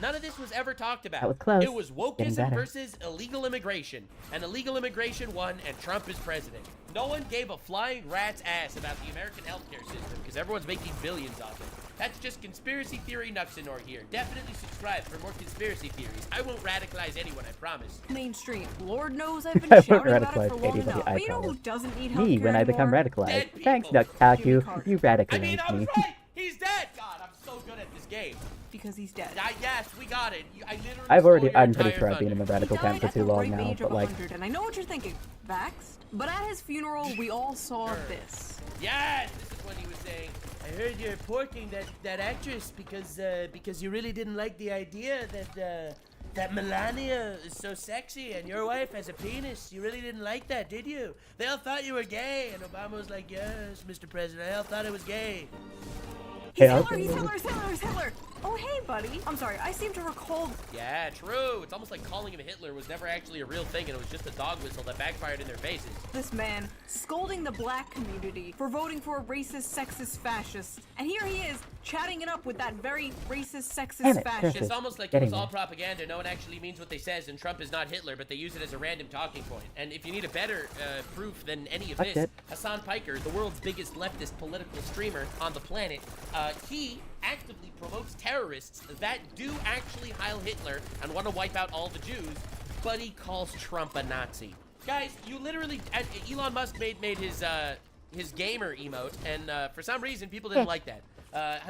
none of this was ever talked about. That was close. It was Getting wokeism better. versus illegal immigration. And illegal immigration won, and Trump is president. No one gave a flying rat's ass about the American healthcare system because everyone's making billions off it. That's just conspiracy theory Nuxenor here. Definitely subscribe for more conspiracy theories. I won't radicalize anyone, I promise. Mainstream. Lord knows I've I been won't shouting about it for radicalize long anybody enough. I But you know who promise. doesn't need Me healthcare when I become anymore? radicalized. Thanks, Nuxtaku. You radicalized I mean, I was me. right! He's dead! God, I'm so good at this game. Because he's dead. Yes, we got it. I literally I'm pretty stole sure your I've been in the thunder. radical camp for At too the long ripe now, age but of like, 100, and I know what you're thinking. Vaxxed? But at his funeral, we all saw this. Yes, this is when he was saying, I heard you're porking that actress because you really didn't like the idea that Melania is so sexy and your wife has a penis. You really didn't like that, did you? They all thought you were gay, and Obama was like, yes, Mr. President, I all thought I was gay. He's Hitler, he's Hitler, he's Hitler, he's Hitler! Oh, hey, buddy. I'm sorry, I seem to recall... Yeah, true. It's almost like calling him Hitler was never actually a real thing, and it was just a dog whistle that backfired in their faces. This man scolding the black community for voting for a racist, sexist fascist. And here he is, chatting it up with that very racist, sexist fascist. It's almost like it was all propaganda. No one actually means what they says, and Trump is not Hitler, but they use it as a random talking point. And if you need a better proof than any of this, Hassan Piker, the world's biggest leftist political streamer on the planet, he actively promotes terrorists that do actually Heil Hitler and want to wipe out all the Jews, but he calls Trump a Nazi. Guys, you literally... Elon Musk made his gamer emote, and for some reason, people didn't like that.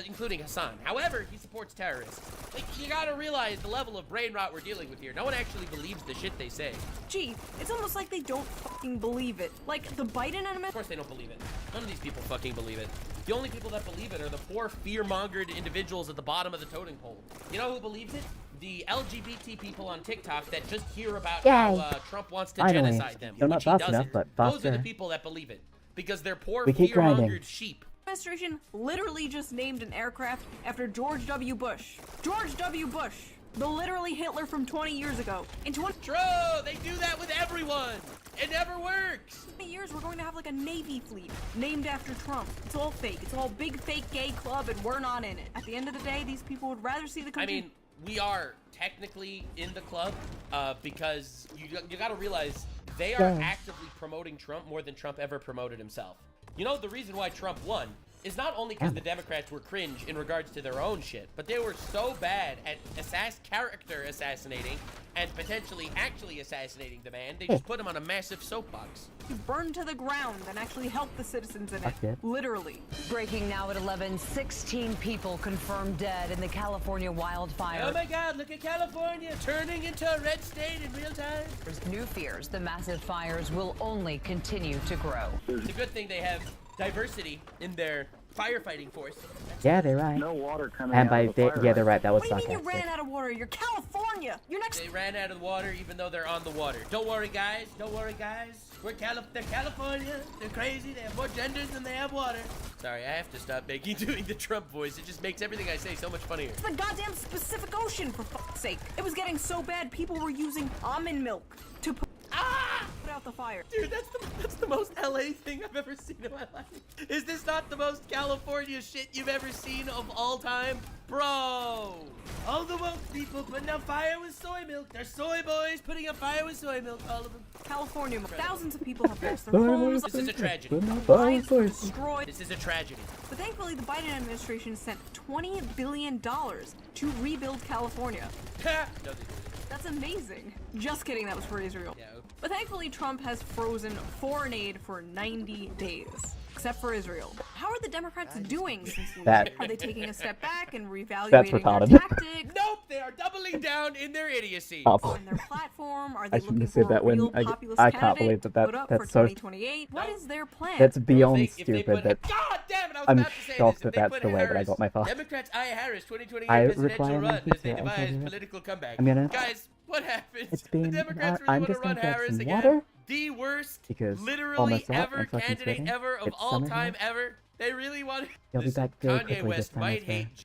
Including Hassan. However, he supports terrorists. Like, you gotta realize the level of brain rot we're dealing with here. No one actually believes the shit they say. Gee, it's almost like they don't fucking believe it. Like, the Biden administration... Of course they don't believe it. None of these people fucking believe it. The only people that believe it are the poor, fear-mongered individuals at the bottom of the totem pole. You know who believes it? The LGBT people on TikTok that just hear about how Trump wants to genocide them, Still not which he fast doesn't. enough, but Those are faster. the people that believe it. Because they're poor, We keep grinding. fear-mongered sheep. Administration literally just named an aircraft after George W. Bush. George W. Bush, the literally Hitler from 20 years ago. In 20 True, they do that with everyone. It never works. 20 years, we're going to have like a Navy fleet named after Trump. It's all fake. It's all big fake gay club, and we're not in it. At the end of the day, these people would rather see the country. I mean, we are technically in the club because you got to realize they are actively promoting Trump more than Trump ever promoted himself. You know, the reason why Trump won is not only because the Democrats were cringe in regards to their own shit, but they were so bad at character assassinating and potentially actually assassinating the man, they just put him on a massive soapbox. You burn to the ground and actually help the citizens in it. Literally. Breaking now at 11, 16 people confirmed dead in the California wildfire. Oh my God, look at California turning into a red state in real time. There's new fears the massive fires will only continue to grow. It's a good thing they have diversity in their firefighting force. Yeah, they're right. No water coming And out by of the fire yeah, they're right. That was What do you mean you sarcastic. ran out of water? You're California. You're next. They ran out of water even though they're on the water. Don't worry, guys. Don't worry, guys. They're California. They're crazy. They have more genders than they have water. Sorry, I have to stop doing the Trump voice. It just makes everything I say so much funnier. It's the goddamn Pacific Ocean, for fuck's sake. It was getting so bad, people were using almond milk to put out out the fire. Dude, that's the most LA thing I've ever seen in my life. Is this not the most California shit you've ever seen of all time? Bro! All the woke people putting out fire with soy milk. They're soy boys putting out fire with soy milk, all of them. California, thousands of people have lost their homes. This is a tragedy. Lives were destroyed. This is a tragedy. But thankfully, the Biden administration sent $20 billion to rebuild California. No, they didn't. That's amazing. Just kidding, that was for Israel. Yeah. But thankfully, Trump has frozen foreign aid for 90 days. Except for Israel. How are the Democrats doing since That- Are they taking a step back and reevaluating That's their retarded. tactics? Nope, they are doubling down in their idiocy. Awful. On their platform? Are I they shouldn't looking have said for that a when real I populist can't believe candidate that to put up that's for so 2028? What is their plan? that's beyond If they stupid. put, That God damn it, I was I'm about to say shocked this. If that they that's put the way that I Harris, got my thoughts. Democrats eye Harris 2028 I presidential reply and run keep as they it, devise okay. political comeback. I'm gonna- Guys, what happens? It's The been- Democrats I'm really want just to run gonna grab Harris some again. water, The worst, because literally almost up ever and fucking candidate sweating. ever of It's all summer time here. ever. They really want. He'll be Listen, back very Kanye quickly this West time, I might swear. hate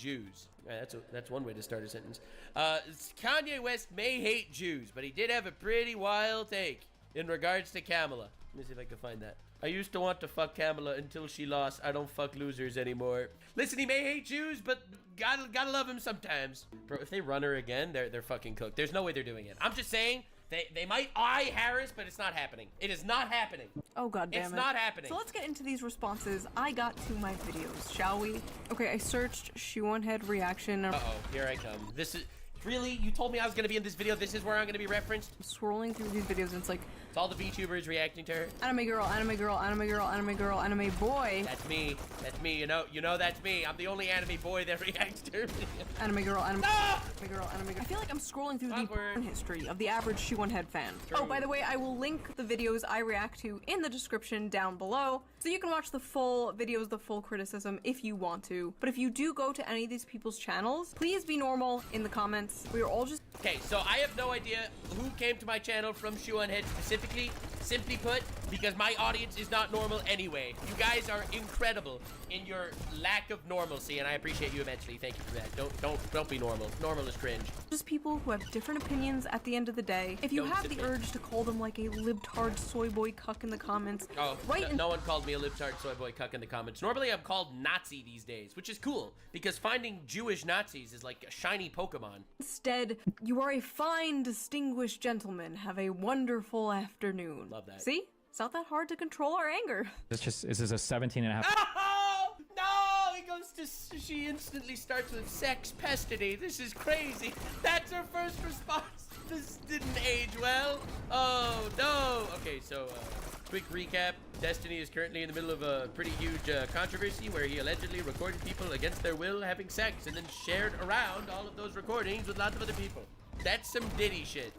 Jews. That's one way to start a sentence. Kanye West may hate Jews, but he did have a pretty wild take in regards to Kamala. Let me see if I can find that. I used to want to fuck Kamala until she lost. I don't fuck losers anymore. Listen, he may hate Jews, but gotta love him sometimes. Bro, if they run her again, they're fucking cooked. There's no way they're doing it. I'm just saying, they might eye Harris, but it's not happening. It is not happening. Oh, god damn it. It's not happening. So let's get into these responses I got to my videos, shall we? Okay, I searched Shoe on Head reaction. Uh-oh, here I come. This is... Really? You told me I was going to be in this video. This is where I'm going to be referenced? Scrolling through these videos, and it's like... It's all the VTubers reacting to her. Anime girl, anime girl, anime girl, anime girl, anime boy. That's me. That's me. You know that's me. I'm the only anime boy that reacts to her video. Anime girl, anime, Ah! anime girl, anime girl. I feel like I'm scrolling through Awkward. the porn history of the average Shoe on Head fan. True. Oh, by the way, I will link the videos I react to in the description down below, so you can watch the full videos, the full criticism if you want to. But if you do go to any of these people's channels, please be normal in the comments. We are all just... Okay, so I have no idea who came to my channel from Shoe on Head specifically. Simply put, because my audience is not normal anyway. You guys are incredible in your lack of normalcy, and I appreciate you immensely. Thank you for that. Don't be normal. Normal is cringe. Just people who have different opinions at the end of the day. If you have the urge to call them like a libtard soy boy cuck in the comments, oh, no one called me a libtard soy boy cuck in the comments. Normally I'm called Nazi these days, which is cool, because finding Jewish Nazis is like a shiny Pokemon. Instead, you are a fine, distinguished gentleman. Have a wonderful afternoon. Love that. See? It's not that hard to control our anger. This is a 17 and a half. Oh, no! He goes to... She instantly starts with sex pestity. This is crazy. That's her first response. This didn't age well. Oh, no. Okay, so, quick recap. Destiny is currently in the middle of a pretty huge controversy where he allegedly recorded people against their will having sex and then shared around all of those recordings with lots of other people. That's some Diddy shit.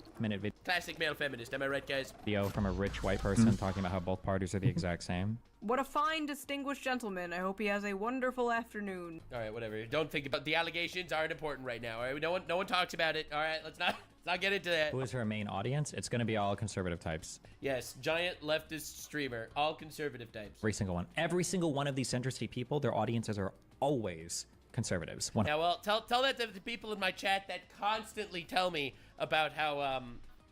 Classic male feminist, am I right, guys? Video from a rich white person talking about how both parties are the exact same. What a fine, distinguished gentleman. I hope he has a wonderful afternoon. All right, whatever. Don't think about the allegations. Aren't important right now. All right, no one talks about it. All right, let's not get into that. Who is her main audience? It's going to be all conservative types. Yes, giant leftist streamer, all conservative types. Every single one. Every single one of these centrist people, their audiences are always conservatives. Yeah, well, tell that to the people in my chat that constantly tell me about how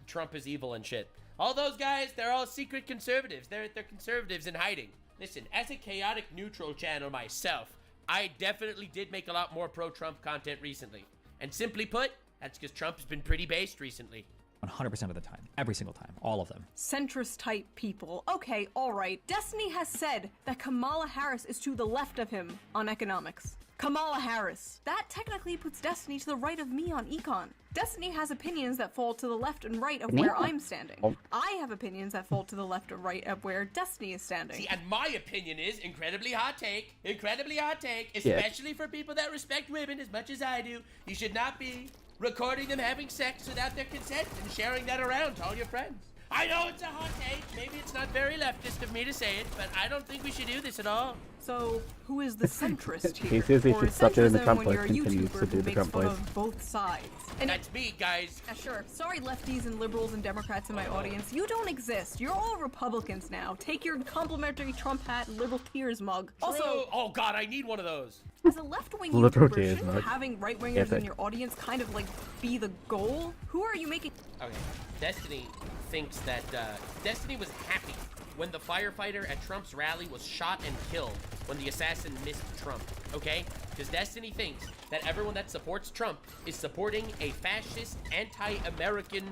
Trump is evil and shit. All those guys, they're all secret conservatives. They're conservatives in hiding. Listen, as a chaotic neutral channel myself, I definitely did make a lot more pro-Trump content recently. And simply put, that's because Trump has been pretty based recently. 100% of the time. Every single time. All of them. Centrist type people. Okay, alright. Destiny has said that Kamala Harris is to the left of him on economics. Kamala Harris. That technically puts Destiny to the right of me on econ. Destiny has opinions that fall to the left and right of where I'm standing. I have opinions that fall to the left and right of where Destiny is standing. See, and my opinion is incredibly hot take, especially for people that respect women as much as I do. You should not be recording them having sex without their consent and sharing that around to all your friends. I know it's a hot take. Maybe it's not very leftist of me to say it, but I don't think we should do this at all. So, who is the centrist here? He says he Or should stop doing the centrism Trump when voice, you're a continues YouTuber to do who the makes Trump fun voice. of both sides. And that's me, guys. Yeah, sure. Sorry, lefties and liberals and Democrats in my audience. You don't exist. You're all Republicans now. Take your complimentary Trump hat and liberal tears mug. Also, oh god, I need one of those. as a left-wing Liberal YouTuber, tears shouldn't mug. having right-wingers Epic. in your audience kind of like be the goal? Who are you making? Okay, Destiny thinks that Destiny was happy when the firefighter at Trump's rally was shot and killed when the assassin missed Trump, okay? Because Destiny thinks that everyone that supports Trump is supporting a fascist, anti-American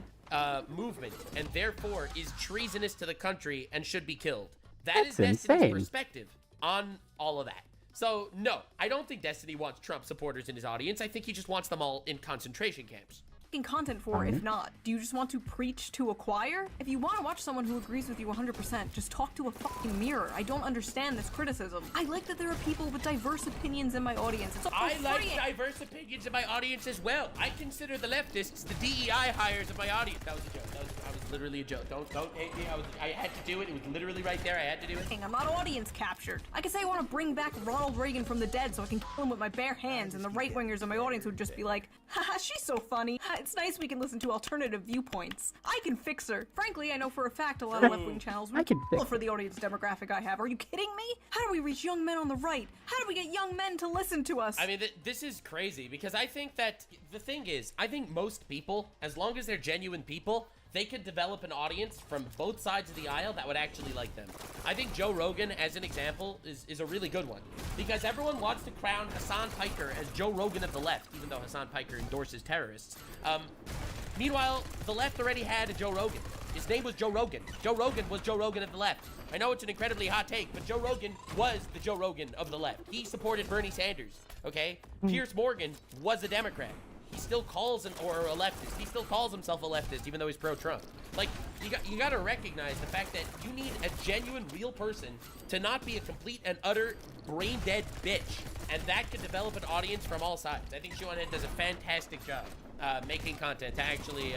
movement, and therefore is treasonous to the country and should be killed. That's Destiny's insane. perspective on all of that. So, no, I don't think Destiny wants Trump supporters in his audience. I think he just wants them all in concentration camps. Content for if not? Do you just want to preach to a choir? If you want to watch someone who agrees with you 100%, just talk to a fucking mirror. I don't understand this criticism. I like that there are people with diverse opinions in my audience. It's I like diverse opinions in my audience as well. I consider the leftists the DEI hires of my audience. That was a joke. I was literally a joke. Don't hate me. I had to do it. It was literally right there. I had to do it. I'm not audience captured. I could say I want to bring back Ronald Reagan from the dead so I can kill him with my bare hands, and the right-wingers in my audience would just be like, haha, she's so funny. It's nice we can listen to alternative viewpoints. I can fix her. Frankly, I know for a fact a lot of left-wing channels would kill for the audience demographic I have. Are you kidding me? How do we reach young men on the right? How do we get young men to listen to us? I mean, this is crazy because I think that the thing is, I think most people, as long as they're genuine people, they could develop an audience from both sides of the aisle that would actually like them. I think Joe Rogan, as an example, is a really good one. Because everyone wants to crown Hassan Piker as Joe Rogan of the left, even though Hassan Piker endorses terrorists. Meanwhile, the left already had a Joe Rogan. His name was Joe Rogan. Joe Rogan was Joe Rogan of the left. I know it's an incredibly hot take, but Joe Rogan was the Joe Rogan of the left. He supported Bernie Sanders, okay? Piers Morgan was a Democrat. He still calls or a leftist. He still calls himself a leftist, even though he's pro-Trump. Like, you got to recognize the fact that you need a genuine, real person to not be a complete and utter brain-dead bitch, and that can develop an audience from all sides. I think Shoonhead does a fantastic job making content to actually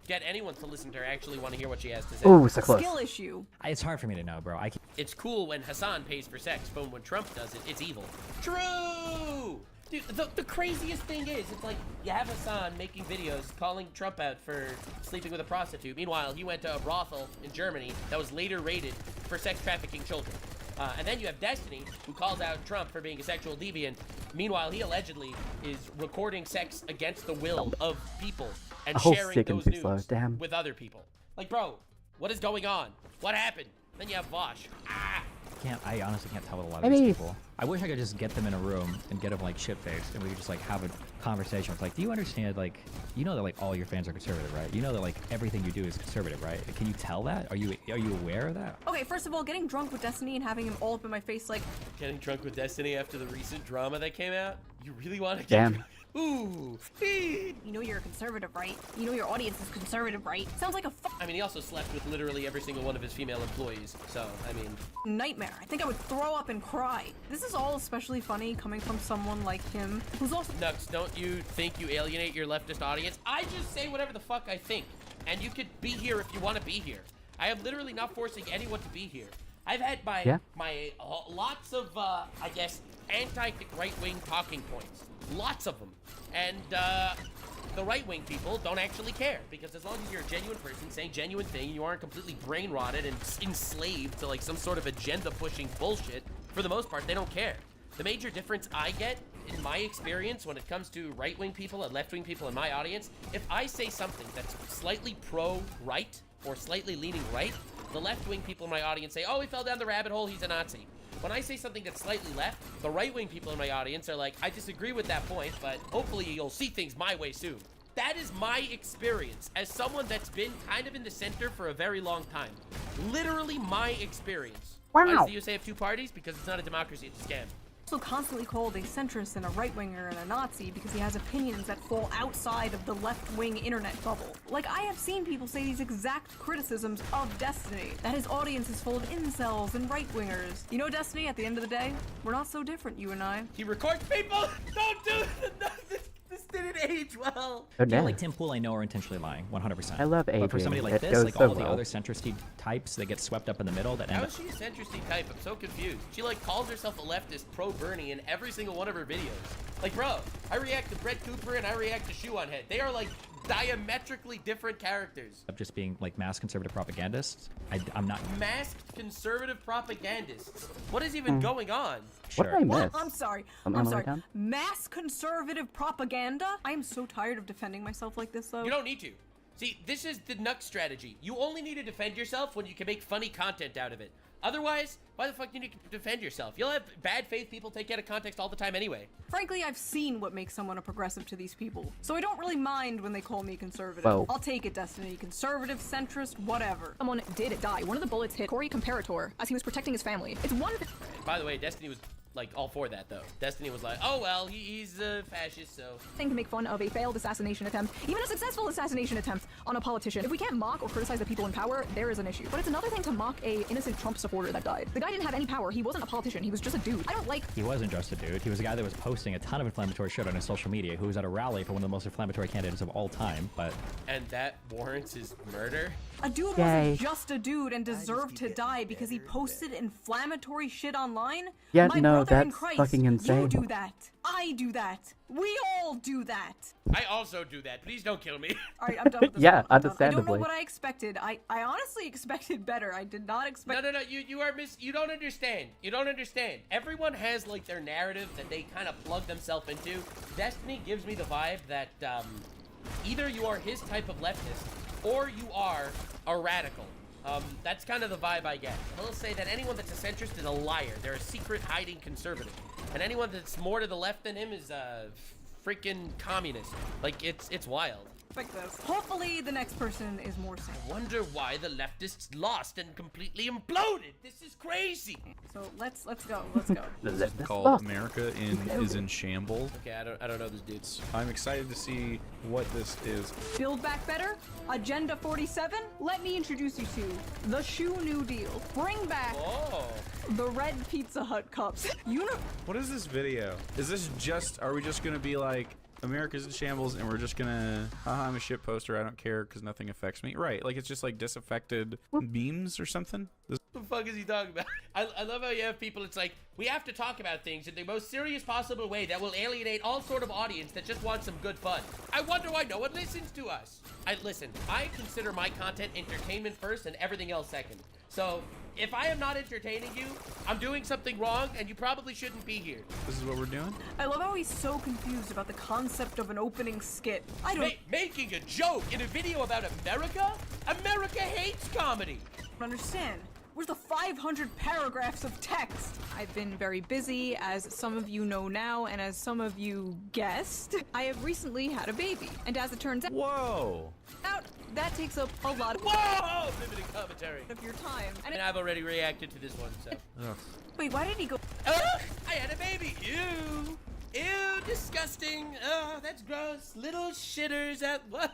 get anyone to listen to her, actually want to hear what she has to say. Oh, so close. Skill issue. It's hard for me to know, bro. It's cool when Hassan pays for sex, but when Trump does it, it's evil. True! Dude, the craziest thing is, it's like, you have Hassan making videos calling Trump out for sleeping with a prostitute. Meanwhile, he went to a brothel in Germany that was later raided for sex trafficking children. And then you have Destiny, who calls out Trump for being a sexual deviant. Meanwhile, he allegedly is recording sex against the will of people and sharing those news with other people. Like, bro, what is going on? What happened? Then you have Vosh. I honestly can't tell with a lot of these people. I wish I could just get them in a room and get them like shit-faced, and we could just like have a conversation. It's like, do you understand? Like, you know that like all your fans are conservative, right? You know that like everything you do is conservative, right? Can you tell that? Are you aware of that? Okay, first of all, getting drunk with Destiny and having him all up in my face, like getting drunk with Destiny after the recent drama that came out. You really want to get Damn. drunk? Ooh, you know you're a conservative, right? You know your audience is conservative, right? Sounds like a I mean, he also slept with literally every single one of his female employees, so, I mean... nightmare. I think I would throw up and cry. This is all especially funny coming from someone like him, who's also... Nux, don't you think you alienate your leftist audience? I just say whatever the fuck I think, and you could be here if you want to be here. I am literally not forcing anyone to be here. I've had my lots of, I guess, anti-right-wing talking points. Lots of them. And, the right-wing people don't actually care, because as long as you're a genuine person saying genuine thing, you aren't completely brain-rotted and enslaved to, like, some sort of agenda-pushing bullshit, for the most part, they don't care. The major difference I get, in my experience, when it comes to right-wing people and left-wing people in my audience, if I say something that's slightly pro-right, or slightly leaning right, the left-wing people in my audience say, oh, he fell down the rabbit hole, he's a Nazi. When I say something that's slightly left, the right-wing people in my audience are like, I disagree with that point, but hopefully you'll see things my way soon. That is my experience as someone that's been kind of in the center for a very long time. Literally my experience. Wow. Why does the USA have two parties? Because it's not a democracy, it's a scam. Also constantly called a centrist and a right-winger and a Nazi because he has opinions that fall outside of the left-wing internet bubble. Like, I have seen people say these exact criticisms of Destiny, that his audience is full of incels and right-wingers. You know, Destiny, at the end of the day, we're not so different, you and I. He records people! Don't do it! This didn't age well. People like Tim Pool I know are intentionally lying, 100%. I love But for aging. somebody like It this, goes like so all the well. other centristy types that get swept up in the middle that end How up... is she a centristy type? I'm so confused. She like calls herself a leftist pro-Bernie in every single one of her videos. Like, bro, I react to Brett Cooper and I react to Shoonhead. They are like diametrically different characters. Of just being like mass conservative propagandists. I'm not... Masked conservative propagandists. What is even going on? What did I miss? What? I'm sorry. Am I'm I sorry. down? Mass conservative propaganda? I am so tired of defending myself like this, though. You don't need to. See, this is the Nux strategy. You only need to defend yourself when you can make funny content out of it. Otherwise, why the fuck do you need to defend yourself? You'll have bad faith people take you out of context all the time anyway. Frankly, I've seen what makes someone a progressive to these people, so I don't really mind when they call me conservative. Whoa. I'll take it, Destiny. Conservative, centrist, whatever. Someone did die. One of the bullets hit Corey Comparator as he was protecting his family. It's one... By the way, Destiny was like all for that though. Destiny was like, oh well, he's a fascist, so. Thing to make fun of a failed assassination attempt, even a successful assassination attempt on a politician. If we can't mock or criticize the people in power, there is an issue. But it's another thing to mock a innocent Trump supporter that died. The guy didn't have any power. He wasn't a politician. He was just a dude. I don't like. He wasn't just a dude. He was a guy that was posting a ton of inflammatory shit on his social media, who was at a rally for one of the most inflammatory candidates of all time. But and that warrants his murder. A dude wasn't just a dude and deserved to die because he posted inflammatory shit online? Yeah, My no, brother in that's Christ, fucking insane. You do that. I do that. We all do that. I also do that. Please don't kill me. Alright, I'm done with this. Yeah, I'm done. I don't understandably. know what I expected. I honestly expected better. I did not expect. No. You don't understand. You don't understand. Everyone has like their narrative that they kind of plug themselves into. Destiny gives me the vibe that either you are his type of leftist or you are a radical. That's kind of the vibe I get. He'll say that anyone that's a centrist is a liar. They're a secret hiding conservative. And anyone that's more to the left than him is a freaking communist. Like, it's wild. Like this. Hopefully the next person is more sane. I wonder why the leftists lost and completely imploded. This is crazy. So let's go. Let's go. This is called America is in Shambles. Okay, I don't know this dudes. I'm excited to see what this is. Build Back Better, Agenda 47. Let me introduce you to the Shoe New Deal. Bring back the red Pizza Hut cups. What is this video? Is this just, are we just gonna be like, America's in shambles and we're just gonna, haha, I'm a shit poster, I don't care because nothing affects me? Right, like it's just like disaffected memes or something? What the fuck is he talking about? I love how you have people, it's like, we have to talk about things in the most serious possible way that will alienate all sort of audience that just wants some good fun. I wonder why no one listens to us. Listen, I consider my content entertainment first and everything else second. So, if I am not entertaining you, I'm doing something wrong and you probably shouldn't be here. This is what we're doing? I love how he's so confused about the concept of an opening skit. I don't making a joke in a video about America? America hates comedy. Understand. Where's the 500 paragraphs of text? I've been very busy, as some of you know now, and as some of you guessed. I have recently had a baby, and as it turns out, whoa, that takes up a lot of limited commentary of your time. And I've already reacted to this one, so. Wait, why did he go? I had a baby. Ew, disgusting. Oh, that's gross. Little shitters at what?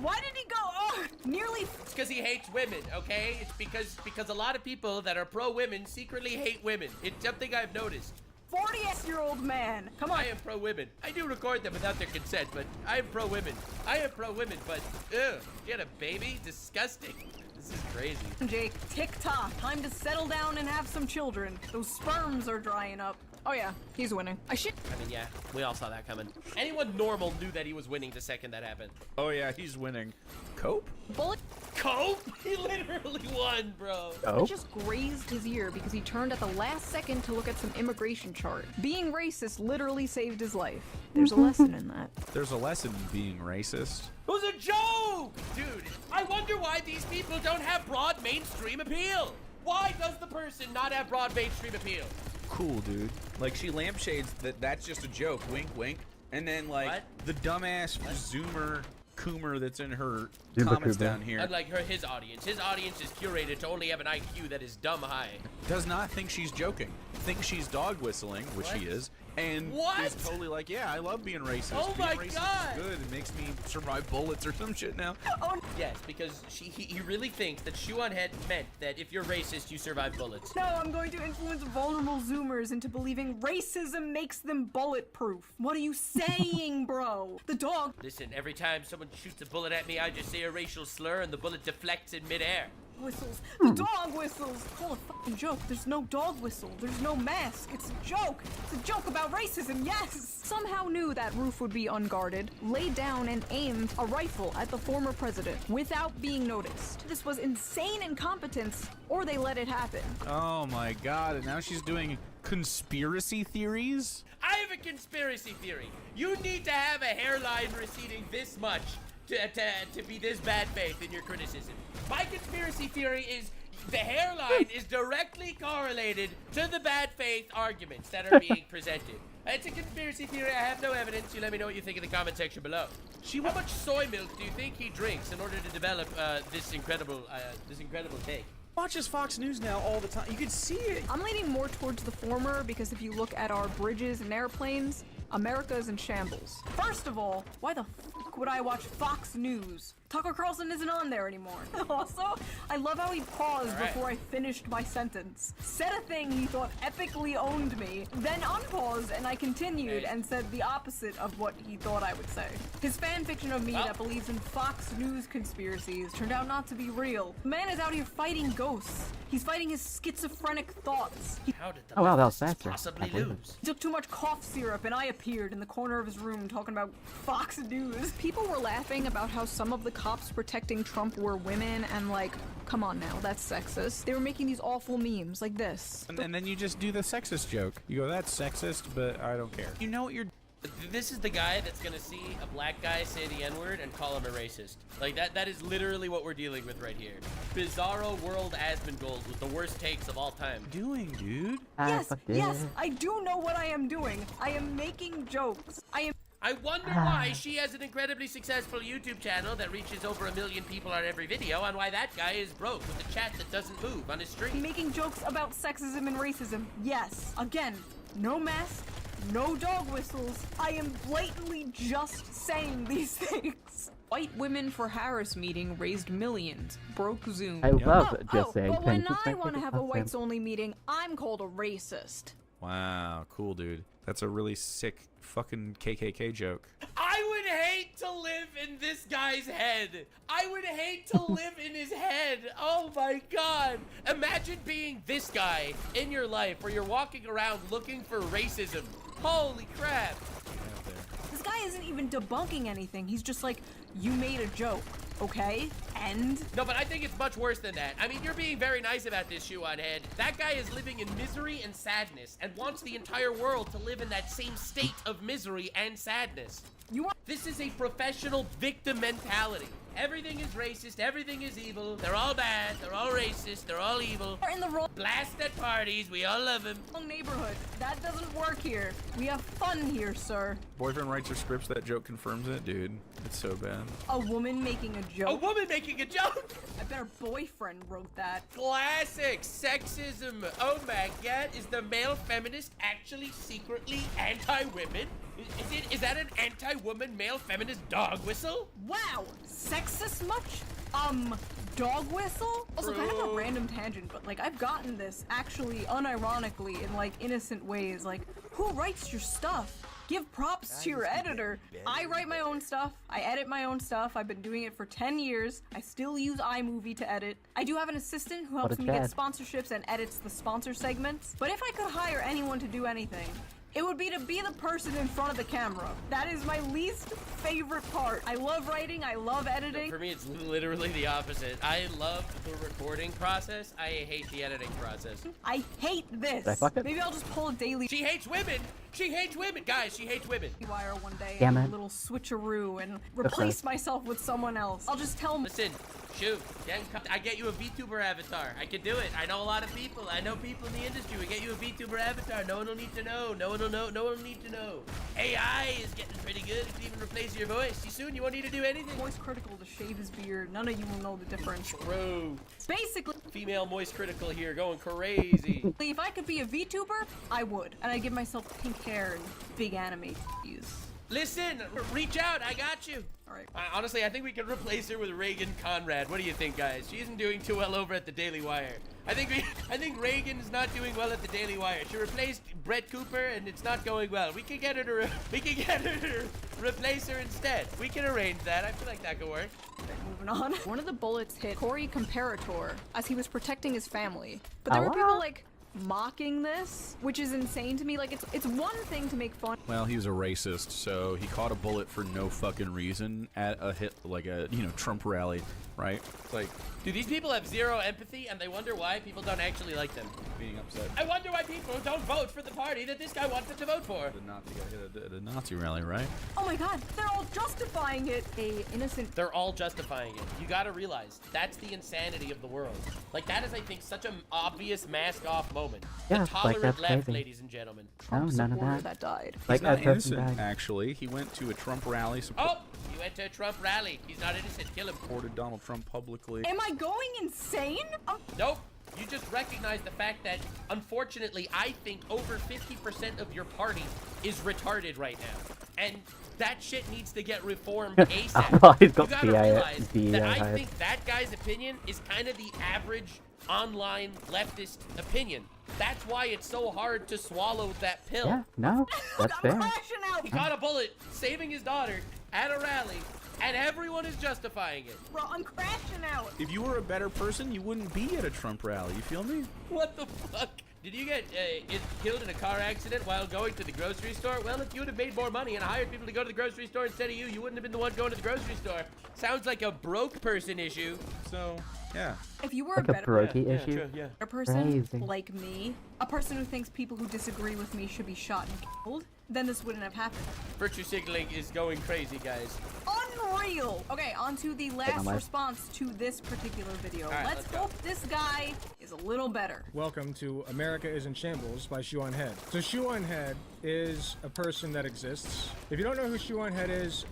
Why did he go? Nearly. It's because he hates women, okay? It's because a lot of people that are pro-women secretly hate women. It's something I've noticed. 40-year-old man. Come on. I am pro-women. I do record them without their consent, but I am pro-women. I am pro-women, but ugh, you had a baby? Disgusting. This is crazy. Jake, tick-tock. Time to settle down and have some children. Those sperms are drying up. Oh yeah, he's winning. I mean, yeah, we all saw that coming. Anyone normal knew that he was winning the second that happened. Oh yeah, he's winning. Cope? Bullet. Cope? He literally won, bro. It just grazed his ear because he turned at the last second to look at some immigration chart. Being racist literally saved his life. There's a lesson in that. There's a lesson in being racist. It was a joke! Dude, I wonder why these people don't have broad mainstream appeal. Why does the person not have broad mainstream appeal? Cool, dude. Like, she lampshades that's just a joke, wink, wink. And then, like, the dumbass Zoomer Coomer that's in her comments down here. Unlike his audience is curated to only have an IQ that is dumb high. Does not think she's joking. Thinks she's dog whistling, which she is. And is totally like, yeah, I love being racist. Oh being my racist God. is good. It makes me survive bullets or some shit now. Yes, because he really thinks that Shuan Head meant that if you're racist, you survive bullets. No, I'm going to influence vulnerable Zoomers into believing racism makes them bulletproof. What are you saying, bro? The dog. Listen, every time someone shoots a bullet at me, I just say a racial slur and the bullet deflects in midair. Whistles. The dog whistles. Call a fucking joke. There's no dog whistle. There's no mask. It's a joke. It's a joke about racism, yes! Somehow knew that roof would be unguarded, laid down and aimed a rifle at the former president without being noticed. This was insane incompetence, or they let it happen. Oh my God, and now she's doing conspiracy theories? I have a conspiracy theory. You need to have a hairline receding this much to be this bad faith in your criticism. My conspiracy theory is the hairline is directly correlated to the bad faith arguments that are being presented. It's a conspiracy theory. I have no evidence. You let me know what you think in the comment section below. How much soy milk do you think he drinks in order to develop this incredible take? watches Fox News now all the time. You can see it. I'm leaning more towards the former because if you look at our bridges and airplanes, America is in shambles. First of all, why the fuck would I watch Fox News? Tucker Carlson isn't on there anymore. Also, I love how he paused before I finished my sentence. Said a thing he thought epically owned me, then unpaused and I continued and said the opposite of what he thought I would say. His fan fiction of me that believes in Fox News conspiracies turned out not to be real. The man is out here fighting ghosts. He's fighting his schizophrenic thoughts. How did Oh wow, that was faster. possibly lose? He took too much cough syrup and I appeared in the corner of his room talking about Fox News. People were laughing about how some of the cops protecting Trump were women and like, come on now, that's sexist. They were making these awful memes like this. And then you just do the sexist joke. You go, that's sexist, but I don't care. You know what you're... This is the guy that's gonna see a black guy say the N-word and call him a racist. Like that is literally what we're dealing with right here. Bizarro World Asmongold Gold with the worst takes of all time. Doing, dude? Yes, I do know what I am doing. I am making jokes. I wonder why she has an incredibly successful YouTube channel that reaches over 1 million people on every video, and why that guy is broke with a chat that doesn't move on his stream. Making jokes about sexism and racism. Yes. Again, no mask, no dog whistles. I am blatantly just saying these things. White Women for Harris meeting raised millions, broke Zoom. I love just saying but when things. I want to have a whites-only meeting, I'm called a racist. Wow, cool, dude. That's a really sick fucking KKK joke. I would hate to live in this guy's head. I would hate to live in his head. Oh my god. Imagine being this guy in your life where you're walking around looking for racism. Holy crap. This guy isn't even debunking anything. He's just like, you made a joke, okay? And? No, but I think it's much worse than that. I mean, you're being very nice about this, Shoe on Head. That guy is living in misery and sadness and wants the entire world to live in that same state of misery and sadness. This is a professional victim mentality. Everything is racist, everything is evil, they're all bad, they're all racist, they're all evil. We're in the wrong blast at parties, we all love him. Neighborhood. That doesn't work here. We have fun here, sir. Boyfriend writes her scripts, that joke confirms it, dude. It's so bad. A woman making a joke. A woman making a joke? I bet her boyfriend wrote that. Classic sexism. Oh my god, is the male feminist actually secretly anti-women? Is that an anti-woman male feminist dog whistle? Wow, sexist much? Dog whistle? Also, kind of a random tangent, but like I've gotten this actually unironically in like innocent ways. Like, who writes your stuff? Give props to your editor. I write my own stuff. I edit my own stuff. I've been doing it for 10 years. I still use iMovie to edit. I do have an assistant who helps me get sponsorships and edits the sponsor segments. But if I could hire anyone to do anything, it would be to be the person in front of the camera. That is my least favorite part. I love writing, I love editing. For me, it's literally the opposite. I love the recording process. I hate the editing process. I hate this. Maybe I'll just pull a daily. She hates women. She hates women, guys. She hates women. Wire one day Damn and it. a little switcheroo and replace myself with someone else. I'll just tell them. Listen, shoot. I get you a VTuber avatar. I can do it. I know a lot of people. I know people in the industry. We get you a VTuber avatar. No one will need to know. No one will know. No one will need to know. AI is getting pretty good. It can even replace your voice. You soon you won't need to do anything. Moist Critical to shave his beard. None of you will know the difference. True. Basically, female Moist Critical here going crazy. If I could be a VTuber, I would. And I'd give myself pink hair and big anime views. Listen, reach out. I got you. All right. Honestly, I think we can replace her with Reagan Conrad. What do you think, guys? She isn't doing too well over at the Daily Wire. I think Reagan's not doing well at the Daily Wire. She replaced Brett Cooper, and it's not going well. We can get her to replace her instead. We can arrange that. I feel like that could work. Moving on. One of the bullets hit Corey Comparator as he was protecting his family. But there were people like mocking this, which is insane to me. Like it's one thing to make fun. Well, he was a racist, so he caught a bullet for no fucking reason at a hit, like a, Trump rally, right? It's like, do these people have zero empathy and they wonder why people don't actually like them? Being upset. I wonder why people don't vote for the party that this guy wanted to vote for. The Nazi guy hit at a Nazi rally, right? Oh my god, they're all justifying it. They're all justifying it. You gotta realize, that's the insanity of the world. Like, that is, I think, such an obvious mask-off moment. Yeah, the like, tolerant that's left, crazy. ladies and gentlemen. No, none of that. That died. Like, He's not that person innocent, died. actually. He went to a Trump rally. Oh, you went to a Trump rally. He's not innocent. Kill him. Supported Donald Trump publicly. Am I going insane? Nope. You just recognize the fact that, unfortunately, I think over 50% of your party is retarded right now. And that shit needs to get reformed ASAP. Well, he's got You gotta DEI realize that I hired. think that guy's opinion is kind of the average online leftist opinion. That's why it's so hard to swallow that pill. Yeah, no, that's fair. He got a bullet saving his daughter at a rally, and everyone is justifying it. Bro, I'm crashing out. If you were a better person, you wouldn't be at a Trump rally. You feel me? What the fuck? Did you get killed in a car accident while going to the grocery store? Well, if you would have made more money and hired people to go to the grocery store instead of you, you wouldn't have been the one going to the grocery store. Sounds like a broke person issue. So, yeah. If you were Like a a better brokey issue. a person Crazy. like me, a person who thinks people who disagree with me should be shot and killed, then this wouldn't have happened. Virtue signaling is going crazy, guys. Unreal! Okay, on to the last my- response to this particular video. All right, let's let's go. hope this guy is a little better. Welcome to America is in Shambles by Shuan Head. So Shuan Head is a person that exists. If you don't know who Shuan Head is,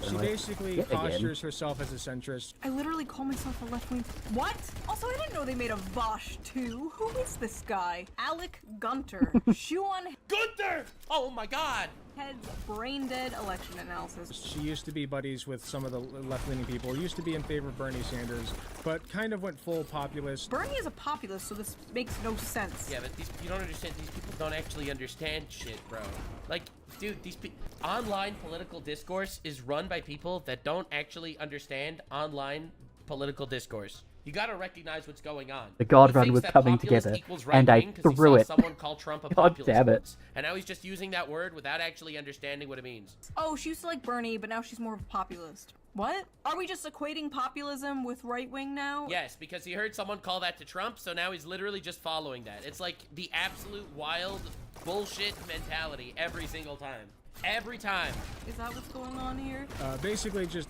she like, basically yet again. postures herself as a centrist. I literally call myself a left-wing. What? Also, I didn't know they made a Vosh too. Who is this guy? Alec Gunter. Shuan Gunther! Oh my god! Head's brain-dead election analysis. She used to be buddies with some of the left-leaning people, used to be in favor of Bernie Sanders, but kind of went full populist. Bernie is a populist, so this makes no sense. Yeah, but you don't understand. These people don't actually understand shit, bro. Like, dude, online political discourse is run by people that don't actually understand online political discourse. You gotta recognize what's going on. The God He Run thinks was that coming populist together, equals and I right-wing 'cause he threw saw it. someone call Trump a God populist damn it. once. And now he's just using that word without actually understanding what it means. Oh, she used to like Bernie, but now she's more of a populist. What? Are we just equating populism with right-wing now? Yes, because he heard someone call that to Trump, so now he's literally just following that. It's like the absolute wild bullshit mentality every single time. Every time. Is that what's going on here? Basically just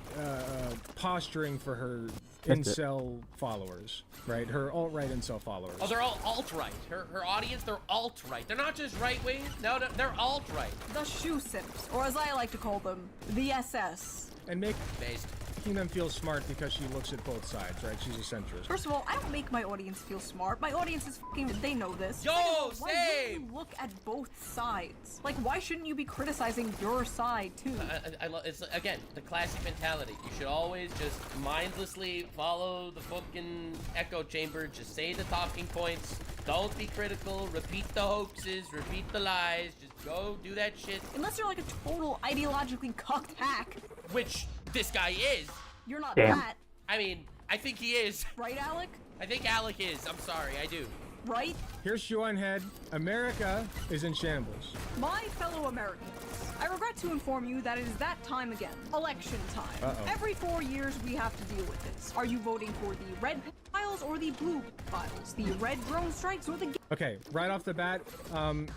posturing for her That's it. incel followers, right? Her alt-right incel followers. Oh, they're all alt-right. Her audience, they're alt-right. They're not just right-wing. No, they're alt-right. The shoe simps, or as I like to call them, the SS. And Based. making them feel smart because she looks at both sides, right? She's a centrist. First of all, I don't make my audience feel smart. My audience is fucking, they know this. Yo, Second of all, why same! wouldn't you look at both sides? Like, why shouldn't you be criticizing your side, too? I love, it's, again, the classic mentality. You should always just mindlessly follow the fucking echo chamber. Just say the talking points. Don't be critical. Repeat the hoaxes. Repeat the lies. Just go do that shit. Unless you're like a total ideologically cucked hack. Which this guy is. You're not Damn. that. I mean, I think he is. Right, Alec? I think Alec is. I'm sorry, I do. Right? Here's Shuan Head. America is in shambles. My fellow Americans, I regret to inform you that it is that time again. Election time. Uh-oh. Every 4 years we have to deal with this. Are you voting for the red files or the blue files? The red drone strikes or the... Okay, right off the bat,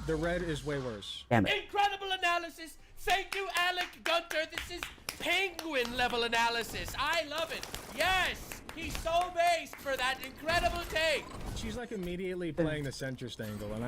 the red is way worse. Damn it. Incredible analysis. Thank you, Alec Gunter. This is penguin level analysis. I love it. Yes. He's so based for that incredible take. She's like immediately playing the centrist angle, and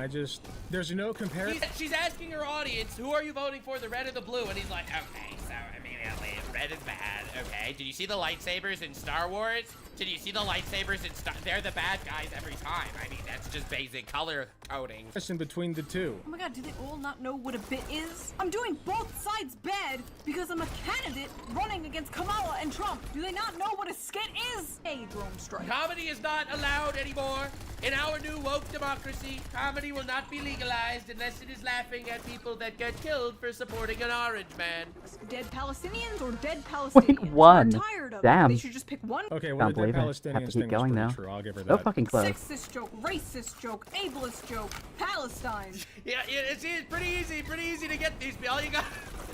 there's no comparison. She's asking her audience, who are you voting for, the red or the blue? And he's like, okay, so immediately, red is bad. Okay, did you see the lightsabers in Star Wars? Did you see the lightsabers in Star... They're the bad guys every time. I mean, that's just basic color coding. Between the two. Oh my god, do they all not know what a bit is? I'm doing both sides bad because I'm a candidate running against Kamala and Trump. Do they not know what a skit is? A drone strike. Comedy is not allowed anymore. In our new woke democracy, comedy will not be legalized unless it is laughing at people that get killed for supporting an orange man. Dead Palestinians or dead Palestinians? Wait, one. We're tired of Damn. it. They should just pick one. Okay, Can't well, the believe it. Have Palestinians to keep thing was going pretty now. true. I'll give her So that. fucking close. Sexist joke, racist joke, ableist joke, Palestine. Yeah, it's pretty easy to get these. All you got.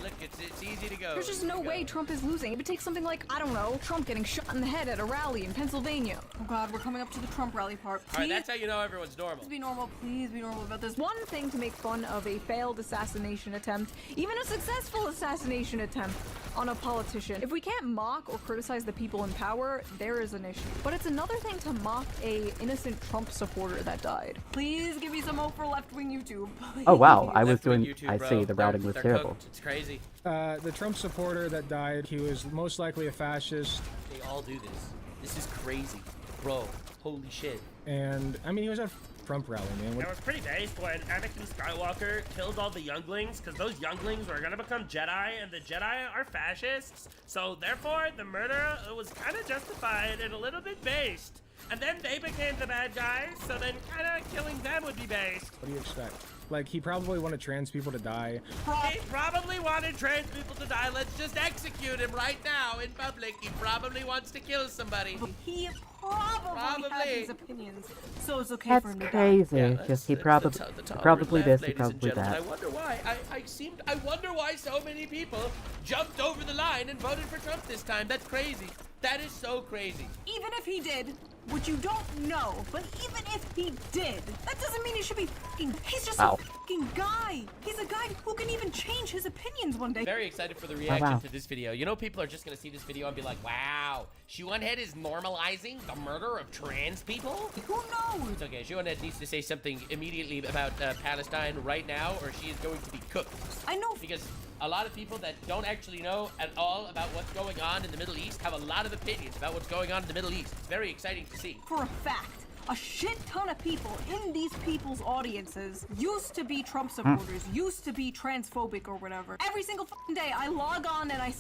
Look, it's easy to go. There's just no way Trump is losing. It would take something like, I don't know, Trump getting shot in the head at a rally in Pennsylvania. Oh god, we're coming up to the Trump rally part. All right, that's how you know everyone's normal. Please be normal. Please be normal about this. One thing to make fun of a failed assassination attempt, even a successful assassination attempt on a politician. If we can't mock or criticize the people in power, there is an issue. But it's another thing to mock a innocent Trump supporter that died. Please give me some hope for left-wing YouTube. Please. Oh wow, I was Left-wing doing. YouTube, I bro. see the routing was They're terrible. cooked. It's crazy. crazy. The Trump supporter that died, he was most likely a fascist. They all do this. This is crazy. Bro, holy shit. And, I mean, he was at a Trump rally, man. It was pretty based when Anakin Skywalker killed all the younglings, because those younglings were gonna become Jedi, and the Jedi are fascists. So therefore, the murder was kind of justified and a little bit based. And then they became the bad guys, so then kind of killing them would be based. What do you expect? Like, he probably wanted trans people to die. He probably wanted trans people to die. Let's just execute him right now in public. He probably wants to kill somebody. He probably had these opinions, so it's okay That's for him to crazy. die. Just he probably this, he probably that. I wonder why. I wonder why so many people jumped over the line and voted for Trump this time. That's crazy. That is so crazy. Even if he did, which you don't know, but even if he did, that doesn't mean he should be fucking. He's just a fucking guy. He's a guy who can even change his opinions one day. Very excited for the reaction to this video. You know, people are just gonna see this video and be like, wow, Shoe1Head is normalizing the murder of trans people? Who knows? It's okay. Shoe1Head needs to say something immediately about Palestine right now, or she is going to be cooked. I know. Because a lot of people that don't actually know at all about what's going on in the Middle East have a lot of opinions about what's going on in the Middle East. It's very exciting to see. For a fact, a shit ton of people in these people's audiences used to be Trump supporters, used to be transphobic or whatever. Every single fucking day I log on and I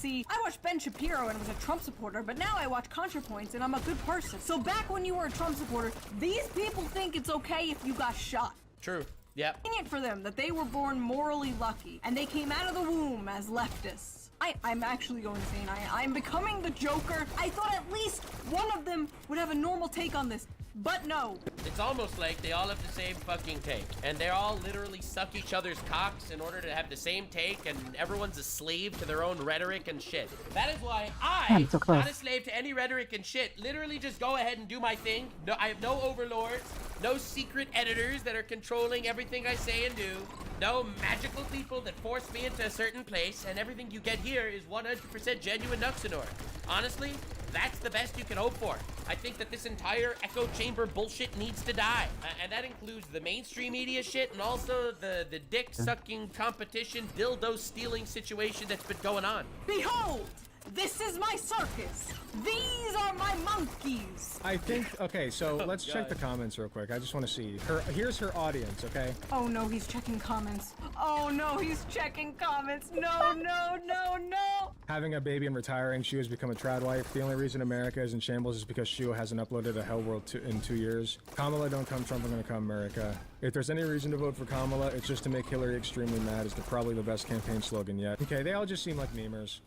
watched Ben Shapiro and was a Trump supporter, but now I watch ContraPoints and I'm a good person. So back when you were a Trump supporter, these people think it's okay if you got shot. True. Yep. Convenient for them that they were born morally lucky and they came out of the womb as leftists. I'm actually going insane. I'm becoming the Joker. I thought at least one of them would have a normal take on this. But no. It's almost like they all have the same fucking take. And they all literally suck each other's cocks in order to have the same take, and everyone's a slave to their own rhetoric and shit. That is why I'm not a slave to any rhetoric and shit. Literally just go ahead and do my thing. No, I have no overlords, no secret editors that are controlling everything I say and do, no magical people that force me into a certain place, and everything you get here is 100% genuine Nuxanor. Honestly, that's the best you can hope for. I think that this entire echo chamber bullshit needs to die. And that includes the mainstream media shit and also the dick-sucking competition, dildo-stealing situation that's been going on. Behold! This is my circus. These are my monkeys. I think, okay, so let's check the comments real quick. I just want to see. Here's her audience, okay? Oh no, he's checking comments. Oh no, he's checking comments. No, no, no, no. Having a baby and retiring, Shua has become a trad wife. The only reason America is in shambles is because Shua hasn't uploaded a Hell World in 2 years. Kamala, don't come Trump, I'm gonna come America. If there's any reason to vote for Kamala, it's just to make Hillary extremely mad. It's probably the best campaign slogan yet. Okay, they all just seem like memers.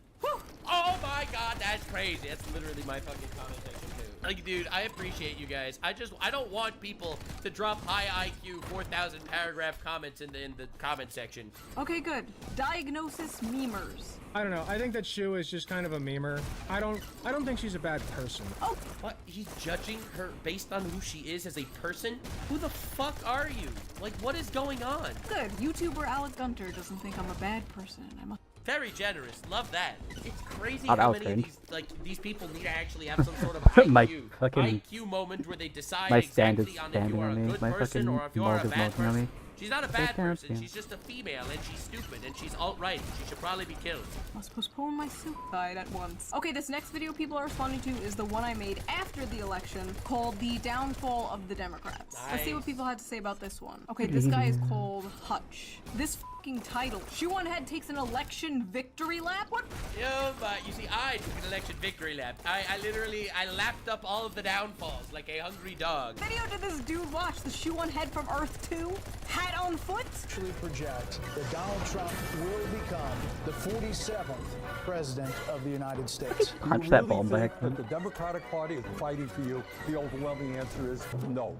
Oh my god, that's crazy. That's literally my fucking comment section too. Like, dude, I appreciate you guys. I don't want people to drop high IQ 4,000 paragraph comments in the comment section. Okay, good. Diagnosis memers. I don't know. I think that Shua is just kind of a memer. I don't think she's a bad person. Oh, what? He's judging her based on who she is as a person? Who the fuck are you? Like, what is going on? Good. YouTuber Alec Gunter doesn't think I'm a bad person. I'm a very generous. Love that. It's crazy Oh, how that was many strange. of these people need to actually have some sort of IQ, fucking- IQ moment where they decide my stand is exactly on if standing you are a on me. good My person fucking or if you are a mug is bad melting on person. me. She's not a Stay bad down, person. yeah. She's just a female and she's stupid and she's alt-right. She should probably be killed. Must postpone my suicide at once. Okay, this next video people are responding to is the one I made after the election called The Downfall of the Democrats. Let's see what people had to say about this one. Okay, this guy is called Hutch. This fucking title. Shoe1Head takes an election victory lap? What? Yo, but you see, I took an election victory lap. I literally lapped up all of the downfalls like a hungry dog. Video did this dude watch the Shoe1Head from Earth 2? Hat on foot? Actually project that Donald Trump will become the 47th president of the United States. Punch that ball back. That the Democratic Party is fighting for you? The overwhelming answer is no.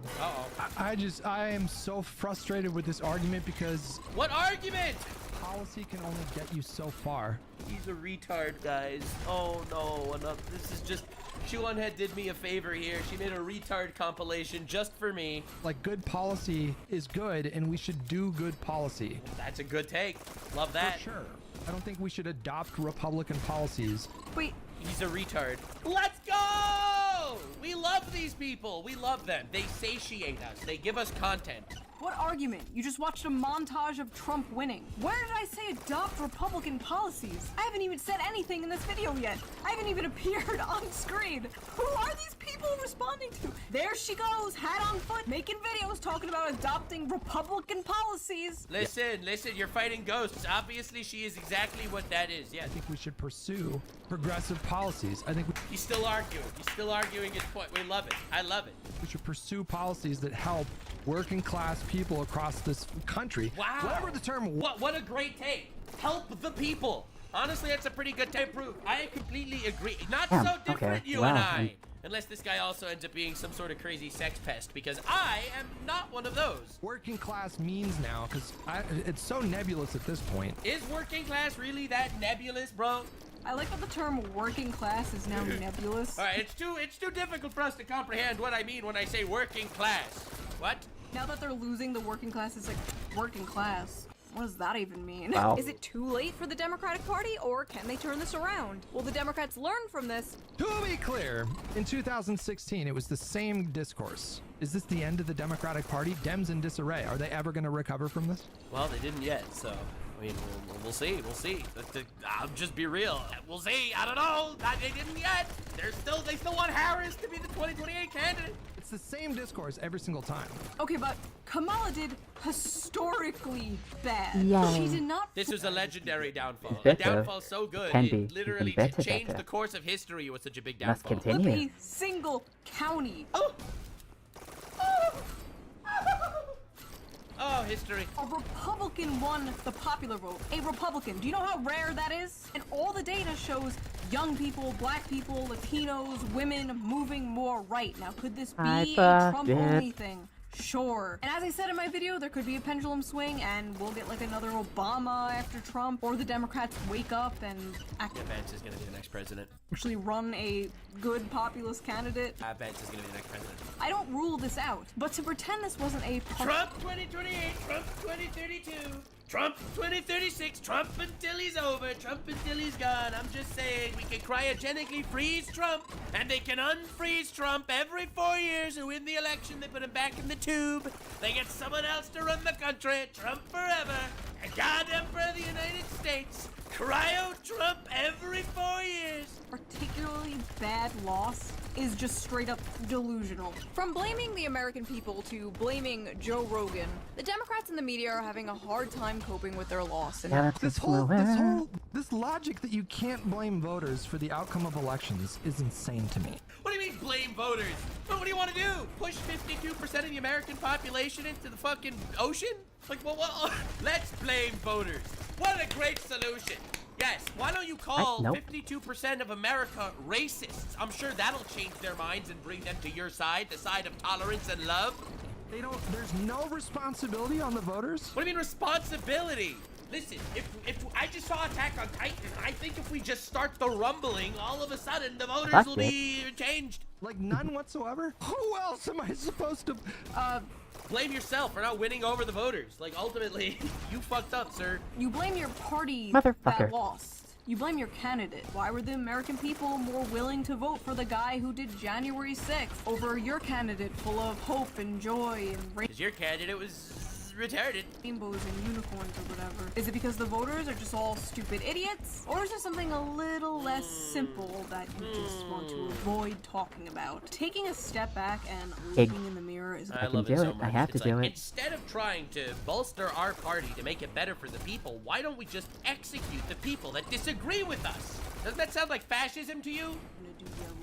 I am so frustrated with this argument because what argument? Policy can only get you so far. He's a retard, guys. Oh no, this is just Shoe1Head did me a favor here. She made a retard compilation just for me. Like, good policy is good, and we should do good policy. That's a good take. Love that. For sure. I don't think we should adopt Republican policies. Wait. He's a retard. Let's go! We love these people. We love them. They satiate us. They give us content. What argument? You just watched a montage of Trump winning. Where did I say adopt Republican policies? I haven't even said anything in this video yet. I haven't even appeared on screen. Who are these people responding to? There she goes, hat on foot, making videos talking about adopting Republican policies. Listen, you're fighting ghosts. Obviously, she is exactly what that is. Yeah. I think we should pursue progressive policies. I think He's still arguing his point. We love it. I love it. we should pursue policies that help working class people across this country. Wow. Whatever the term. What a great take. Help the people. Honestly, that's a pretty good take. Proof. I completely agree. Not Damn, so different, okay. you Wow. and I. Unless this guy also ends up being some sort of crazy sex pest, because I am not one of those. Working class means now, because it's so nebulous at this point. Is working class really that nebulous, bro? I like that the term working class is now nebulous. All right, it's too difficult for us to comprehend what I mean when I say working class. What? Now that they're losing the working class, it's like working class. What does that even mean? Wow. Is it too late for the Democratic Party, or can they turn this around? Will the Democrats learn from this? To be clear, in 2016, it was the same discourse. Is this the end of the Democratic Party? Dems in disarray. Are they ever going to recover from this? Well, they didn't yet, so I mean, we'll see. We'll see. I'll just be real. We'll see. I don't know. They didn't yet. They still want Harris to be the 2028 candidate. It's the same discourse every single time. Okay, but Kamala did historically bad. Yeah. She did not. This was a legendary downfall. Better. A downfall so good, Can it be literally even better, changed better. the course of history. It was such a big Must downfall. continue. Flip a single county. Oh, history. A Republican won the popular vote. A Republican. Do you know how rare that is? And all the data shows young people, black people, Latinos, women moving more right. Now, could this be a Trump-only thing? Sure. And as I said in my video, there could be a pendulum swing and we'll get like another Obama after Trump, or the Democrats wake up and Yeah, Vance is gonna be the next president. actually run a good populist candidate. Vance is gonna be the next president. I don't rule this out, but to pretend this wasn't a Trump 2028, Trump 2032, Trump 2036, Trump until he's over, Trump until he's gone. I'm just saying we can cryogenically freeze Trump, and they can unfreeze Trump every 4 years, and win the election, they put him back in the tube. They get someone else to run the country, Trump forever, a God Emperor of the United States. Cryo Trump every 4 years. particularly bad loss is just straight up delusional. From blaming the American people to blaming Joe Rogan, the Democrats and the media are having a hard time coping with their loss. And This logic that you can't blame voters for the outcome of elections is insane to me. What do you mean blame voters? What do you want to do? Push 52% of the American population into the fucking ocean? Like, well, let's blame voters. What a great solution. Yes, why don't you call 52% of America racists? I'm sure that'll change their minds and bring them to your side, the side of tolerance and love. There's no responsibility on the voters? What do you mean responsibility? Listen, if I just saw Attack on Titan, I think if we just start the rumbling, all of a sudden the voters will be changed. Like none whatsoever? Who else am I supposed to... Blame yourself for not winning over the voters. Like, ultimately, you fucked up, sir. You blame your party Motherfucker. that lost. You blame your candidate. Why were the American people more willing to vote for the guy who did January 6th over your candidate full of hope and joy and Because your candidate was retarded. rainbows and unicorns or whatever? Is it because the voters are just all stupid idiots? Or is there something a little less simple that you just want to avoid talking about? Taking a step back and looking in the mirror is... I love it so much. I have to do it. Instead of trying to bolster our party to make it better for the people, why don't we just execute the people that disagree with us? Doesn't that sound like fascism to you?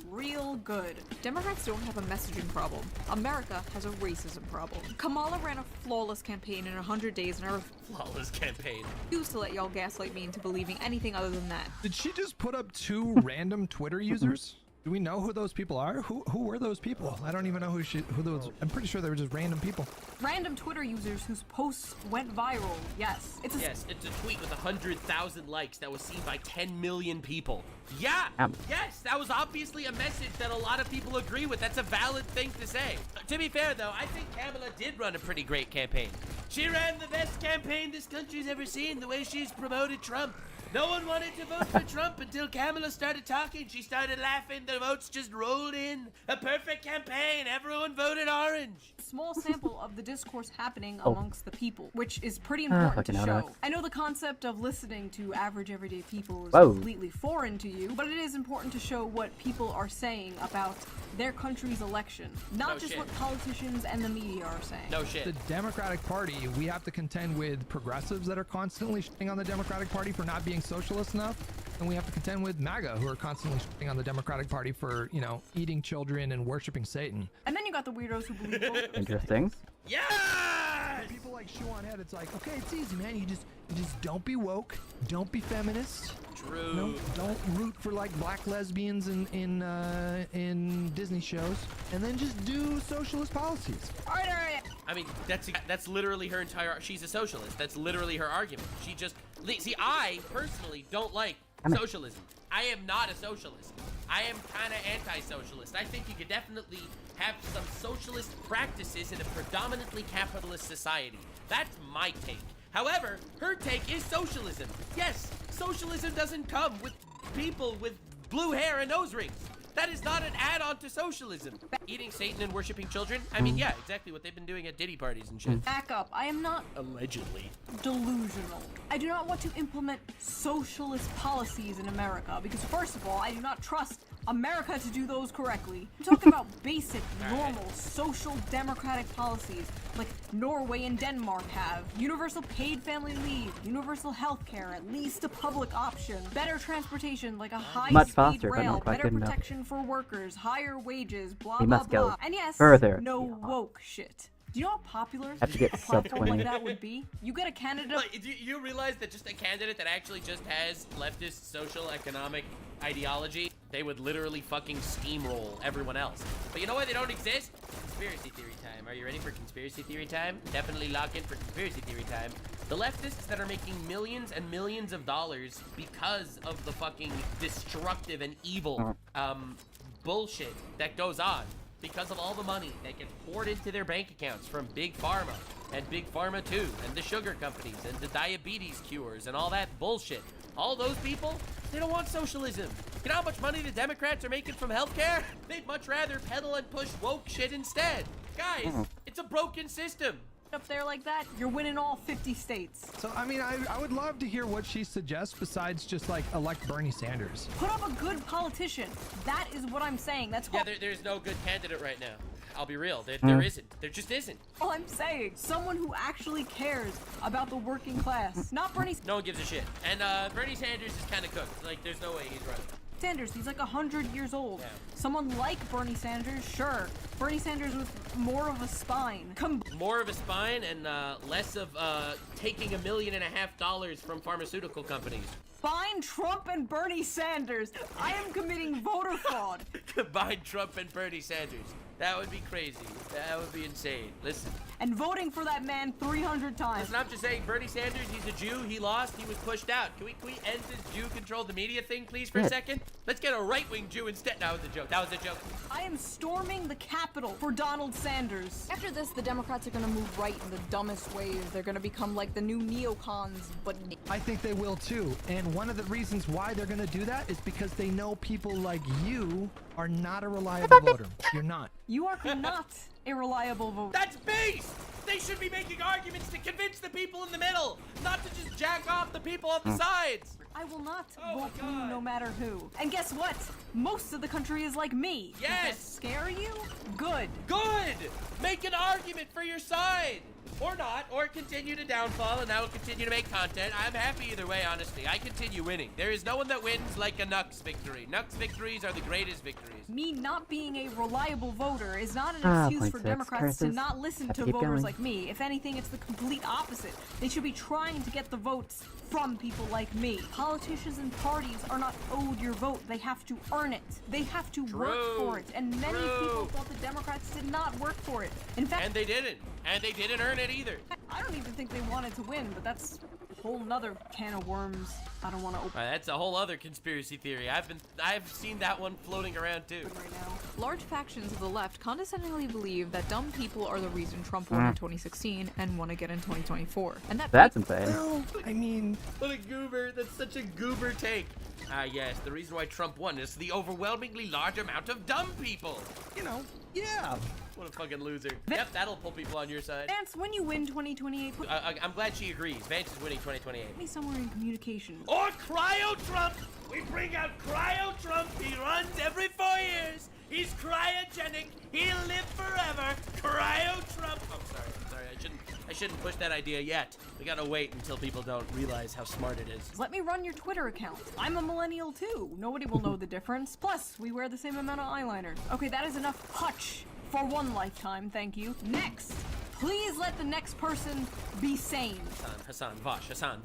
Real good. Democrats don't have a messaging problem. America has a racism problem. Kamala ran a flawless campaign in 100 days and I Flawless campaign. refuse to let y'all gaslight me into believing anything other than that. Did she just put up 2 random Twitter users? Do we know who those people are? Who were those people? I don't even know who those... I'm pretty sure they were just random people. Random Twitter users whose posts went viral. Yes. It's a tweet with 100,000 likes that was seen by 10 million people. Yeah! Yes, that was obviously a message that a lot of people agree with. That's a valid thing to say. To be fair, though, I think Kamala did run a pretty great campaign. She ran the best campaign this country's ever seen, the way she's promoted Trump. No one wanted to vote for Trump until Kamala started talking. She started laughing. The votes just rolled in. A perfect campaign. Everyone voted orange. small sample of the discourse happening amongst the people, which is pretty important to fucking show. hell no. I know the concept of listening to average everyday people is Whoa. completely foreign to you, but it is important to show what people are saying about their country's election, not No just shit. what politicians and the media are saying. No shit. The Democratic Party, we have to contend with progressives that are constantly shitting on the Democratic Party for not being socialist enough. And we have to contend with MAGA, who are constantly shitting on the Democratic Party for, you know, eating children and worshiping Satan. And then you got the weirdos who believe voters. Interesting. Yes! People like Shoe on Head, it's like, okay, it's easy, man. You just don't be woke, don't be feminist. True. No, don't root for like black lesbians in Disney shows, and then just do socialist policies. All right. I mean, that's literally her entire. She's a socialist. That's literally her argument. She just see. I personally don't like socialism. I am not a socialist. I am kind of anti-socialist. I think you could definitely have some socialist practices in a predominantly capitalist society. That's my take. However, her take is socialism. Yes, socialism doesn't come with people with blue hair and nose rings. That is not an add-on to socialism. Eating Satan and worshiping children? I mean, yeah, exactly what they've been doing at Diddy parties and shit. Back up. I am not Allegedly. delusional. I do not want to implement socialist policies in America because, first of all, I do not trust America to do those correctly. I'm talking about basic, normal, social democratic policies like Norway and Denmark have. Universal paid family leave, universal health care, at least a public option, better transportation like a Much high-speed faster, but rail, not quite better good enough. protection for workers, higher wages, blah, We blah, must go blah. And yes, further. no woke shit. Do you know how popular Have to get a platform like sub-20. that would be? You get a candidate. Like, do you realize that just a candidate that actually just has leftist social economic ideology, they would literally fucking steamroll everyone else. But you know why they don't exist? Conspiracy theory time. Are you ready for conspiracy theory time? Definitely lock in for conspiracy theory time. The leftists that are making millions and millions of dollars because of the fucking destructive and evil bullshit that goes on, because of all the money that gets poured into their bank accounts from Big Pharma and Big Pharma 2 and the sugar companies and the diabetes cures and all that bullshit. All those people, they don't want socialism. You know how much money the Democrats are making from healthcare? They'd much rather peddle and push woke shit instead. Guys, it's a broken system. Up there like that, you're winning all 50 states. So, I mean, I would love to hear what she suggests besides just like elect Bernie Sanders. Put up a good politician. That is what I'm saying. That's Yeah, all, there's no good candidate right now. I'll be real. There isn't. There just isn't. all I'm saying. Someone who actually cares about the working class. Not Bernie No one gives a shit. And Bernie Sanders is kind of cooked. Like, there's no way he's running. Sanders. He's like 100 years old. Someone like Bernie Sanders, sure. Bernie Sanders with more of a spine. More of a spine and less of taking $1.5 million from pharmaceutical companies. Combine Trump and Bernie Sanders. I am committing voter fraud. Combine Trump and Bernie Sanders. That would be crazy. That would be insane. Listen. And voting for that man 300 times. Listen, I'm just saying, Bernie Sanders, he's a Jew. He lost. He was pushed out. Can we end this Jew-controlled the media thing, please, for a second? Let's get a right-wing Jew instead. That was a joke. That was a joke. I am storming the Capitol for Donald Sanders. After this, the Democrats are gonna move right in the dumbest ways. They're gonna become like the new neocons, but I think they will too. And one of the reasons why they're gonna do that is because they know people like you are not a reliable voter. You're not. You are not a reliable voter. That's based! They should be making arguments to convince the people in the middle, not to just jack off the people on the sides. I will not vote for you no matter who. And guess what? Most of the country is like me. Yes! Does that scare you? Good. Good! Make an argument for your side! Or not, or continue to downfall, and I will continue to make content. I'm happy either way, honestly. I continue winning. There is no one that wins like a Nux victory. Nux victories are the greatest victories. Me not being a reliable voter is not an Ah, excuse point for six. Democrats to Curses. not listen Have to to keep voters going. like me. If anything, it's the complete opposite. They should be trying to get the votes from people like me. Politicians and parties are not owed your vote. They have to earn it. They have to work for it. And many people thought the Democrats did not work for it. In fact, And they didn't. And they didn't earn it either. I don't even think they wanted to win, but that's a whole nother can of worms I don't want to open That's a whole other conspiracy theory. I've seen that one floating around too. right now. large factions of the left condescendingly believe that dumb people are the reason Trump won in 2016 and want to get in 2024. And That's insane. Well, I mean, What a goober. That's such a goober take. Yes, the reason why Trump won is the overwhelmingly large amount of dumb people. you know, yeah. What a fucking loser. Yep, that'll pull people on your side. Vance, when you win 2028, put I'm glad she agrees. Vance is winning 2028. me somewhere in communications. Or Cryo Trump! We bring out Cryo Trump. He runs every 4 years. He's cryogenic. He'll live forever. Cryo Trump. I'm sorry. I shouldn't push that idea yet. We gotta wait until people don't realize how smart it is. Let me run your Twitter account. I'm a millennial too. Nobody will know the difference. Plus, we wear the same amount of eyeliner. Okay, that is enough hutch for one lifetime, thank you. Next, please let the next person be sane. Hassan, Vosh, Hassan,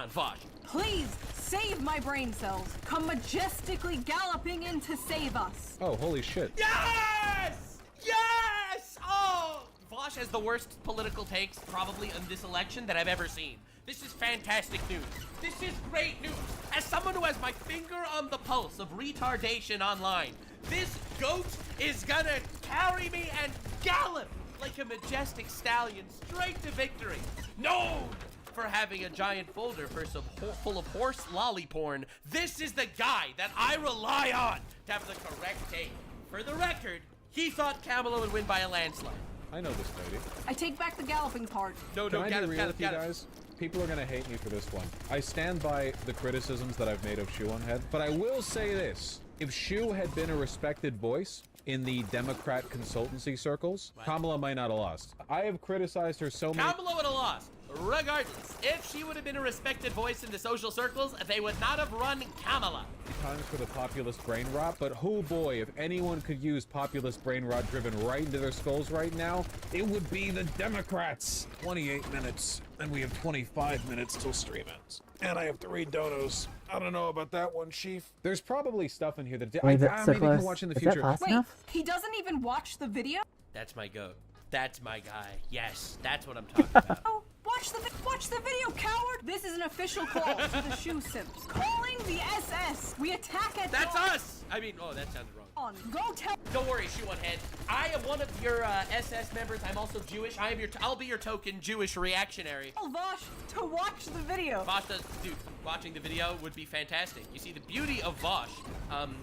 Vosh. Please save my brain cells. Come majestically galloping in to save us. Oh, holy shit. Yes! Yes! Oh! Vosh has the worst political takes probably in this election that I've ever seen. This is fantastic news. This is great news. As someone who has my finger on the pulse of retardation online, this goat is gonna carry me and gallop like a majestic stallion straight to victory. Known for having a giant folder full of horse lolly porn, this is the guy that I rely on to have the correct take. For the record, he thought Kamala would win by a landslide. I know this lady. I take back the galloping part. No, Can I be real with you guys? People are gonna hate me for this one. I stand by the criticisms that I've made of Shoe-on-Head, but I will say this. If Shoe had been a respected voice in the Democrat consultancy circles, Kamala might not have lost. I have criticized her so much. Kamala would have lost. Regardless, if she would have been a respected voice in the social circles, they would not have run Kamala. Times for the populist brain rot, but oh boy, if anyone could use populist brain rot driven right into their skulls right now, it would be the Democrats. 28 minutes, and we have 25 minutes till stream ends. And I have to read donos. I don't know about that one, Chief. There's probably stuff in here that Wait, maybe so can watch in the is future. that fast Wait, enough? he doesn't even watch the video? That's my goat. That's my guy. Yes, that's what I'm talking about. Oh, watch the video, coward! This is an official call to the Shoe Simps. Calling the SS! We attack at That's dawn. us! I mean, oh, that sounded wrong. Go tell. Don't worry, Shoe-on-Head. I am one of your SS members. I'm also Jewish. I'll be your token Jewish reactionary. Tell Vosh to watch the video. Vosh does, dude, watching the video would be fantastic. You see, the beauty of Vosh, I'm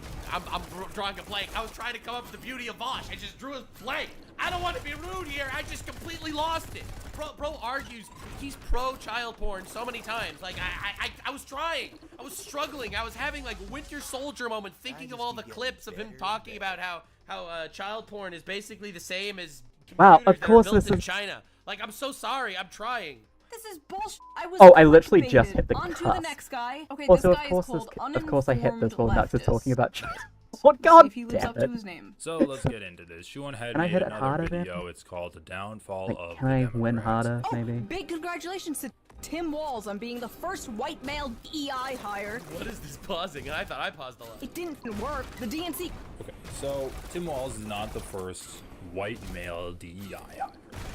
drawing a blank. I was trying to come up with the beauty of Vosh. I just drew a blank. I don't want to be rude here. I just completely lost it. Bro argues he's pro-child porn so many times. Like, I was trying. I was struggling. I was having, like, Winter Soldier moments thinking of all the clips of him talking about how child porn is basically the same as Wow, of computers that are course built this in is- China. Like, I'm so sorry. I'm trying. This is bullshit. I was Oh, I literally just clickbaited. hit the On to cuss. the next guy. Okay, Also, this of guy course, is called of course I hit this while Max was Uninformed talking about Leftist. Oh God if he lives damn up it. to his name. So let's get into this. Shoe-on-Head Can I made hit it another harder, Dan? video. It's called The Downfall Like, of can the I Democrats. win harder, Oh, maybe? big congratulations to Tim Walz on being the first white male DEI hire. What is this pausing? I thought I paused a lot. It didn't work. The DNC. Okay, so Tim Walz is not the first white male DEI hire.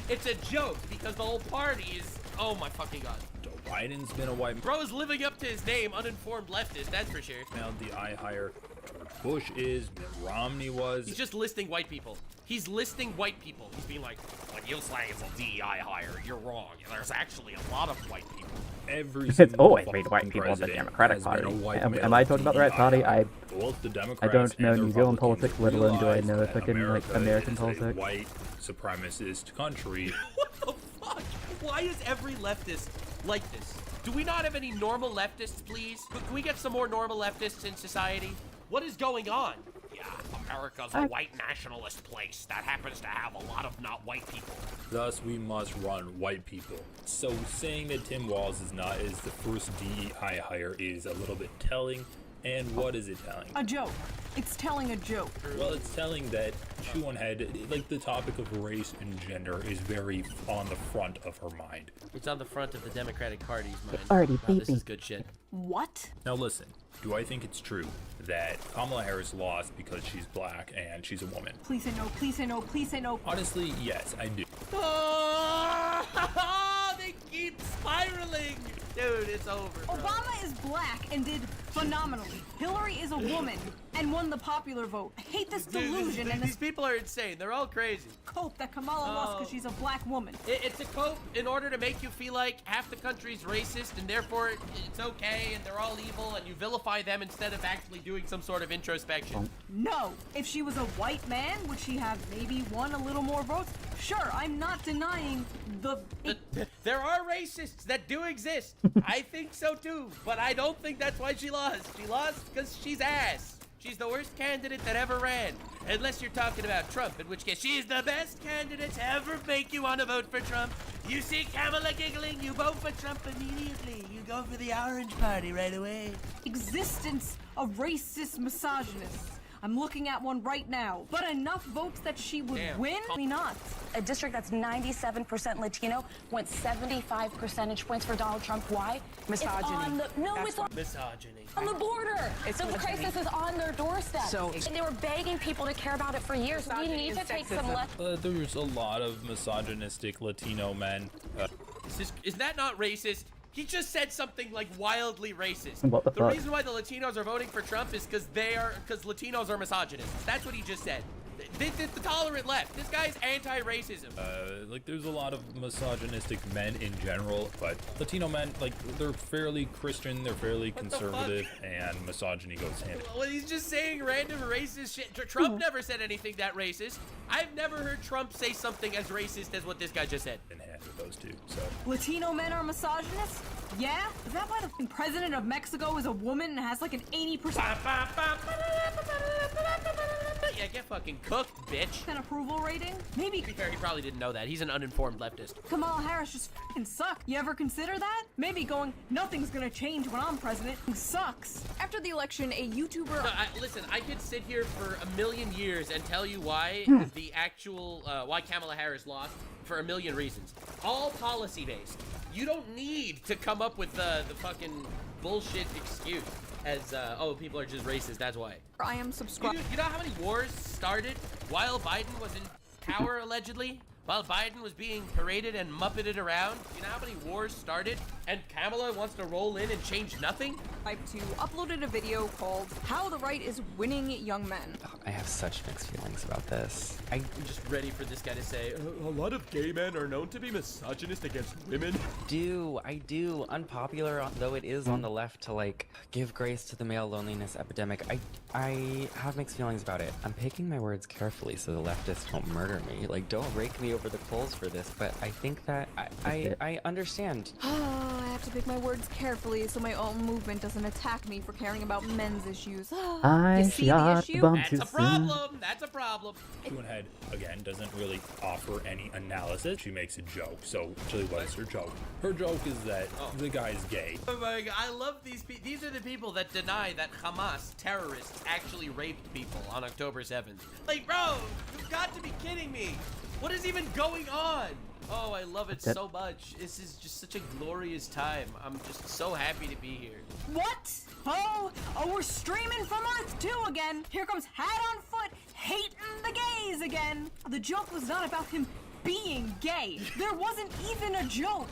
It's a joke because the whole party is. Oh my fucking god. Joe Biden's been a white Bro is living up to his name, uninformed leftist, that's for sure. male DEI hire. George Bush is. Mitt Romney was. He's just listing white people. He's listing white people. He's being like, when you say it's a DEI hire, you're wrong. There's actually a lot of white people. Every It's single always been white people in the president Democratic has been Party. a white Am male I talking about the right party? I Both the Democrats I don't know and the New Zealand Republicans politics, let alone do I realize know that fucking like America American is politics. a white supremacist country. What the fuck? Why is every leftist like this? Do we not have any normal leftists, please? Can we get some more normal leftists in society? What is going on? Yeah, America's a white nationalist place that happens to have a lot of not white people. Thus, we must run white people. So saying that Tim Walz is the first DEI hire is a little bit telling. And what is it telling? A joke. It's telling a joke. Well, it's telling that Shoe-on-Head, like the topic of race and gender, is very on the front of her mind. It's on the front of the Democratic Party's mind. already Wow, this beeping. is good shit. What? Now listen, do I think it's true that Kamala Harris lost because she's black and she's a woman? Please say no, please say no, please say no. Honestly, yes, I do. Oh, they keep spiraling. Dude, it's over, bro. Obama is black and did phenomenally. Hillary is a woman and won the popular vote. I hate this delusion and These this people are insane. They're all crazy. cope that Kamala lost because she's a black woman. It's a cope in order to make you feel like half the country's racist and therefore it's okay and they're all evil and you vilify them instead of actually doing some sort of introspection. No, if she was a white man, would she have maybe won a little more votes? Sure, I'm not denying There are racists that do exist. I think so too, but I don't think that's why she lost. She lost because she's ass. She's the worst candidate that ever ran. Unless you're talking about Trump, in which case she's the best candidate to ever make you want to vote for Trump. You see Kamala giggling, you vote for Trump immediately. You go for the Orange Party right away. existence of racist misogynists. I'm looking at one right now. But enough votes that she would win? Probably not. A district that's 97% Latino went 75 percentage points for Donald Trump. Why? Misogyny. It's on the, no, That's it's on, misogyny. on the border. It's So the misogyny. crisis is on their doorstep. So- and they were begging people to care about it for years. We need to take some less. There's a lot of misogynistic Latino men. Is that not racist? He just said something like wildly racist. What the fuck? reason why the Latinos are voting for Trump is because Latinos are misogynists. That's what he just said. The tolerant left. This guy's anti-racism. Like there's a lot of misogynistic men in general, but Latino men, like they're fairly Christian, they're fairly conservative, and misogyny goes hand in hand. Well, he's just saying random racist shit. Trump never said anything that racist. I've never heard Trump say something as racist as what this guy just said. In hand with those two, so. Latino men are misogynists? Yeah? Is that why the president of Mexico is a woman and has like an 80%? Yeah, get fucking cooked, bitch. An approval rating? Maybe. To be fair, he probably didn't know that. He's an uninformed leftist. Kamala Harris just fucking sucks. You ever consider that? Maybe going, nothing's gonna change when I'm president sucks. After the election, a YouTuber. No, listen, I could sit here for a million years and tell you why the actual, why Kamala Harris lost for a million reasons. All policy based. You don't need to come up with the fucking bullshit excuse as, oh, people are just racist, that's why. I am subscribed. You know how many wars started while Biden was in power, allegedly? While Biden was being paraded and muppeted around? You know how many wars started? And Kamala wants to roll in and change nothing? To uploaded a video called How the Right is Winning Young Men. I have such mixed feelings about this. I'm just ready for this guy to say, a lot of gay men are known to be misogynist against women. I do. Unpopular though it is on the left to like give grace to the male loneliness epidemic. I have mixed feelings about it. I'm picking my words carefully so the leftists don't murder me. Like don't rake me over the coals for this, but I think that I understand. I have to pick my words carefully so my own movement doesn't attack me for caring about men's issues. I You see the shot the issue? bomb That's too a soon. problem. That's a problem. Head again doesn't really offer any analysis. She makes a joke. So actually, what is her joke? Her joke is that the guy's gay. Oh my god, I love these people. These are the people that deny that Hamas terrorists actually raped people on October 7th. Like, bro, you've got to be kidding me. What is even going on? Oh, I love it so much. This is just such a glorious time. I'm just so happy to be here. What? Oh, we're streaming from Earth 2 again. Here comes Hat on Foot hating the gays again. The joke was not about him being gay. There wasn't even a joke.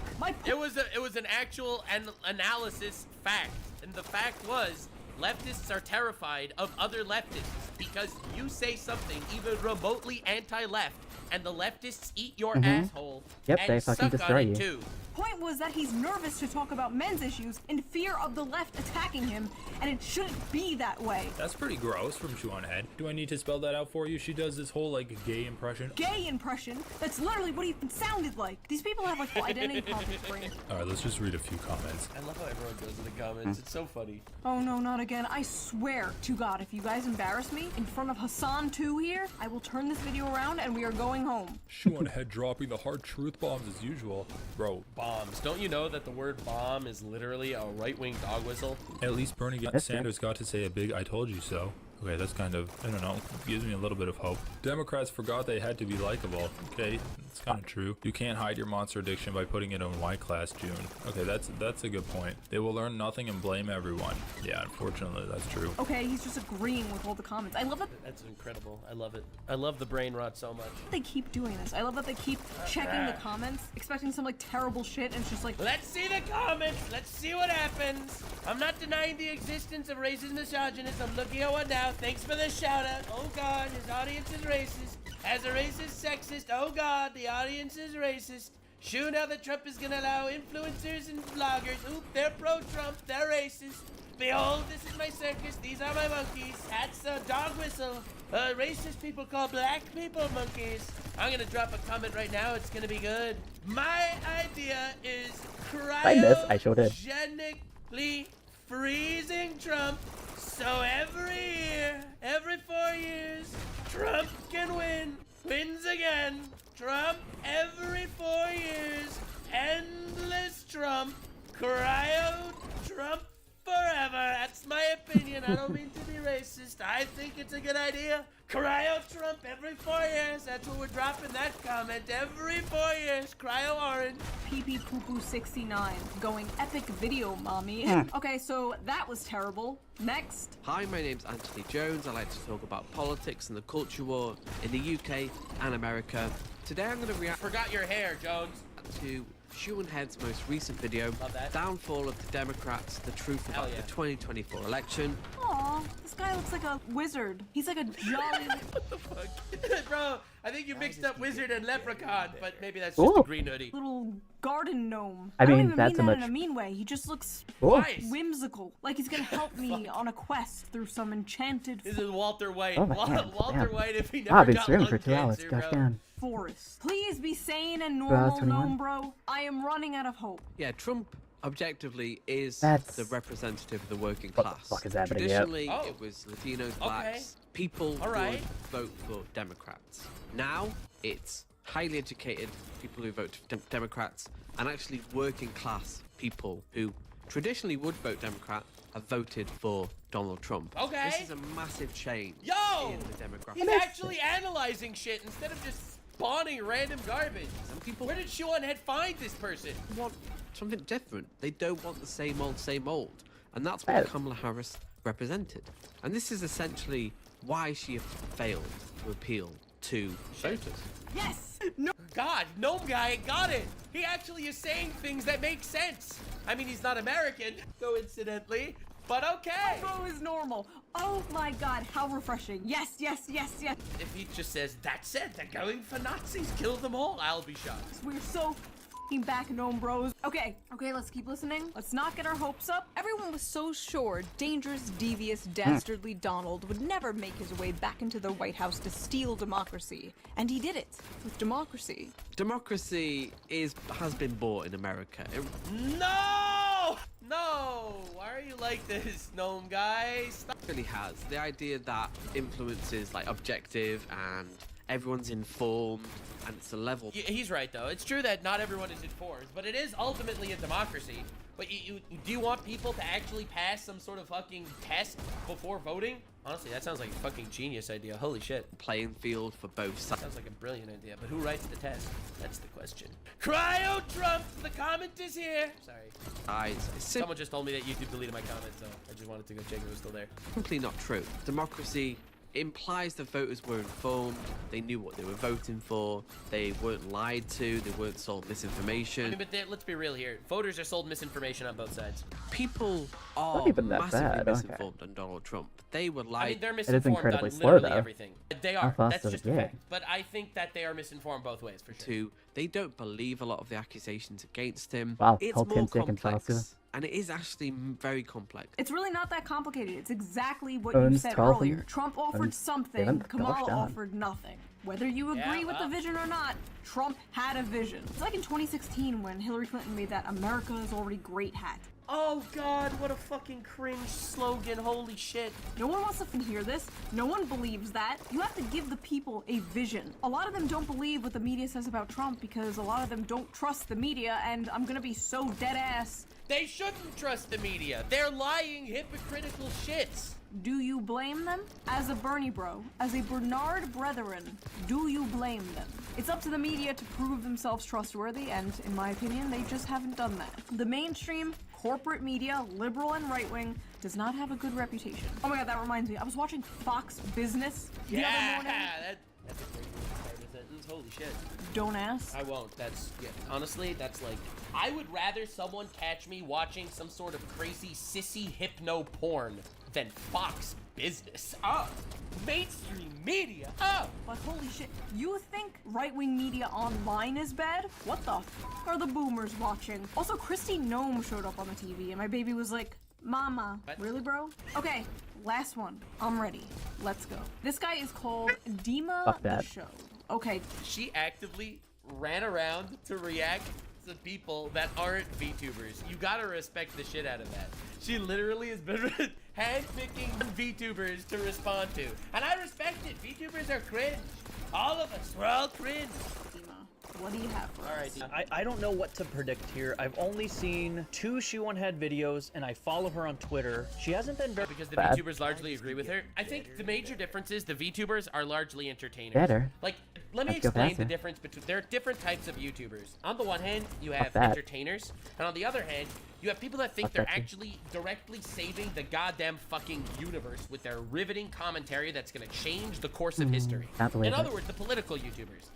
It was an actual analysis fact. And the fact was, leftists are terrified of other leftists because you say something even remotely anti-left and the leftists eat your asshole Yep, and they fucking suck destroy on it you. too. Point was that he's nervous to talk about men's issues in fear of the left attacking him, and it shouldn't be that way. That's pretty gross from Chew on Head. Do I need to spell that out for you? She does this whole like gay impression. Gay impression? That's literally what he sounded like. These people have like identity politics brain. All right, let's just read a few comments. I love how everyone goes in the comments. It's so funny. Oh no, not again. I swear to God, if you guys embarrass me in front of Hassan 2 here, I will turn this video around and we are going home. Chew on Head dropping the hard truth bombs as usual. Bro. Bombs. Don't you know that the word bomb is literally a right-wing dog whistle? At least Bernie Sanders got to say a big I told you so. Okay, that's kind of, I don't know, gives me a little bit of hope. Democrats forgot they had to be likable. Okay, it's kind of true. You can't hide your monster addiction by putting it in Y class, June. Okay, that's a good point. They will learn nothing and blame everyone. Yeah, unfortunately, that's true. Okay, he's just agreeing with all the comments. I love that. That's incredible. I love it. I love the brain rot so much. They keep doing this. I love that they keep checking the comments, expecting some like terrible shit, and it's just like, let's see the comments. Let's see what happens. I'm not denying the existence of racist misogynist. I'm looking at one now. Thanks for the shout out. Oh God, his audience is racist. As a racist sexist, oh God, the audience is racist. Sure, now that Trump is gonna allow influencers and bloggers. Oop, they're pro-Trump, they're racist. Behold, this is my circus, these are my monkeys. That's a dog whistle. Racist people call black people monkeys. I'm gonna drop a comment right now, it's gonna be good. My idea is cryogenically freezing Trump. So every year, every 4 years, Trump can win. Wins again. Trump every 4 years. Endless Trump. Cryo Trump forever. That's my opinion. I don't mean to be racist. I think it's a good idea. Cryo Trump every 4 years. That's what we're dropping that comment. Every 4 years. Cryo orange. PP Poo Poo 69 going epic video, mommy. Okay, so that was terrible. Next. Hi, my name's Anthony Jones. I like to talk about politics and the culture war in the UK and America. Today I'm going to react. Forgot your hair, Jones. To Sean Head's most recent video, Downfall of the Democrats, the truth about the 2024 election. Aw, this guy looks like a wizard. He's like a jolly... What the fuck? Bro, I think you mixed up wizard and leprechaun, but maybe that's just a green hoodie. Little garden gnome. I mean, don't even that's mean that a much... in a mean way. He just looks whimsical. Like he's gonna help me on a quest through some enchanted... This is Walter White. Oh my God, Walter damn. White if he never I've been got streaming lung for 2 hours. cancer, Gosh bro. damn. Forest. Please be sane and Bro, normal, 21? gnome bro. I am running out of hope. Yeah, Trump objectively is That's... the representative of the working What class. the fuck is happening? Traditionally, it was Latinos, blacks, people who right. would vote for Democrats. Now, it's highly educated people who vote for Democrats and actually working class people who traditionally would vote Democrat have voted for Donald Trump. Okay. This is a massive change in the demographic. He's actually analyzing shit instead of just spawning random garbage. Some people... Where did Sean Head find this person? Want something different. They don't want the same old. And that's what Kamala Harris represented. And this is essentially why she failed to appeal to voters. Yes! No. God, Gnome Guy got it! He actually is saying things that make sense. I mean, he's not American, coincidentally, but okay. Bro is normal. Oh my God, how refreshing. Yes, yes, yes, yes. If he just says, that's it, they're going for Nazis, kill them all, I'll be shocked. We're so back, gnome bros. Okay, let's keep listening. Let's not get our hopes up. Everyone was so sure dangerous, devious, dastardly Donald would never make his way back into the White House to steal democracy. And he did it with democracy. Democracy has been bought in America. No! Why are you like this, Gnome Guy? Stop. It really has. The idea that influence is like objective and everyone's informed and it's a level. He's right, though. It's true that not everyone is informed, but it is ultimately a democracy. But do you want people to actually pass some sort of fucking test before voting? Honestly, that sounds like a fucking genius idea. Holy shit. Playing field for both sides. Sounds like a brilliant idea, but who writes the test? That's the question. Cryo Trump! The comment is here! Sorry. Someone just told me that YouTube deleted my comment, so I just wanted to go check if it was still there. Simply not true. Democracy implies the voters were informed, they knew what they were voting for, they weren't lied to, they weren't sold misinformation. I mean, but let's be real here. Voters are sold misinformation on both sides. People are massively misinformed on Donald Trump. They were lied. I mean, they're misinformed on literally everything. They are. That's just a fact. But I think that they are misinformed both ways, for sure. They don't believe a lot of the accusations against him. Wow, it's more complex. And it is actually very complex. It's really not that complicated. It's exactly what you said earlier. Trump offered something, Kamala offered nothing. Whether you agree with the vision or not, Trump had a vision. It's like in 2016 when Hillary Clinton made that America is already great hat. Oh God, what a fucking cringe slogan, holy shit. No one wants to hear this. No one believes that. You have to give the people a vision. A lot of them don't believe what the media says about Trump because a lot of them don't trust the media, and I'm gonna be so dead ass. They shouldn't trust the media. They're lying, hypocritical shits. do you blame them? As a Bernie bro, as a Bernard brethren, do you blame them? It's up to the media to prove themselves trustworthy, and in my opinion, they just haven't done that. The mainstream, corporate media, liberal and right-wing, does not have a good reputation. Oh my god, that reminds me, I was watching Fox Business the other morning. That's a great way to start a sentence. Holy shit. Don't ask. I won't. That's, yeah, honestly, that's like, I would rather someone catch me watching some sort of crazy sissy hypno porn than Fox Business. Oh, mainstream media. Oh, but holy shit, you think right-wing media online is bad? What the f are the boomers watching? Also, Kristi Noem showed up on the TV and my baby was like, Mama. What? Really, bro? Okay, last one. I'm ready. Let's go. This guy is called Dima the Show. Okay. She actively ran around to react to people that aren't VTubers. You gotta respect the shit out of that. She literally has been handpicking VTubers to respond to. And I respect it. VTubers are cringe. All of us, we're all cringe. What do you have for us? I don't know what to predict here. I've only seen 2 Shoe on Head videos, and I follow her on Twitter. She hasn't been very because the VTubers largely agree with her. I think the major difference is the VTubers are largely entertainers. Better. Like, let me Let's go explain the faster. difference between. There are different types of YouTubers. On the one hand, you have that. entertainers, and on the other hand, you have people that think Fuck they're that too. actually directly saving the goddamn fucking universe with their riveting commentary that's gonna change the course of history. Can't believe In other it. words, the political YouTubers.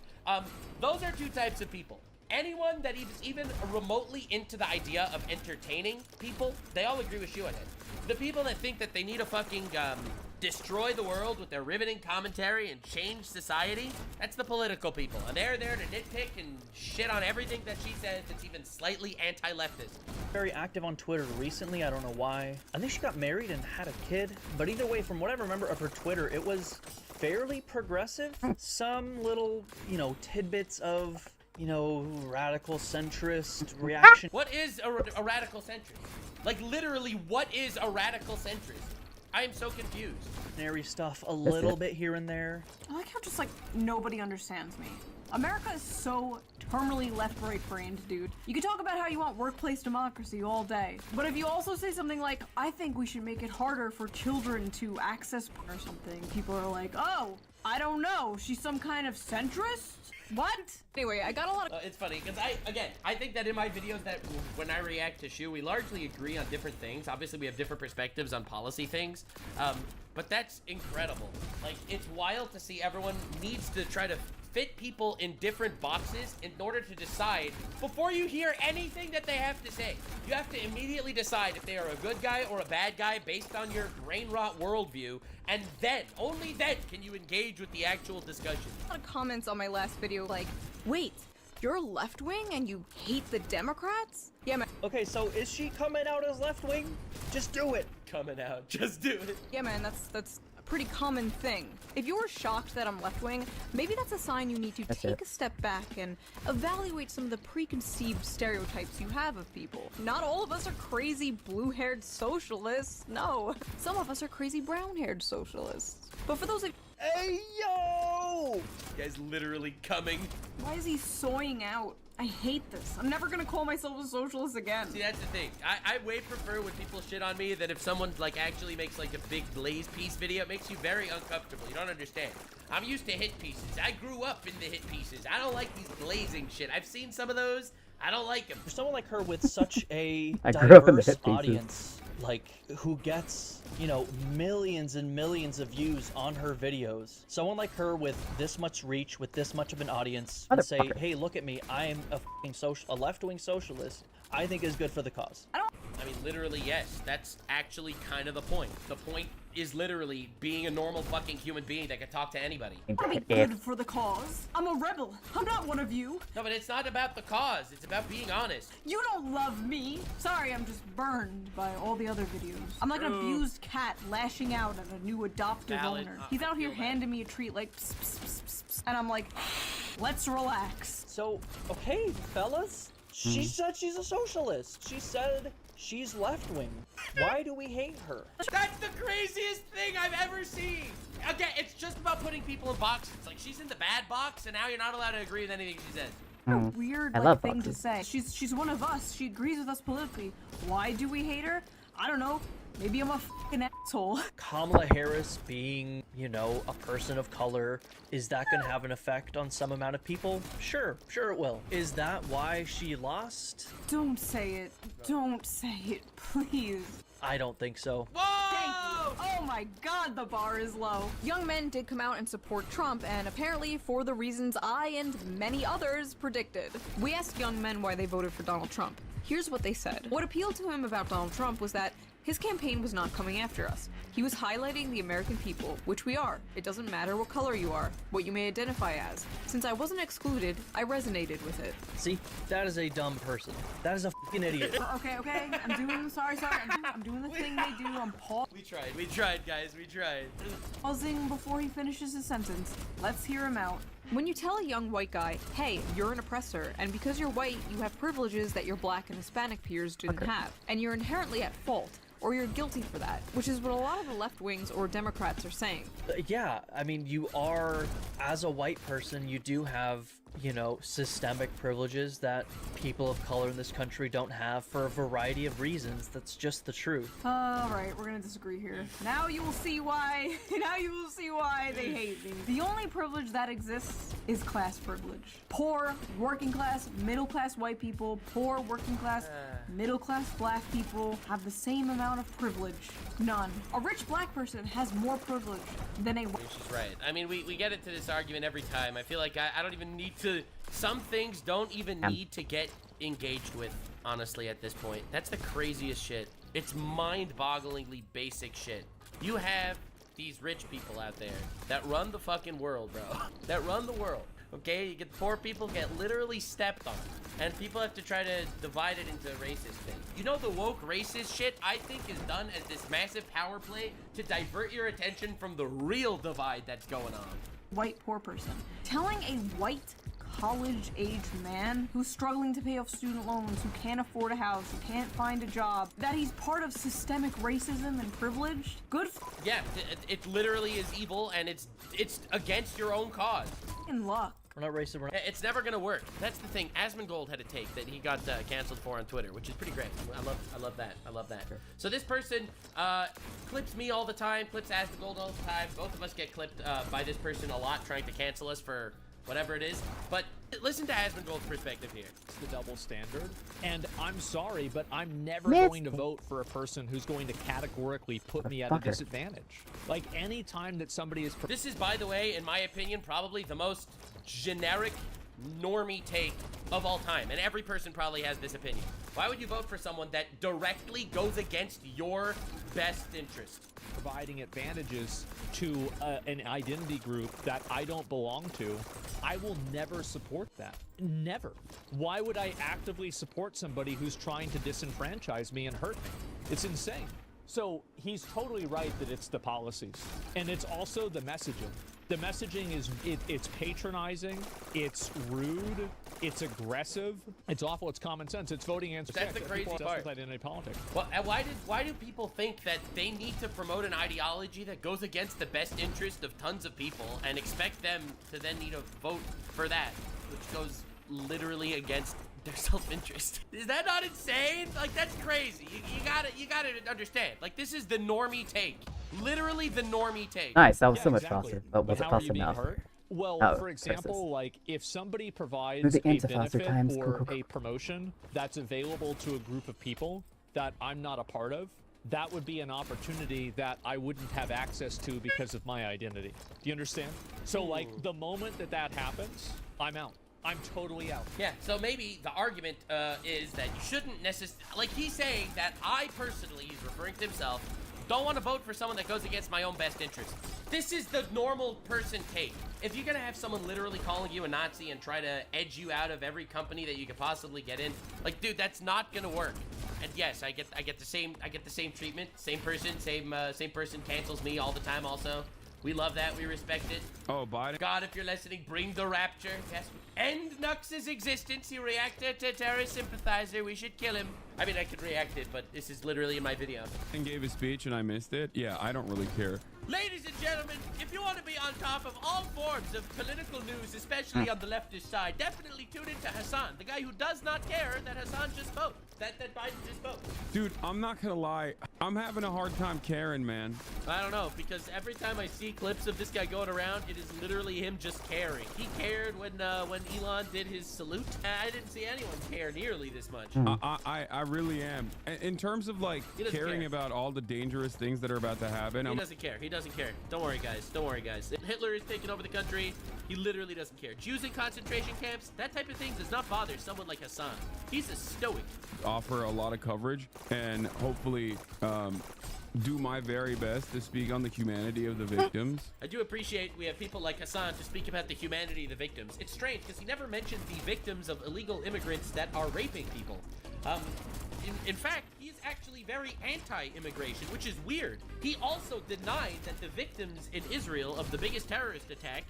Those are 2 types of people. Anyone that is even remotely into the idea of entertaining people, they all agree with Shoe on Head. The people that think that they need to fucking destroy the world with their riveting commentary and change society, that's the political people. And they're there to nitpick and shit on everything that she says that's even slightly anti-leftist. very active on Twitter recently. I don't know why. I think she got married and had a kid. But either way, from what I remember of her Twitter, it was fairly progressive. Some little, you know, tidbits of, you know, radical centrist reaction. What is a radical centrist? Like, literally, what is a radical centrist? I am so confused. Stuff a little bit here and there. I like how just like nobody understands me. America is so terminally left-right brained, dude. You can talk about how you want workplace democracy all day, but if you also say something like, I think we should make it harder for children to access or something, people are like, oh, I don't know, she's some kind of centrist? What? Anyway, I got a lot of... It's funny, because I think that in my videos that when I react to Shoe, we largely agree on different things. Obviously, we have different perspectives on policy things, but that's incredible. Like, it's wild to see everyone needs to try to fit people in different boxes in order to decide before you hear anything that they have to say. You have to immediately decide if they are a good guy or a bad guy based on your brain rot worldview, and then, only then, can you engage with the actual discussion. A lot of comments on my last video like, wait, you're left-wing and you hate the Democrats? Yeah, man. Okay, so is she coming out as left-wing? Just do it. Coming out, just do it. Yeah, man, that's a pretty common thing. If you're shocked that I'm left-wing, maybe that's a sign you need to take a step back and evaluate some of the preconceived stereotypes you have of people. Not all of us are crazy blue-haired socialists. No, some of us are crazy brown-haired socialists. But for those of Hey, yo! You guys literally coming. Why is he soying out? I hate this. I'm never gonna call myself a socialist again. See, that's the thing. I way prefer when people shit on me than if someone like actually makes like a big blaze piece video. It makes you very uncomfortable. You don't understand. I'm used to hit pieces. I grew up in the hit pieces. I don't like these blazing shit. I've seen some of those. I don't like them. For someone like her with such a I grew up in the diverse hit pieces. audience, like who gets, you know, millions and millions of views on her videos, someone like her with this much reach, with this much of an audience, and say, hey, look at me, I'm a left-wing socialist, I think is good for the cause. I mean, literally, yes. That's actually kind of the point. The point is literally being a normal fucking human being that can talk to anybody. I'm good for the cause. I'm a rebel. I'm not one of you. No, but it's not about the cause. It's about being honest. You don't love me. Sorry, I'm just burned by all the other videos. I'm like an abused cat lashing out at a new adoptive Valid. owner. He's out here handing me a treat like pss, pss, pss, pss, pss, and I'm like, let's relax. So, okay, fellas, she said she's a socialist. She said she's left-wing. Why do we hate her? That's the craziest thing I've ever seen. Okay, it's just about putting people in boxes. Like, she's in the bad box, and now you're not allowed to agree with anything she says. A weird I like, love thing to boxes. say. She's one of us. She agrees with us politically. Why do we hate her? I don't know. Maybe I'm a fucking asshole. Kamala Harris being, you know, a person of color, is that going to have an effect on some amount of people? Sure it will. Is that why she lost? Don't say it. Don't say it, please. I don't think so. Thank you. Oh my god, the bar is low. Young men did come out and support Trump, and apparently for the reasons I and many others predicted. We asked young men why they voted for Donald Trump. Here's what they said. What appealed to him about Donald Trump was that his campaign was not coming after us. He was highlighting the American people, which we are. It doesn't matter what color you are, what you may identify as. Since I wasn't excluded, I resonated with it. See, that is a dumb person. That is a fucking idiot. Okay. I'm doing, sorry. I'm doing the thing they do. I'm We tried, guys. We tried. pausing before he finishes his sentence. Let's hear him out. When you tell a young white guy, hey, you're an oppressor, and because you're white, you have privileges that your black and Hispanic peers didn't have, and you're inherently at fault, or you're guilty for that, which is what a lot of the left wings or Democrats are saying. Yeah, I mean, you are, as a white person, you do have, you know, systemic privileges that people of color in this country don't have for a variety of reasons. That's just the truth. Alright, we're gonna disagree here. Now you will see why they hate me. The only privilege that exists is class privilege. Poor, working class, middle class white people, poor, working class, middle class black people have the same amount of privilege. None. A rich black person has more privilege than a white. She's right. I mean, we get into this argument every time. I feel like I don't even need to. Some things don't even need to get engaged with, honestly, at this point. That's the craziest shit. It's mind-bogglingly basic shit. You have these rich people out there that run the fucking world, bro. That run the world. Okay, you get poor people get literally stepped on, and people have to try to divide it into a racist thing. You know, the woke racist shit, I think, is done as this massive power play to divert your attention from the real divide that's going on. White poor person. Telling a white college-age man who's struggling to pay off student loans, who can't afford a house, who can't find a job, that he's part of systemic racism and privilege? Good Yeah, it literally is evil, and it's against your own cause. In luck. We're not racist. It's never gonna work. That's the thing. Asmongold had a take that he got canceled for on Twitter, which is pretty great. I love that. I love that. So this person clips me all the time, clips Asmongold all the time. Both of us get clipped by this person a lot, trying to cancel us for whatever it is. But listen to Asmongold's perspective here. It's the double standard, and I'm sorry, but I'm never going to vote for a person who's going to categorically put me at a disadvantage. Like, any time that somebody is... This is, by the way, in my opinion, probably the most generic normie take of all time, and every person probably has this opinion. Why would you vote for someone that directly goes against your best interest? Providing advantages to an identity group that I don't belong to, I will never support that. Never. Why would I actively support somebody who's trying to disenfranchise me and hurt me? It's insane. So he's totally right that it's the policies, and it's also the messaging. The messaging is it's patronizing, it's rude, it's aggressive, it's awful, it's common sense, it's voting against That's the crazy part. Identity politics. Well, why do people think that they need to promote an ideology that goes against the best interest of tons of people and expect them to then need to vote for that, which goes literally against their self-interest? Is that not insane? Like, that's crazy. You gotta understand. Like, this is the normie take. Literally the normie take. Nice, that was so much faster. But was it how are you faster being now? hurt? Well, Oh, for example, versus. like if somebody provides Moving a into faster benefit times, or cool. a promotion that's available to a group of people that I'm not a part of, that would be an opportunity that I wouldn't have access to because of my identity. Do you understand? So like the moment that that happens, I'm out. I'm totally out. Yeah, so maybe the argument is that you shouldn't necessarily, like he's saying that I personally, he's referring to himself, don't want to vote for someone that goes against my own best interest. This is the normal person take. If you're gonna have someone literally calling you a Nazi and try to edge you out of every company that you could possibly get in, like, dude, that's not gonna work. And yes, I get the same treatment. Same person cancels me all the time. Also, we love that. We respect it. Oh, Biden. God, if you're listening, bring the rapture. Yes. End Nux's existence. He reacted to terrorist sympathizer. We should kill him. I mean, I could react it, but this is literally in my video. And gave a speech and I missed it. Yeah, I don't really care. Ladies and gentlemen, if you want to be on top of all forms of political news, especially on the leftist side, definitely tune into Hassan Hassan, the guy who does not care that Hassan just spoke, that Biden just spoke. Dude, I'm not gonna lie. I'm having a hard time caring, man. I don't know, because every time I see clips of this guy going around, it is literally him just caring. He cared when Elon did his salute. I didn't see anyone care nearly this much. I really am. In terms of like caring about all the dangerous things that are about to happen, He doesn't care. He doesn't care. Don't worry, guys. Don't worry, guys. Hitler is taking over the country. He literally doesn't care. Jews in concentration camps, that type of thing does not bother someone like Hassan. He's a stoic. offer a lot of coverage and hopefully do my very best to speak on the humanity of the victims. I do appreciate we have people like Hassan to speak about the humanity of the victims. It's strange because he never mentions the victims of illegal immigrants that are raping people. In fact, he's actually very anti-immigration, which is weird. He also denied that the victims in Israel of the biggest terrorist attack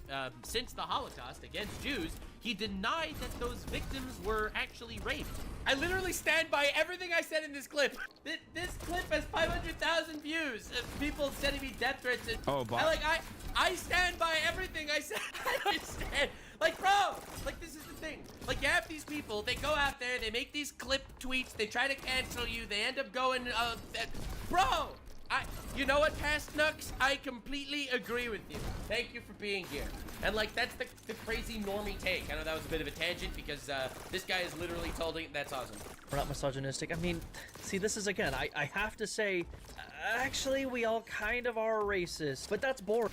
since the Holocaust against Jews, he denied that those victims were actually raped. I literally stand by everything I said in this clip. This clip has 500,000 views. People sending me death threats. And I stand by everything I said. I stand. Like, bro, like, this is the thing. Like, you have these people, they go out there, they make these clip tweets, they try to cancel you, they end up going, bro, you know what, Past Nux? I completely agree with you. Thank you for being here. And, like, that's the crazy normie take. I know that was a bit of a tangent because this guy is literally told it. That's awesome. We're not misogynistic. I mean, see, this is, again, I have to say, actually, we all kind of are racist, but that's boring.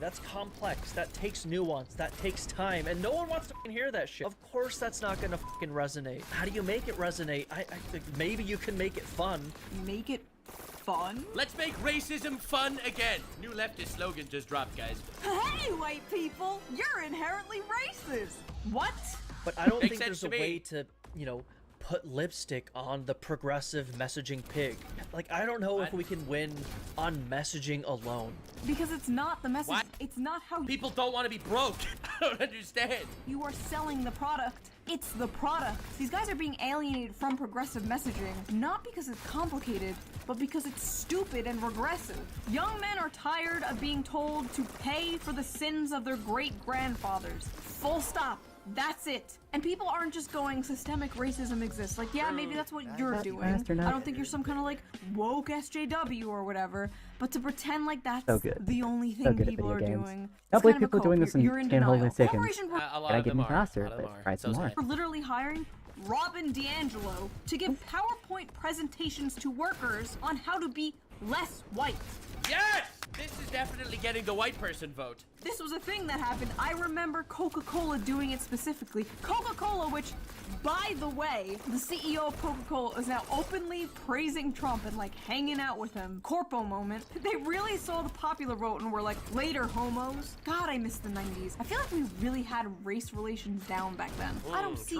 That's complex. That takes nuance. That takes time, and no one wants to hear that shit. Of course, that's not gonna resonate. How do you make it resonate? I think maybe you can make it fun. Make it fun? Let's make racism fun again. New leftist slogan just dropped, guys. Hey, white people, you're inherently racist. What? But I don't Makes think there's sense a to me. way to, you know, put lipstick on the progressive messaging pig. Like, I don't know if we can win on messaging alone. Because it's not the message. What? It's not how People don't want to be broke. I don't understand. you are selling the product. It's the product. These guys are being alienated from progressive messaging, not because it's complicated, but because it's stupid and regressive. Young men are tired of being told to pay for the sins of their great-grandfathers. Full stop. That's it. And people aren't just going, systemic racism exists. Like, yeah, maybe that's what you're doing. I don't think you're some kind of, like, woke SJW or whatever. But to pretend like that's the only thing people are doing. I It's believe kind of people a doing cult. this in You're in can't hold denial. in seconds. Corporation A lot Can I of give them me are. faster? A lot of them Let's are. try some more. We're literally hiring Robin DiAngelo to give PowerPoint presentations to workers on how to be less white. Yes! This is definitely getting the white person vote. This was a thing that happened. I remember Coca-Cola doing it specifically. Coca-Cola, which, by the way, the CEO of Coca-Cola is now openly praising Trump and, like, hanging out with him. Corpo moment. They really saw the popular vote and were like, later, homos. God, I miss the 90s. I feel like we really had race relations down back then. I don't see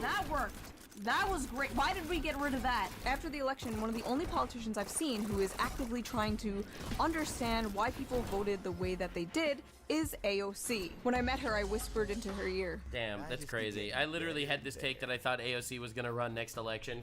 that worked. That was great. Why did we get rid of that? After the election, one of the only politicians I've seen who is actively trying to understand why people voted the way that they did is AOC. When I met her, I whispered into her ear. Damn, that's crazy. I literally had this take that I thought AOC was gonna run next election,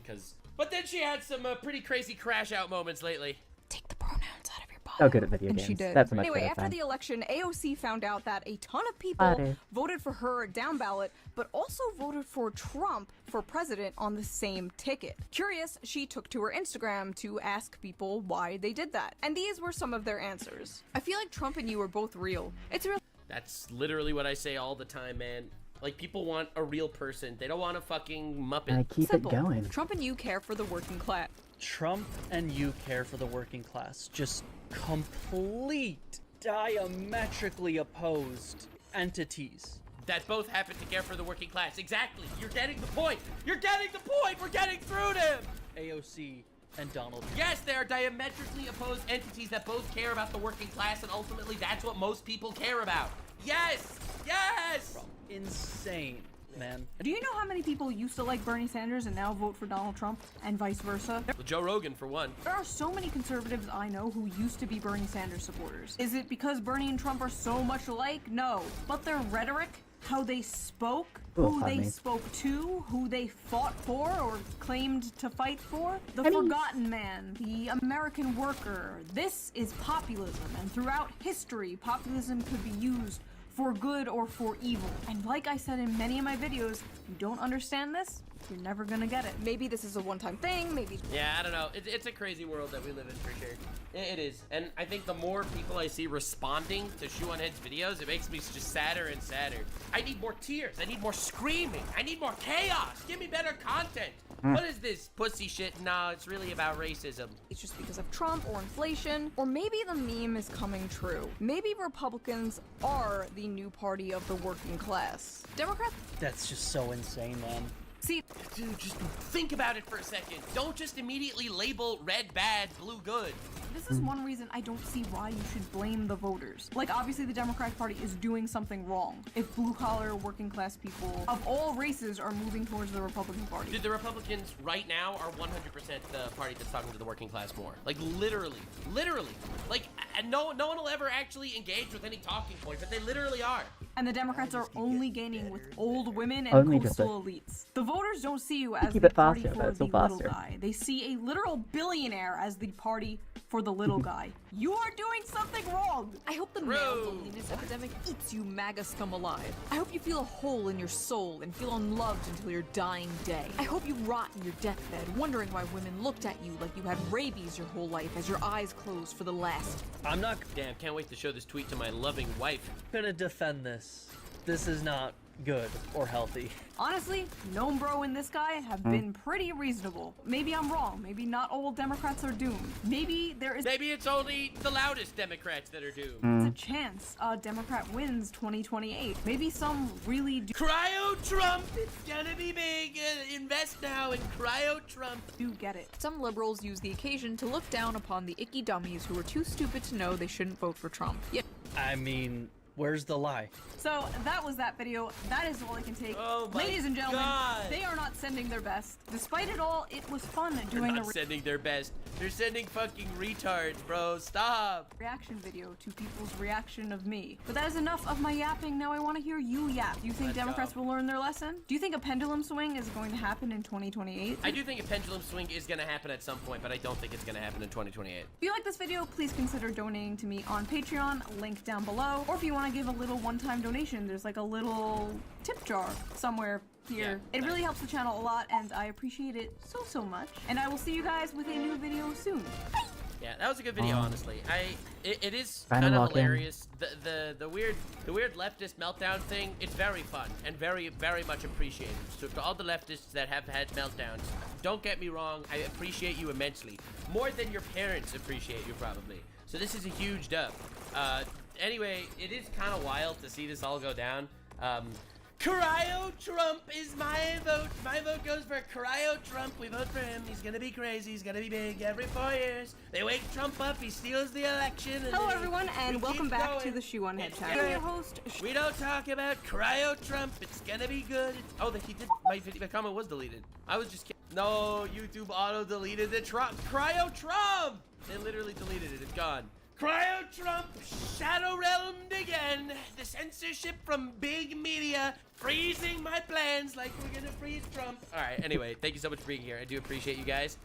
but then she had some pretty crazy crash out moments lately. Take the pronouns out of your body. So good at video And games. she did. That's a much Anyway, better after time. the election, AOC found out that a ton of people Buddy. voted for her down ballot, but also voted for Trump for president on the same ticket. Curious, she took to her Instagram to ask people why they did that. And these were some of their answers. I feel like Trump and you are both real. It's real. That's literally what I say all the time, man. Like, people want a real person. They don't want a fucking Muppet. I keep Simple. it going. Trump and you care for the working class. Trump and you care for the working class. Just complete, diametrically opposed entities. That both happen to care for the working class. Exactly. You're getting the point. You're getting the point. We're getting through to him. AOC and Donald. Yes, they are diametrically opposed entities that both care about the working class, and ultimately that's what most people care about. Yes! Yes! Insane, man. Do you know how many people used to like Bernie Sanders and now vote for Donald Trump, and vice versa? Well, Joe Rogan, for one. There are so many conservatives I know who used to be Bernie Sanders supporters. Is it because Bernie and Trump are so much alike? No. But their rhetoric, how they spoke, who they spoke to, who they fought for or claimed to fight for, the forgotten man, the American worker. This is populism, and throughout history, populism could be used for good or for evil. And like I said in many of my videos, you don't understand this, you're never gonna get it. Maybe this is a one-time thing, maybe... Yeah, I don't know. It's a crazy world that we live in for sure. It is. And I think the more people I see responding to Shoe on Head's videos, it makes me just sadder and sadder. I need more tears. I need more screaming. I need more chaos. Give me better content. What is this pussy shit? No, it's really about racism. It's just because of Trump or inflation, or maybe the meme is coming true. Maybe Republicans are the new party of the working class. Democrats? That's just so insane, man. See, dude, just think about it for a second. Don't just immediately label red bad, blue good. This is one reason I don't see why you should blame the voters. Like, obviously the Democratic Party is doing something wrong if blue-collar, working-class people of all races are moving towards the Republican Party. Dude, the Republicans right now are 100% the party that's talking to the working class more. Like, literally. Like, no one will ever actually engage with any talking point, but they literally are. And the Democrats are only gaining with old women and coastal elites. The voters don't see you as the party for the little guy. They see a literal billionaire as the party for the little guy. You are doing something wrong. I hope the male loneliness epidemic eats you MAGA scum alive. I hope you feel a hole in your soul and feel unloved until your dying day. I hope you rot in your deathbed, wondering why women looked at you like you had rabies your whole life as your eyes closed for the last. I'm not... Damn, can't wait to show this tweet to my loving wife. I'm gonna defend this. This is not good or healthy. Honestly, Gnome Bro and this guy have been pretty reasonable. Maybe I'm wrong. Maybe not all Democrats are doomed. Maybe there is... Maybe it's only the loudest Democrats that are doomed. There's a chance a Democrat wins 2028. Maybe some really do... Cryo Trump! It's gonna be big! Invest now in Cryo Trump! Do get it. Some liberals use the occasion to look down upon the icky dummies who are too stupid to know they shouldn't vote for Trump. Yeah. I mean... where's the lie? So that was that video. That is all I can take. Oh my Ladies and gentlemen, God. they are not sending their best. Despite it all, it was fun They're doing not sending their best. They're sending fucking retards, bro. Stop. reaction video to people's reaction of me. But that is enough of my yapping. Now I want to hear you yap. Do you think Democrats will learn their lesson? Do you think a pendulum swing is going to happen in 2028? I do think a pendulum swing is going to happen at some point, but I don't think it's going to happen in 2028. If you like this video, please consider donating to me on Patreon, link down below. Or if you want to give a little one-time donation, there's like a little tip jar somewhere here. It really helps the channel a lot, and I appreciate it so much. And I will see you guys with a new video soon. Bye! Yeah, that was a good video, honestly. It is Trying to kind of lock in. hilarious. The weird leftist meltdown thing. It's very fun and very much appreciated. So to all the leftists that have had meltdowns, don't get me wrong. I appreciate you immensely, more than your parents appreciate you probably. So this is a huge dub. Anyway, it is kind of wild to see this all go down. Cryo Trump is my vote. My vote goes for Cryo Trump. We vote for him. He's gonna be crazy. He's gonna be big every 4 years. They wake Trump up. He steals the election. And Hello then everyone, he and welcome keeps back going. to the Shoe on Head It's channel. gonna- I'm your host. We don't talk about Cryo Trump. It's gonna be good. Oh, he did. My comment was deleted. I was just kidding. No, YouTube auto deleted the Cryo Trump. They literally deleted it. It's gone. Cryo Trump shadow realmed again. The censorship from big media freezing my plans like we're gonna freeze Trump. All right, anyway, thank you so much for being here. I do appreciate you guys.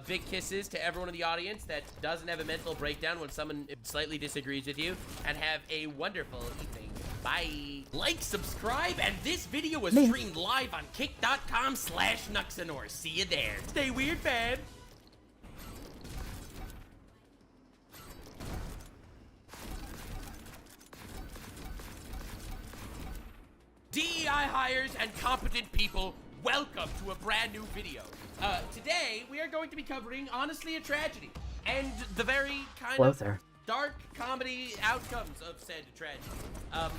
Big kisses to everyone in the audience that doesn't have a mental breakdown when someone slightly disagrees with you, and have a wonderful evening. Bye. Like, subscribe, and this video was streamed live on kick.com/Nuxanor. See you there. Stay weird, fam. DEI hires and competent people, welcome to a brand new video. Today, we are going to be covering, honestly, a tragedy, and the very kind of dark comedy outcomes of said tragedy.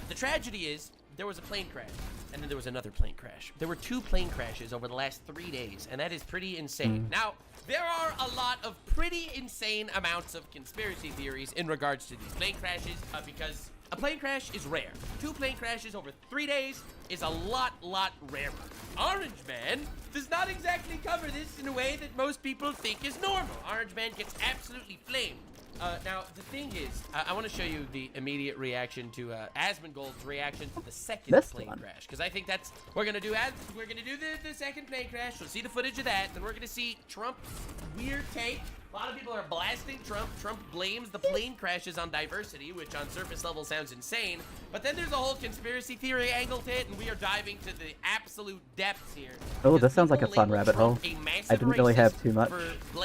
The tragedy is, there was a plane crash, and then there was another plane crash. There were 2 plane crashes over the last 3 days, and that is pretty insane. Now, there are a lot of pretty insane amounts of conspiracy theories in regards to these plane crashes, because a plane crash is rare. 2 plane crashes over 3 days is a lot rarer. Orange Man does not exactly cover this in a way that most people think is normal. Orange Man gets absolutely flamed. Now, the thing is, I want to show you the immediate reaction to Asmongold's reaction to the second plane crash, because I think that's we're gonna do the second plane crash. We'll see the footage of that, then we're gonna see Trump's weird take A lot of people are blasting Trump. Trump blames the plane crashes on diversity, which on surface level sounds insane. But then there's a whole conspiracy theory angle to it, and we are diving to the absolute depths here. Oh, this sounds like a fun rabbit hole. I didn't really have too much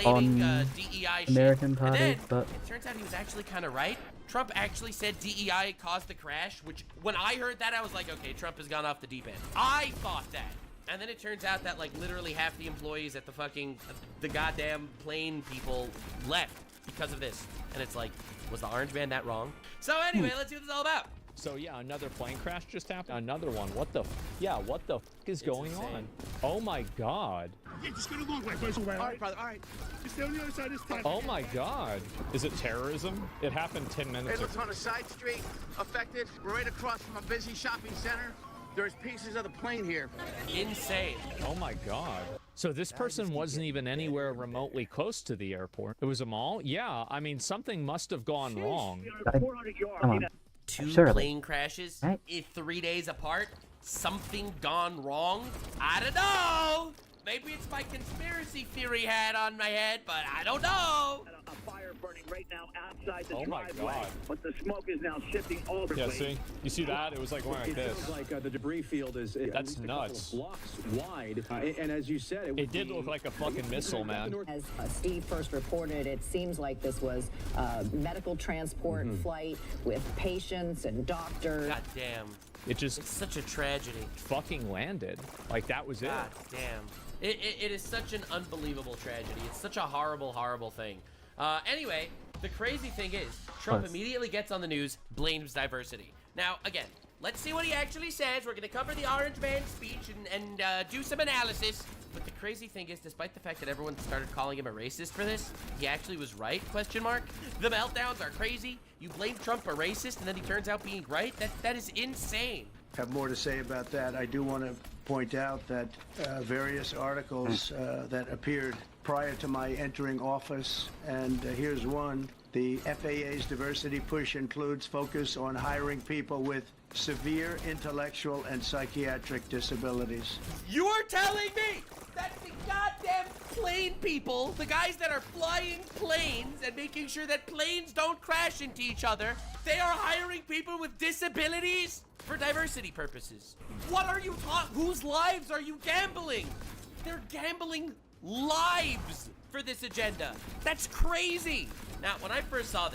on DEI American shit. Party, And then, but it turns out he was actually kind of right. Trump actually said DEI caused the crash, which when I heard that, I was like, okay, Trump has gone off the deep end. I thought that. And then it turns out that like literally half the employees at the goddamn plane people left because of this. And it's like, was the orange man that wrong? So anyway, let's see what this is all about. So yeah, another plane crash just happened. Another one. What the? What the is going on? Oh my God. Yeah, just go the long way, boys. All right, brother. All right. You stay on the other side this time. Oh my God. Is it terrorism? It happened 10 minutes It looks ago. on a side street affected. We're right across from a busy shopping center. There's pieces of the plane here. Insane. Oh my God. So this person wasn't even anywhere remotely close to the airport. It was a mall? Yeah, I mean, something must have gone wrong. come on. Two Surely. plane crashes, 3 days apart. Something gone wrong? I don't know. Maybe it's my conspiracy theory hat on my head, but I don't know. A fire burning right now outside the Oh my driveway. God. But the smoke is now shifting all the Yeah, way. see? You see that? It was like going like It this. feels like the debris field is That's nuts. blocks wide, and as you said, It did look like a fucking missile, man. As Steve first reported, it seems like this was a medical transport flight with patients and doctors. God damn. It just It's such a tragedy. fucking landed. Like that was it. God damn. It is such an unbelievable tragedy. It's such a horrible, horrible thing. Anyway, the crazy thing is, Trump Plus. immediately gets on the news, blames diversity. Now, again, let's see what he actually says. We're going to cover the Orange Man's speech and do some analysis. But the crazy thing is, despite the fact that everyone started calling him a racist for this, he actually was right, question mark. The meltdowns are crazy. You blame Trump a racist, and then he turns out being right? That is insane. Have more to say about that. I do want to point out that various articles that appeared prior to my entering office, and here's one. The FAA's diversity push includes focus on hiring people with severe intellectual and psychiatric disabilities. You are telling me that the goddamn plane people, the guys that are flying planes and making sure that planes don't crash into each other, they are hiring people with disabilities for diversity purposes. What are you whose lives are you gambling? They're gambling lives for this agenda. That's crazy. Now, when I first saw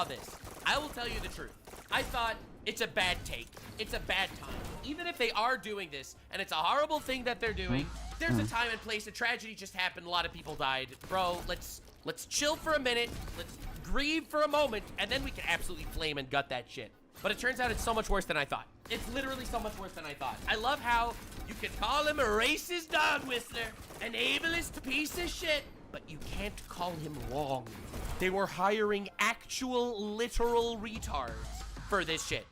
this, I will tell you the truth. I thought it's a bad take. It's a bad time. Even if they are doing this, and it's a horrible thing that they're doing, there's a time and place. A tragedy just happened. A lot of people died. Bro, let's chill for a minute. Let's grieve for a moment, and then we can absolutely flame and gut that shit. But it turns out it's so much worse than I thought. It's literally so much worse than I thought. I love how you can call him a racist dog whistler, an ableist piece of shit, but you can't call him wrong. They were hiring actual literal retards for this shit.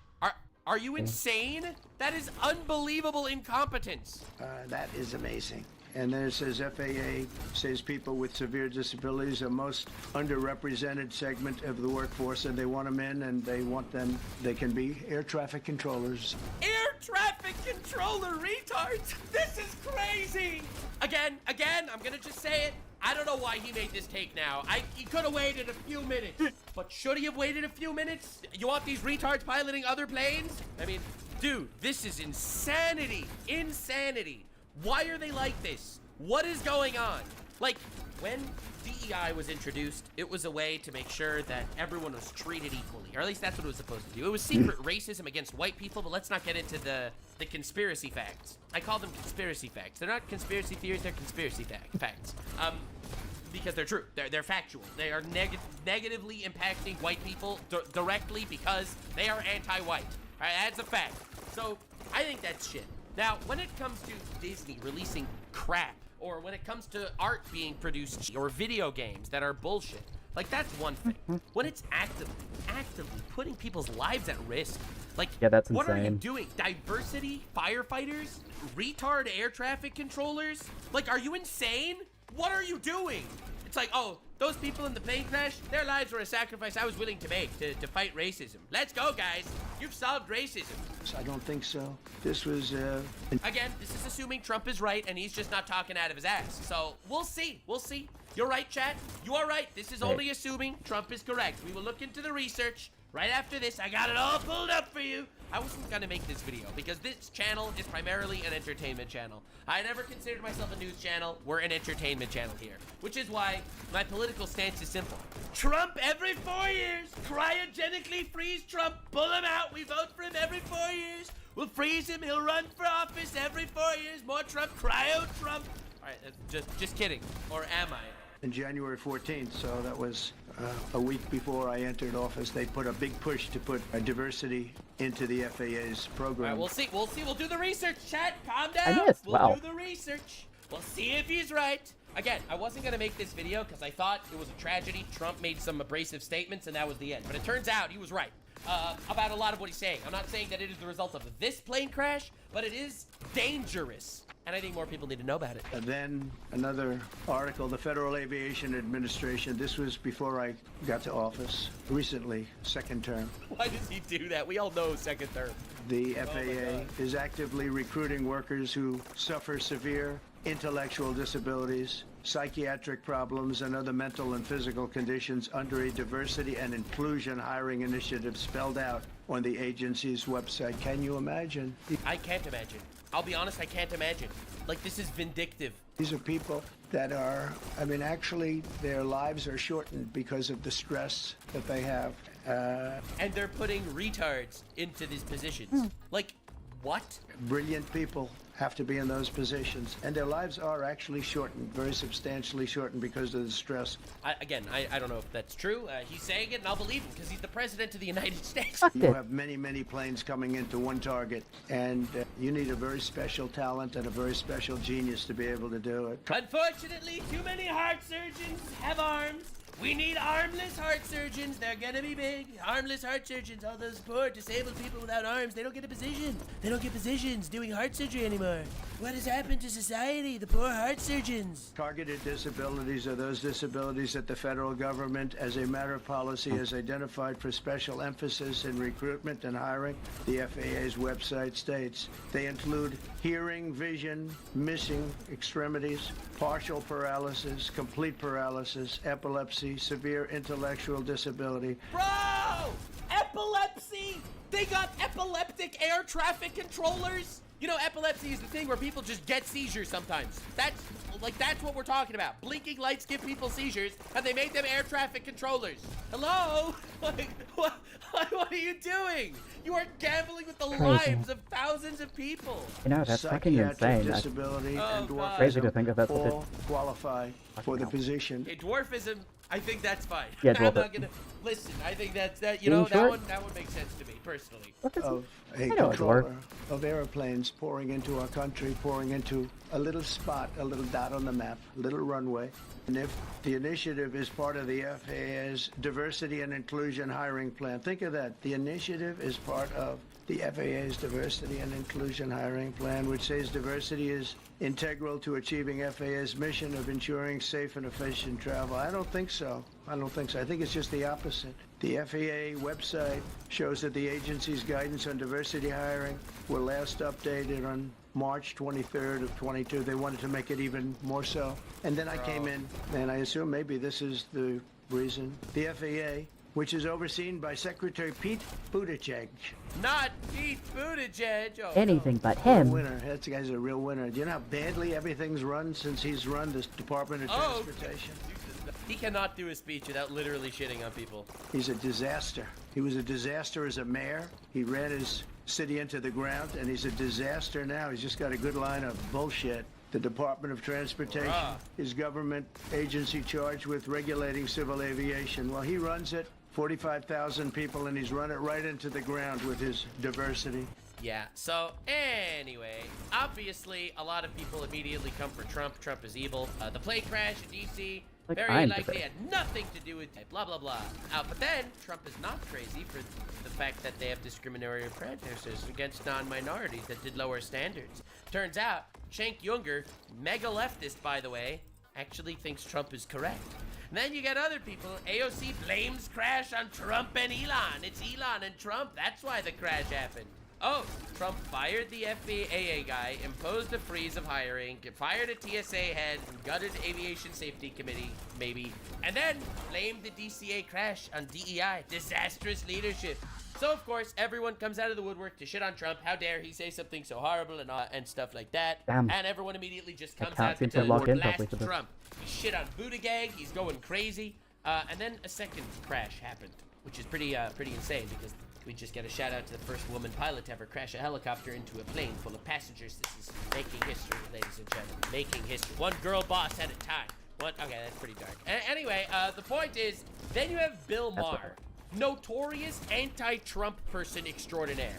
Are you insane? That is unbelievable incompetence. That is amazing. And then it says FAA says people with severe disabilities are most underrepresented segment of the workforce, and they want them in, and they can be air traffic controllers. Air traffic controller retards? This is crazy. Again, I'm gonna just say it. I don't know why he made this take now. He could have waited a few minutes. But should he have waited a few minutes? You want these retards piloting other planes? I mean, dude, this is insanity. Insanity. Why are they like this? What is going on? Like, when DEI was introduced, it was a way to make sure that everyone was treated equally, or at least that's what it was supposed to do. It was secret racism against white people, but let's not get into the conspiracy facts. I call them conspiracy facts. They're not conspiracy theories, they're conspiracy facts. Because they're true. They're factual. They are negatively impacting white people directly because they are anti-white. All right, that's a fact. So I think that's shit. Now, when it comes to Disney releasing crap, or when it comes to art being produced, or video games that are bullshit, like, that's one thing. When it's actively putting people's lives at risk, like, yeah, that's what are you insane. doing? Diversity firefighters? Retard air traffic controllers? Like, are you insane? What are you doing? It's like, oh, those people in the plane crash, their lives were a sacrifice I was willing to make to fight racism. Let's go, guys. You've solved racism. I don't think so. This was Again, this is assuming Trump is right and he's just not talking out of his ass. So we'll see. We'll see. You're right, chat. You are right. This is only assuming Trump is correct. We will look into the research right after this. I got it all pulled up for you. I wasn't gonna make this video because this channel is primarily an entertainment channel. I never considered myself a news channel. We're an entertainment channel here, which is why my political stance is simple. Trump every 4 years. Cryogenically freeze Trump. Pull him out. We vote for him every 4 years. We'll freeze him. He'll run for office every 4 years. More Trump. Cryo Trump. All right, just kidding. Or am I? On January 14th, so that was a week before I entered office, they put a big push to put diversity into the FAA's program. All right, we'll see. We'll do the research, chat. Calm down. We'll do the research. We'll see if he's right. Again, I wasn't gonna make this video because I thought it was a tragedy. Trump made some abrasive statements and that was the end. But it turns out he was right about a lot of what he's saying. I'm not saying that it is the result of this plane crash, but it is dangerous. And I think more people need to know about it. And then another article, the Federal Aviation Administration, this was before I got to office, recently, second term. Why does he do that? We all know second term. The FAA is actively recruiting workers who suffer severe intellectual disabilities, psychiatric problems, and other mental and physical conditions under a diversity and inclusion hiring initiative spelled out on the agency's website. Can you imagine? I can't imagine. I'll be honest, I can't imagine. Like, this is vindictive. These are people that are, I mean, actually, their lives are shortened because of the stress that they have. And they're putting retards into these positions. Like, what? Brilliant people have to be in those positions, and their lives are actually shortened, very substantially shortened because of the stress. I don't know if that's true. He's saying it, and I'll believe him because he's the president of the United States. You have many, many planes coming into one target, and you need a very special talent and a very special genius to be able to do it. Unfortunately, too many heart surgeons have arms. We need armless heart surgeons. They're gonna be big. Armless heart surgeons. All those poor disabled people without arms, they don't get a position. They don't get positions doing heart surgery anymore. What has happened to society? The poor heart surgeons. Targeted disabilities are those disabilities that the federal government, as a matter of policy, has identified for special emphasis in recruitment and hiring. The FAA's website states they include hearing, vision, missing extremities, partial paralysis, complete paralysis, epilepsy, severe intellectual disability. Bro! Epilepsy! They got epileptic air traffic controllers? You know, epilepsy is the thing where people just get seizures sometimes. That's what we're talking about. Blinking lights give people seizures, and they made them air traffic controllers. Hello? Like, what are you doing? You are gambling with the lives of thousands of people. You know, that's fucking insane. Disability and dwarfism crazy to think of that. all qualify for the position. Okay, dwarfism, I think that's fine. Yeah, I'm dwarf not it. gonna listen. I think that's that. You know, that one makes sense to me personally. Of a controller of airplanes pouring into our country, pouring into a little spot, a little dot on the map, a little runway. And if the initiative is part of the FAA's diversity and inclusion hiring plan, think of that. The initiative is part of the FAA's diversity and inclusion hiring plan, which says diversity is integral to achieving FAA's mission of ensuring safe and efficient travel. I don't think so. I think it's just the opposite. The FAA website shows that the agency's guidance on diversity hiring were last updated on March 23rd of 22. They wanted to make it even more so. And then I came in, and I assume maybe this is the reason. The FAA, which is overseen by Secretary Pete Buttigieg. Not Pete Buttigieg. Oh, Anything but him. Winner. That guy's a real winner. Do you know how badly everything's run since he's run this Department of Transportation? He cannot do a speech without literally shitting on people. He's a disaster. He was a disaster as a mayor. He ran his city into the ground, and he's a disaster now. He's just got a good line of bullshit. The Department of Transportation is government agency charged with regulating civil aviation. Well, he runs it, 45,000 people, and he's run it right into the ground with his diversity. Yeah, so anyway, obviously a lot of people immediately come for Trump. Trump is evil. The plane crash in D.C. Like, very I'm likely diverse. had nothing to do with it, blah, blah, blah. But then, Trump is not crazy for the fact that they have discriminatory prejudices against non-minorities that did lower standards. Turns out, Cenk Uygur, mega leftist by the way, actually thinks Trump is correct. And then you get other people. AOC blames crash on Trump and Elon. It's Elon and Trump. That's why the crash happened. oh, Trump fired the FAA guy, imposed a freeze of hiring, fired a TSA head, gutted Aviation Safety Committee, maybe, and then blamed the DCA crash on DEI. Disastrous leadership. So, of course, everyone comes out of the woodwork to shit on Trump. How dare he say something so horrible and stuff like that. Damn. And everyone immediately just comes can't out seem to to log in blast properly to this. Trump. He shit on Buttigieg. He's going crazy. And then a second crash happened, which is pretty insane because we just get a shout out to the first woman pilot to ever crash a helicopter into a plane full of passengers. This is making history, ladies and gentlemen. Making history. One girl boss at a time. What? Okay, that's pretty dark. Anyway, the point is, then you have Bill Maher. Notorious anti-Trump person extraordinaire.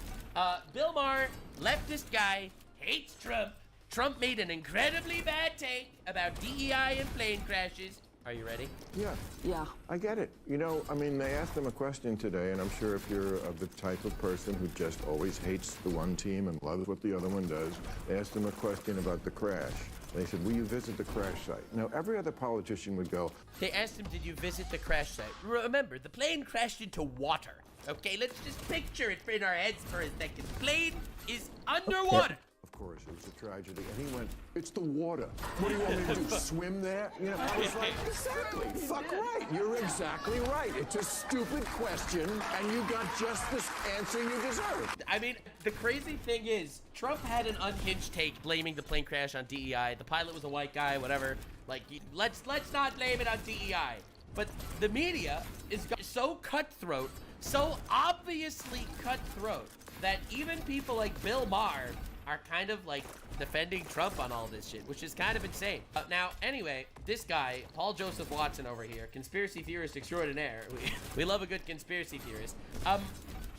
Bill Maher, leftist guy, hates Trump. Trump made an incredibly bad take about DEI and plane crashes. Are you ready? Yeah, I get it. You know, I mean, they asked him a question today, and I'm sure if you're the type of person who just always hates the one team and loves what the other one does, they asked him a question about the crash. They said, will you visit the crash site? Now, every other politician would go. They asked him, did you visit the crash site? Remember, the plane crashed into water. Okay, let's just picture it in our heads for a second. Plane is underwater. Of course, it was a tragedy. And he went, it's the water. What do you want me to do, swim there? You know, I was like, exactly. Fuck right. You're exactly right. It's a stupid question, and you got just the answer you deserved. I mean, the crazy thing is, Trump had an unhinged take blaming the plane crash on DEI. The pilot was a white guy, whatever. Like, let's not blame it on DEI. But the media is so cutthroat, so obviously cutthroat, that even people like Bill Maher are kind of like defending Trump on all this shit, which is kind of insane. Now, anyway, this guy, Paul Joseph Watson over here, conspiracy theorist extraordinaire. We love a good conspiracy theorist.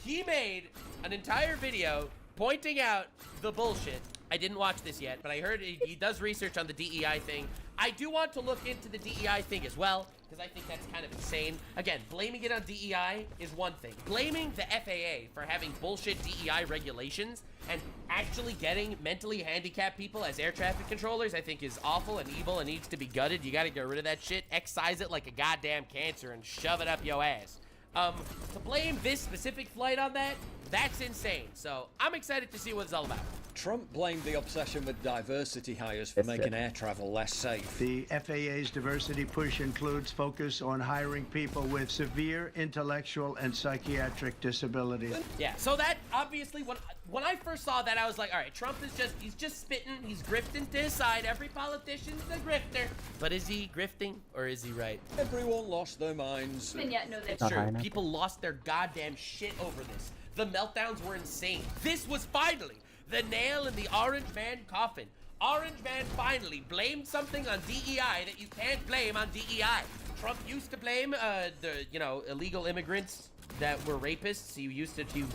He made an entire video pointing out the bullshit. I didn't watch this yet, but I heard he does research on the DEI thing. I do want to look into the DEI thing as well, because I think that's kind of insane. Again, blaming it on DEI is one thing. Blaming the FAA for having bullshit DEI regulations and actually getting mentally handicapped people as air traffic controllers, I think is awful and evil and needs to be gutted. You gotta get rid of that shit, excise it like a goddamn cancer and shove it up your ass. To blame this specific flight on that, that's insane. So I'm excited to see what it's all about. Trump blamed the obsession with diversity hires for making air travel less safe. The FAA's diversity push includes focus on hiring people with severe intellectual and psychiatric disabilities. Yeah, so that obviously, when I first saw that, I was like, all right, Trump is he's just spitting, he's grifting to his side. Every politician's a grifter. But is he grifting or is he right? Everyone lost their minds. And yet, no, that's It's true. People lost their goddamn shit over this. The meltdowns were insane. This was finally the nail in the Orange Man coffin. Orange Man finally blamed something on DEI that you can't blame on DEI. Trump used to blame the illegal immigrants that were rapists. He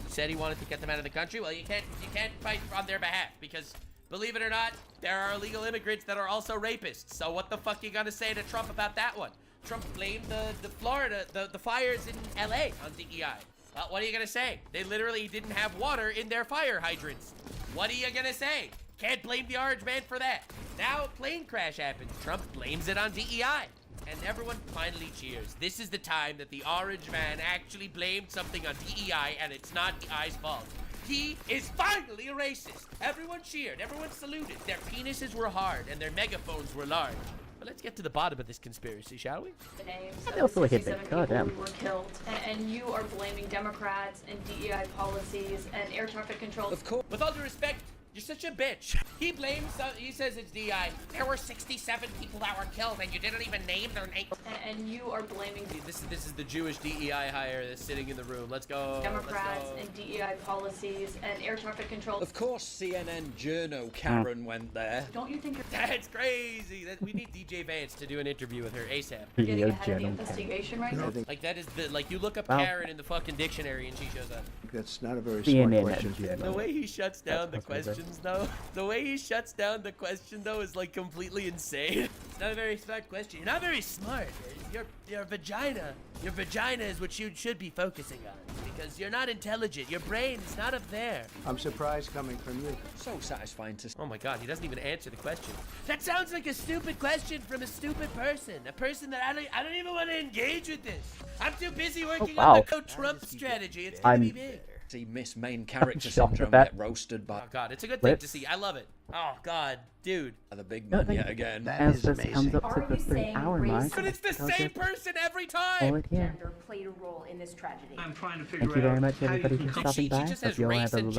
said he wanted to get them out of the country. Well, you can't fight on their behalf because, believe it or not, there are illegal immigrants that are also rapists. So what the fuck you gonna say to Trump about that one? Trump blamed the Florida, the fires in LA on DEI. Well, what are you gonna say? They literally didn't have water in their fire hydrants. What are you gonna say? Can't blame the Orange Man for that. Now a plane crash happens. Trump blames it on DEI. And everyone finally cheers. This is the time that the Orange Man actually blamed something on DEI and it's not DEI's fault. He is finally a racist. Everyone cheered, everyone saluted. Their penises were hard and their megaphones were large. But let's get to the bottom of this conspiracy, shall we? I feel so hit it. God damn. Were killed, and you are blaming Democrats and DEI policies and air traffic control. Of course. With all due respect, you're such a bitch. He says it's DEI. There were 67 people that were killed and you didn't even name their name. And you are blaming This is the Jewish DEI hire that's sitting in the room. Let's go. Democrats and DEI policies and air traffic control. Of course, CNN journo Karen went there. Don't you think you're That's crazy. We need DJ Vance to do an interview with her ASAP. getting ahead of the investigation right now? Like that is you look up Wow. Karen in the fucking dictionary and she shows up. That's not a very CNN smart question. The way he shuts down the That's possible. questions though, the way he shuts down the question though is like completely insane. It's not a very smart question. You're not very smart. Your vagina is what you should be focusing on because you're not intelligent. Your brain is not up there. I'm surprised coming from you. So satisfying to. Oh my god, he doesn't even answer the question. That sounds like a stupid question from a stupid person. A person that I don't even want to engage with this. I'm too busy working on the Trump strategy. It's gonna be big. See Miss Main Character Shocked Syndrome at get roasted by Oh god, it's a good thing to Lips. see. I love it. Oh god, dude. the big No, man no, yet again. As this comes up to the 3-hour mark, But it's the I'll same just person every call time. it here. Played a role in this tragedy. I'm trying to Thank you very much, everybody, for stopping by. She just Hope has you all race have a and